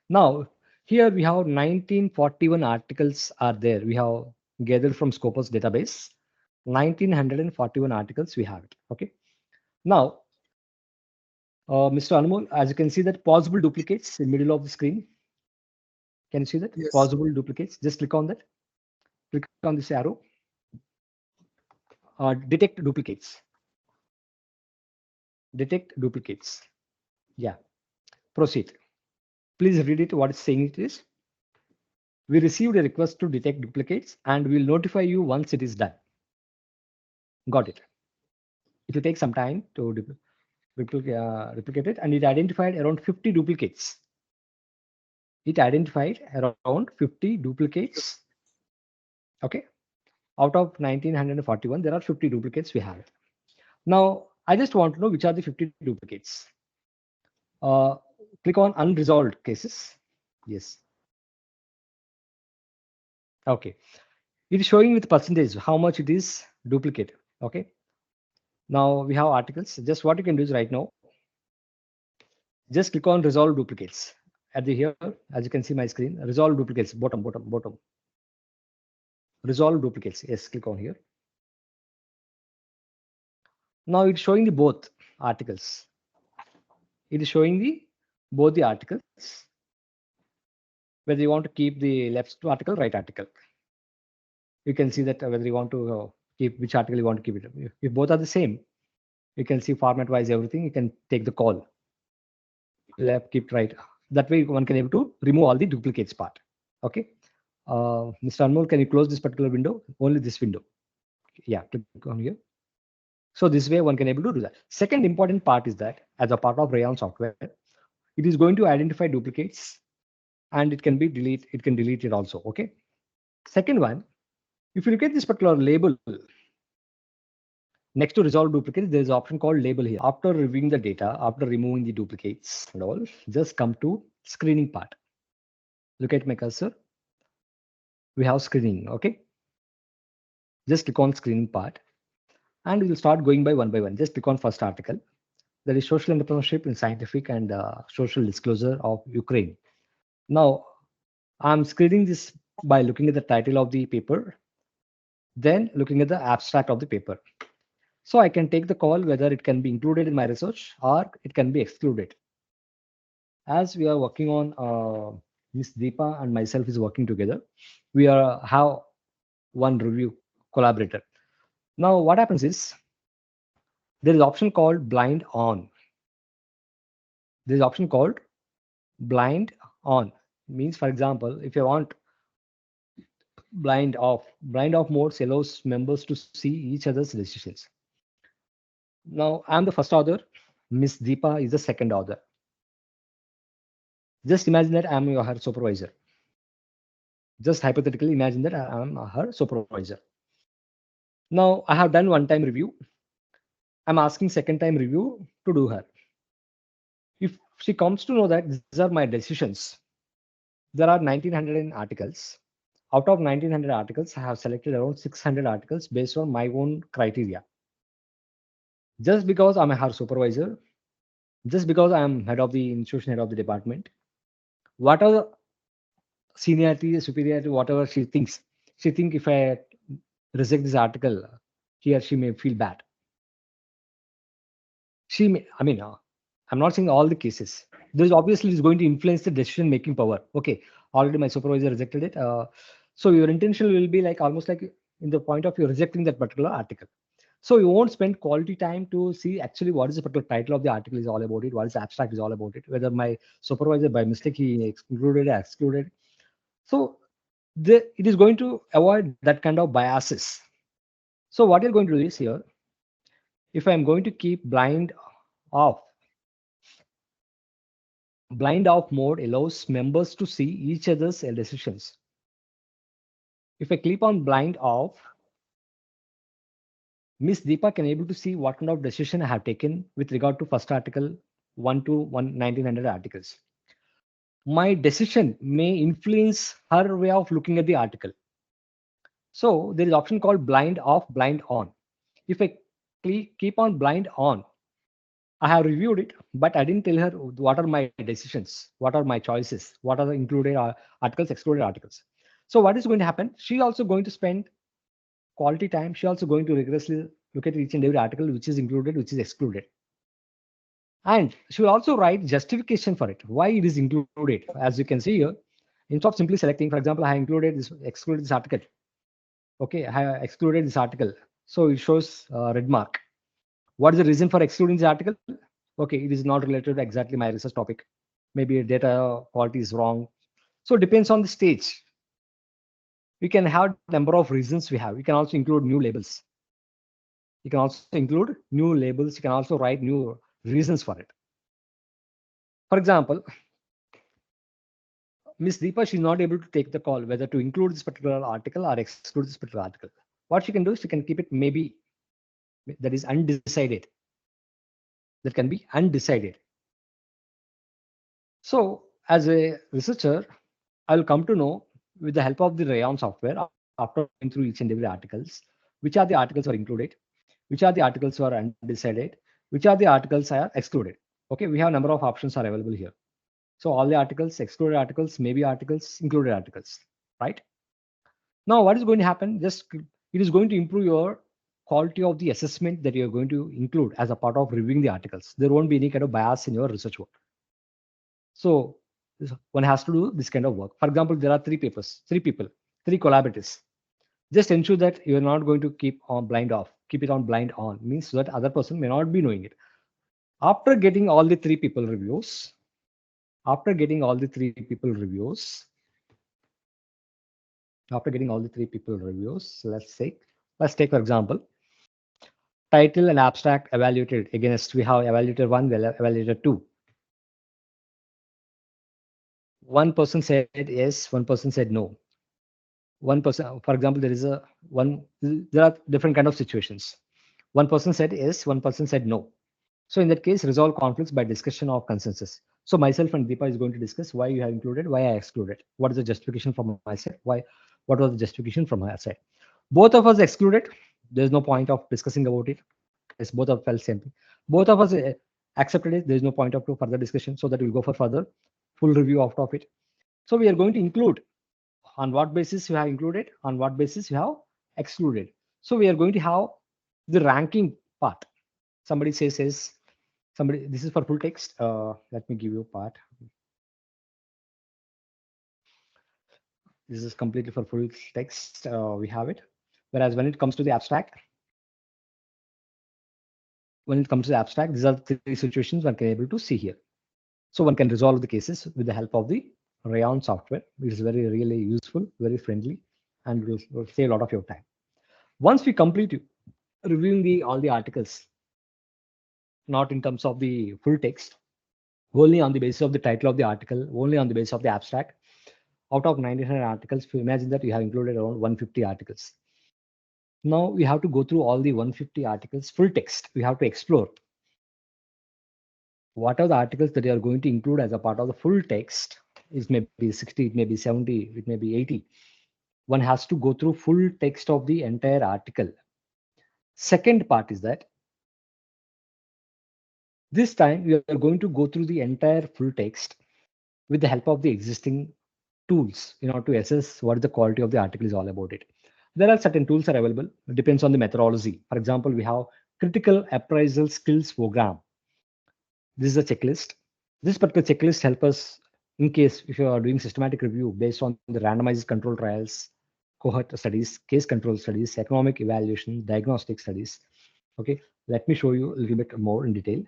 Now, here we have 1941 articles are there. We have gathered from Scopus database. 1941 articles we have it. Okay. Now, Mr. Anmol, as you can see that possible duplicates in middle of the screen. Can you see that? Yes. Possible duplicates. Just click on that. Click on this arrow. Detect duplicates. Detect duplicates. Yeah. Proceed. Please read it. What it's saying it is. We received a request to detect duplicates and we'll notify you once it is done. Got it. It will take some time to replicate it, and it identified around 50 duplicates. It identified around 50 duplicates. Okay. Out of 1941, there are 50 duplicates we have. Now, I just want to know which are the 50 duplicates. Click on unresolved cases. Yes. Okay. It is showing with percentage how much it is duplicate. Okay. Now we have articles. Just what you can do is right now, just click on resolve duplicates. At the here, as you can see my screen, resolve duplicates, bottom. Resolve duplicates. Yes, click on here. Now it's showing the both articles. It is showing the both the articles. Whether you want to keep the left article, right article. You can see that whether you want to keep which article you want to keep it. If both are the same, you can see format wise everything. You can take the call. Left, keep right. That way one can able to remove all the duplicates part. Okay. Mr. Anmol, can you close this particular window? Only this window. Yeah, click on here. So this way one can able to do that. Second important part is that as a part of Rayyan software, it is going to identify duplicates and it can be delete. It can delete it also. Okay. Second one, if you look at this particular label next to resolve duplicates, there is an option called label here. After reviewing the data, after removing the duplicates and all, just come to screening part. Look at my cursor. We have screening. Okay. Just click on screening part and we'll start going by one. Just click on first article. That is social entrepreneurship in scientific and social disclosure of Ukraine. Now, I'm screening this by looking at the title of the paper, then looking at the abstract of the paper. So I can take the call whether it can be included in my research or it can be excluded. As we are working on, Ms. Deepa and myself is working together, we have one review collaborator. Now what happens is, there is option called blind on. There is option called blind on. Means, for example, if you want blind off mode allows members to see each other's decisions. Now I'm the first author, Miss Deepa is the second author. Just imagine that I'm her supervisor. Just hypothetically imagine that I'm her supervisor. Now I have done one-time review. I'm asking second-time review to do her. If she comes to know that these are my decisions, there are 1900 articles. Out of 1900 articles, I have selected around 600 articles based on my own criteria. Just because I'm her supervisor, just because I'm head of the institution, head of the department, whatever seniority, superiority, whatever she thinks, if I reject this article, he or she may feel bad. She may, I'm not saying all the cases. This obviously is going to influence the decision-making power. Okay, already my supervisor rejected it. So your intention will be like almost like in the point of you rejecting that particular article. So you won't spend quality time to see actually what is the particular title of the article is all about it, what is the abstract is all about it, whether my supervisor by mistake he included or excluded. So it is going to avoid that kind of biases. So what you're going to do is here, if I'm going to keep blind off mode allows members to see each other's decisions. If I click on blind off, Miss Deepa can able to see what kind of decision I have taken with regard to first article 1 to 1900 articles. My decision may influence her way of looking at the article. So there is option called blind off, blind on. If I keep on blind on, I have reviewed it, but I didn't tell her what are my decisions, what are my choices, what are the included articles, excluded articles. So what is going to happen? She also going to spend quality time. She also going to rigorously look at each and every article, which is included, which is excluded. And she will also write justification for it, why it is included. As you can see here, instead of simply selecting, for example, I included this, excluded this article. Okay, I excluded this article. So it shows red mark. What is the reason for excluding this article? Okay, it is not related to exactly my research topic. Maybe data quality is wrong. So it depends on the stage. We can have number of reasons we have. We can also include new labels. You can also include new labels. You can also write new reasons for it. For example, Miss Deepa, she's not able to take the call whether to include this particular article or exclude this particular article. What she can do is she can keep it maybe, that is undecided. That can be undecided. So as a researcher, I'll come to know with the help of the Rayyan software after going through each and every articles, which are the articles are included, which are the articles are undecided, which are the articles are excluded. Okay, we have a number of options are available here. So all the articles, excluded articles, maybe articles, included articles, right? Now what is going to happen? Just it is going to improve your quality of the assessment that you're going to include as a part of reviewing the articles. There won't be any kind of bias in your research work. So one has to do this kind of work. For example, there are 3 papers, 3 people, 3 collaborators. Just ensure that you're not going to keep on blind off, keep it on blind on, means so that other person may not be knowing it. After getting all the 3 people reviews, after getting all the 3 people reviews, let's take for example, title and abstract evaluated against, we have evaluated 1, we have evaluated 2. One person said yes, one person said no. One person, for example, there are different kind of situations. One person said yes, one person said no. So in that case, resolve conflicts by discussion of consensus. So myself and Deepa is going to discuss why you have included, why I excluded. What is the justification from my side? What was the justification from my side? Both of us excluded. There's no point of discussing about it. Yes, both of us felt same thing. Both of us accepted it. There's no point of further discussion. So that we'll go for further full review of it. So we are going to include on what basis you have included, on what basis you have excluded. So we are going to have the ranking part. Somebody says somebody, this is for full text. Let me give you a part. This is completely for full text. We have it. Whereas when it comes to the abstract, these are 3 situations one can able to see here. So one can resolve the cases with the help of the Rayyan software. It is very really useful, very friendly, and will save a lot of your time. Once we complete reviewing all the articles, not in terms of the full text, only on the basis of the title of the article, only on the basis of the abstract, out of 900 articles, imagine that you have included around 150 articles. Now we have to go through all the 150 articles, full text. We have to explore what are the articles that you are going to include as a part of the full text. It may be 60, it may be 70, it may be 80. One has to go through full text of the entire article. Second part is that this time we are going to go through the entire full text with the help of the existing tools in order to assess what the quality of the article is all about it. There are certain tools are available. It depends on the methodology. For example, we have critical appraisal skills program. This is a checklist. This particular checklist helps us in case if you are doing systematic review based on the randomized control trials, cohort studies, case control studies, economic evaluation, diagnostic studies. Okay, let me show you a little bit more in detail.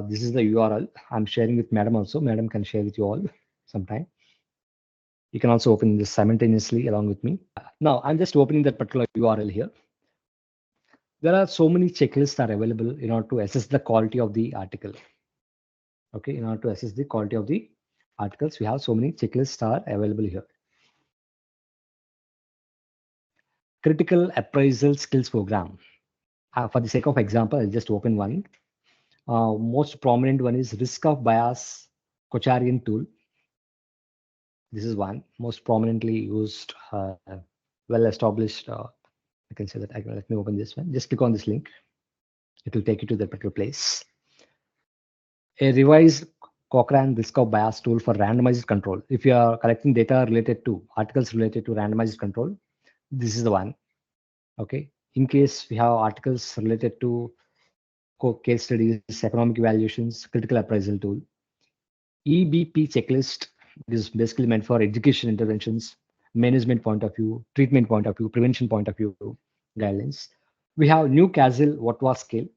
This is the URL. I'm sharing with Madam also. Madam can share with you all sometime. You can also open this simultaneously along with me. Now I'm just opening that particular URL here. There are so many checklists are available in order to assess the quality of the article. Okay, in order to assess the quality of the articles, we have so many checklists are available here. Critical appraisal skills program. For the sake of example, I'll just open one. Most prominent one is risk of bias COCHRANE tool. This is one most prominently used, well established. I can say that. Let me open this one. Just click on this link. It will take you to that particular place. A revised Cochrane risk of bias tool for randomized control. If you are collecting data related to articles related to randomized control, this is the one. Okay. In case we have articles related to case studies, economic evaluations, critical appraisal tool. EBP checklist is basically meant for education interventions, management point of view, treatment point of view, prevention point of view, guidelines. We have new CASIL what was scale,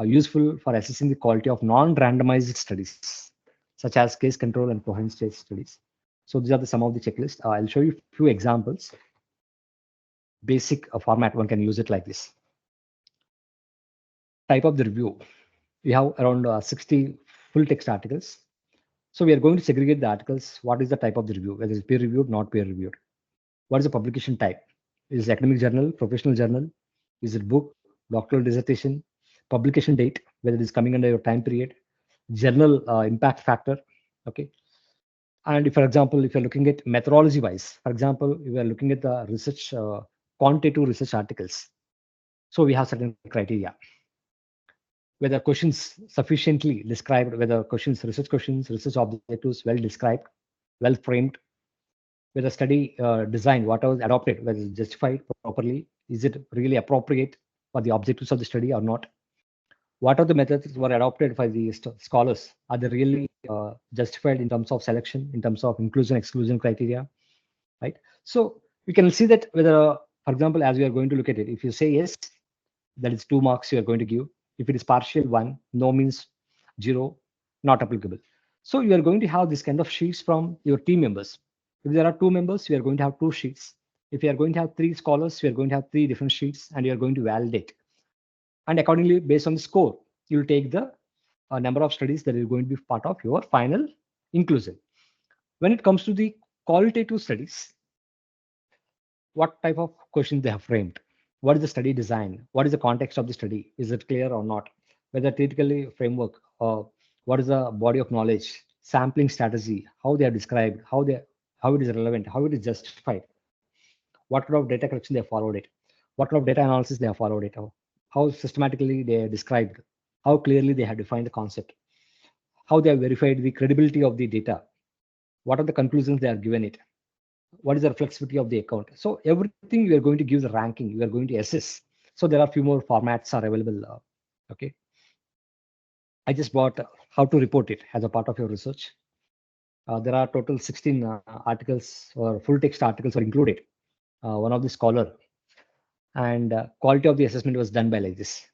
useful for assessing the quality of non-randomized studies, such as case control and coherence state studies. So these are some of the checklists. I'll show you a few examples. Basic format, one can use it like this. Type of the review. We have around 60 full text articles. So we are going to segregate the articles. What is the type of the review? Whether it's peer reviewed, not peer reviewed. What is the publication type? Is it academic journal, professional journal? Is it book, doctoral dissertation? Publication date, whether it is coming under your time period, journal impact factor. Okay. And if, for example, if you're looking at methodology wise, for example, if we are looking at the research, quantitative research articles. So we have certain criteria. Whether questions sufficiently described, whether questions, research objectives well described, well framed, whether study design, what was adopted, whether it's justified properly, is it really appropriate for the objectives of the study or not? What are the methods were adopted by the scholars? Are they really justified in terms of selection, in terms of inclusion, exclusion criteria, right? So we can see that whether, for example, as we are going to look at it, if you say yes, that is 2 marks you are going to give. If it is partial 1, no means 0, not applicable. So you are going to have this kind of sheets from your team members. If there are 2 members, you are going to have 2 sheets. If you are going to have 3 scholars, you are going to have 3 different sheets, and you are going to validate. And accordingly, based on the score, you will take the number of studies that is going to be part of your final inclusion. When it comes to the qualitative studies, what type of questions they have framed? What is the study design? What is the context of the study? Is it clear or not? Whether theoretically framework or what is the body of knowledge, sampling strategy, how they are described, how it is relevant, how it is justified, what kind of data collection they have followed it, what kind of data analysis they have followed it, how systematically they are described, how clearly they have defined the concept, how they have verified the credibility of the data, what are the conclusions they are given it, what is the reflexivity of the account. So everything we are going to give the ranking, we are going to assess. So there are a few more formats are available. Okay. I just bought how to report it as a part of your research. There are total 16 articles or full text articles are included. One of the scholar, and quality of the assessment was done by like this.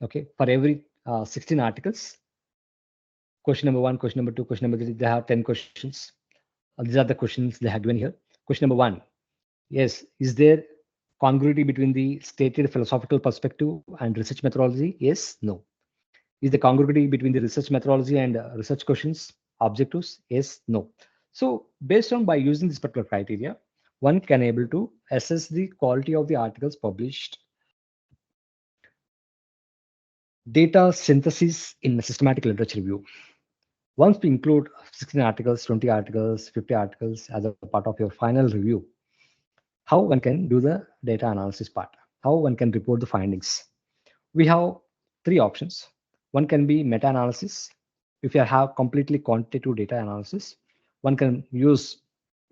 Okay. For every 16 articles, question number 1, question number 2, question number 3, they have 10 questions. These are the questions they have given here. Question number 1. Yes, is there congruity between the stated philosophical perspective and research methodology? Yes, no. Is the congruity between the research methodology and research questions, objectives? Yes, no. So based on by using this particular criteria, one can able to assess the quality of the articles published. Data synthesis in systematic literature review. Once we include 16 articles, 20 articles, 50 articles as a part of your final review, how one can do the data analysis part, how one can report the findings. We have 3 options. One can be meta-analysis. If you have completely quantitative data analysis, one can use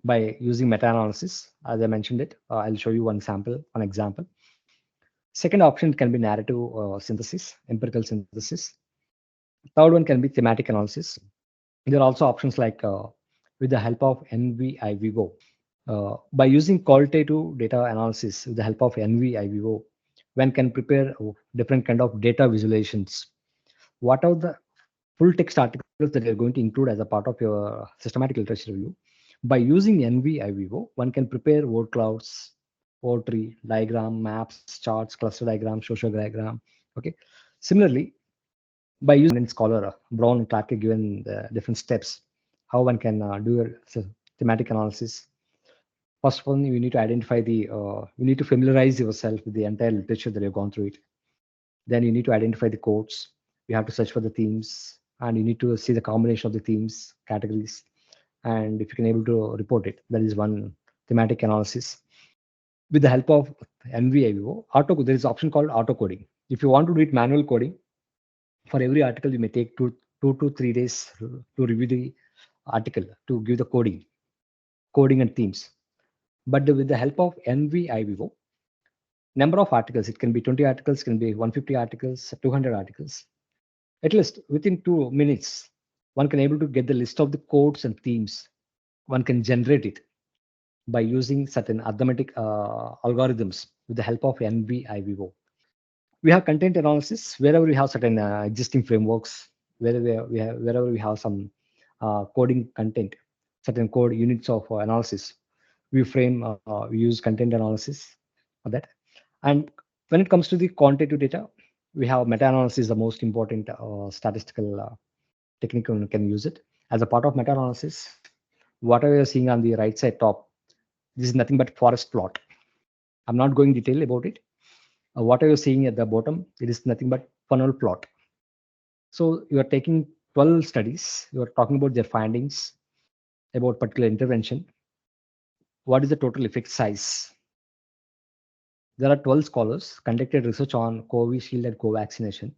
by using meta-analysis, as I mentioned it. I'll show you one example. Second option can be narrative synthesis, empirical synthesis. Third one can be thematic analysis. There are also options like with the help of NVIVO. By using qualitative data analysis with the help of NVIVO, one can prepare different kind of data visualizations. What are the full text articles that you're going to include as a part of your systematic literature review? By using NVIVO, one can prepare word clouds, word tree, diagram, maps, charts, cluster diagram, social diagram. Okay. Similarly, by using in Scholar, Brown and Clark given the different steps, how one can do a thematic analysis. First one, you need to identify the, you need to familiarize yourself with the entire literature that you've gone through it. Then you need to identify the quotes. You have to search for the themes, and you need to see the combination of the themes, categories. And if you can able to report it, that is one thematic analysis. With the help of NVIVO, there is an option called auto coding. If you want to do it manual coding, For every article, you may take 2 to 3 days to review the article, to give the coding and themes. But with the help of NVIVO, number of articles, it can be 20 articles, can be 150 articles, 200 articles. At least within 2 minutes, one can able to get the list of the codes and themes. One can generate it by using certain arithmetic algorithms with the help of NVIVO. We have content analysis wherever we have certain existing frameworks, wherever we have some coding content, certain code units of analysis. We use content analysis for that. And when it comes to the quantitative data, we have meta-analysis, the most important statistical technique one can use it. As a part of meta-analysis, whatever you're seeing on the right side top, this is nothing but forest plot. I'm not going detail about it. What are you seeing at the bottom? It is nothing but funnel plot. So you are taking 12 studies. You are talking about their findings about particular intervention. What is the total effect size? There are 12 scholars conducted research on Covishield and co-vaccination.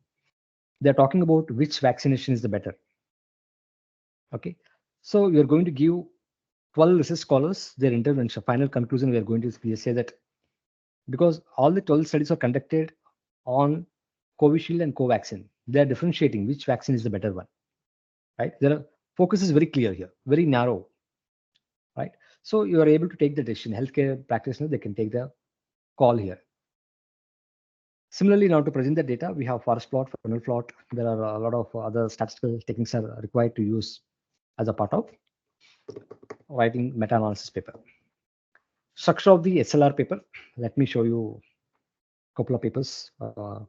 They're talking about which vaccination is the better. Okay. So you're going to give 12 research scholars their intervention. Final conclusion, we are going to say that because all the 12 studies are conducted on Covishield and Covaxin, they are differentiating which vaccine is the better one, right? Their focus is very clear here, very narrow, right? So you are able to take the decision. Healthcare practitioners, they can take the call here. Similarly, now to present the data, we have forest plot, funnel plot. There are a lot of other statistical techniques are required to use as a part of writing meta-analysis paper. Structure of the SLR paper. Let me show you a couple of papers. I'll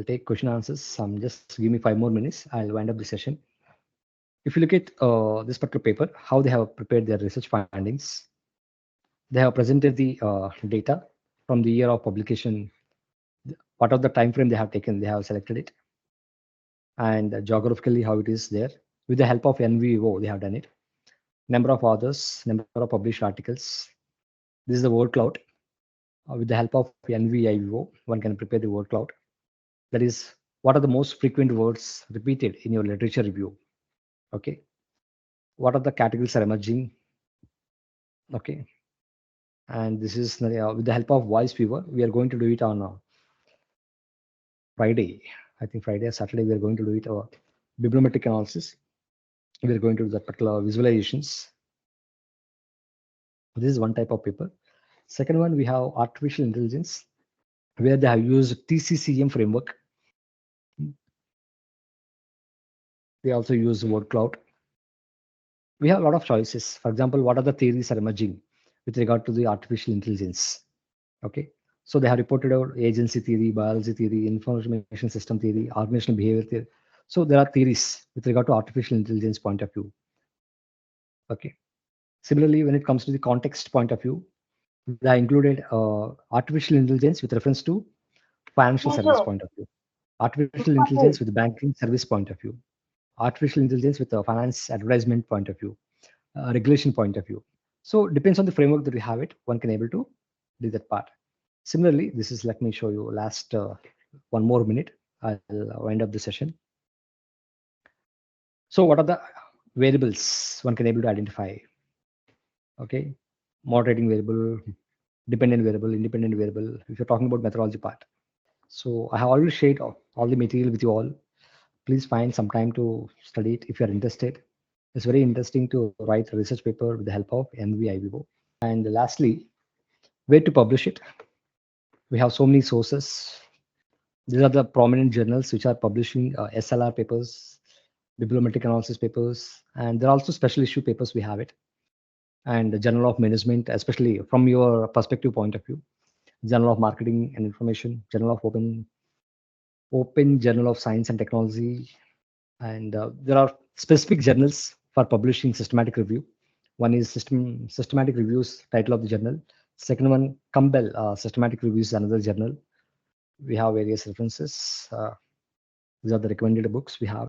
take question answers. Just give me 5 more minutes. I'll wind up the session. If you look at this particular paper, how they have prepared their research findings, they have presented the data from the year of publication, what of the time frame they have taken, they have selected it, and geographically how it is there. With the help of NVIVO, they have done it. Number of authors, number of published articles. This is the word cloud. With the help of NVIVO, one can prepare the word cloud. That is, what are the most frequent words repeated in your literature review? Okay. What are the categories are emerging? Okay. And this is with the help of voice viewer. We are going to do it on Friday. I think Friday or Saturday, we are going to do it bibliometric analysis. We are going to do the particular visualizations. This is one type of paper. Second one, we have artificial intelligence, where they have used TCCM framework. They also use word cloud. We have a lot of choices. For example, what are the theories are emerging with regard to the artificial intelligence? Okay. So they have reported out agency theory, biology theory, information system theory, organizational behavior theory. So there are theories with regard to artificial intelligence point of view. Okay. Similarly, when it comes to the context point of view, they included artificial intelligence with reference to financial service point of view, artificial intelligence with banking service point of view, artificial intelligence with a finance advertisement point of view, regulation point of view. So depends on the framework that we have it, one can able to do that part. Similarly, this is, let me show you last 1 more minute. I'll wind up the session. So what are the variables one can able to identify? Okay, moderating variable, dependent variable, independent variable, if you're talking about methodology part. So I have already shared all the material with you all. Please find some time to study it if you're interested. It's very interesting to write a research paper with the help of NVIVO. And lastly, where to publish it? We have so many sources. These are the prominent journals which are publishing SLR papers, bibliometric analysis papers, and there are also special issue papers we have it. And the Journal of Management, especially from your perspective point of view, Journal of Marketing and Information, Journal of Open Journal of Science and Technology, and there are specific journals for publishing systematic review. One is systematic reviews, title of the journal. Second one, Campbell systematic reviews, another journal. We have various references. These are the recommended books we have.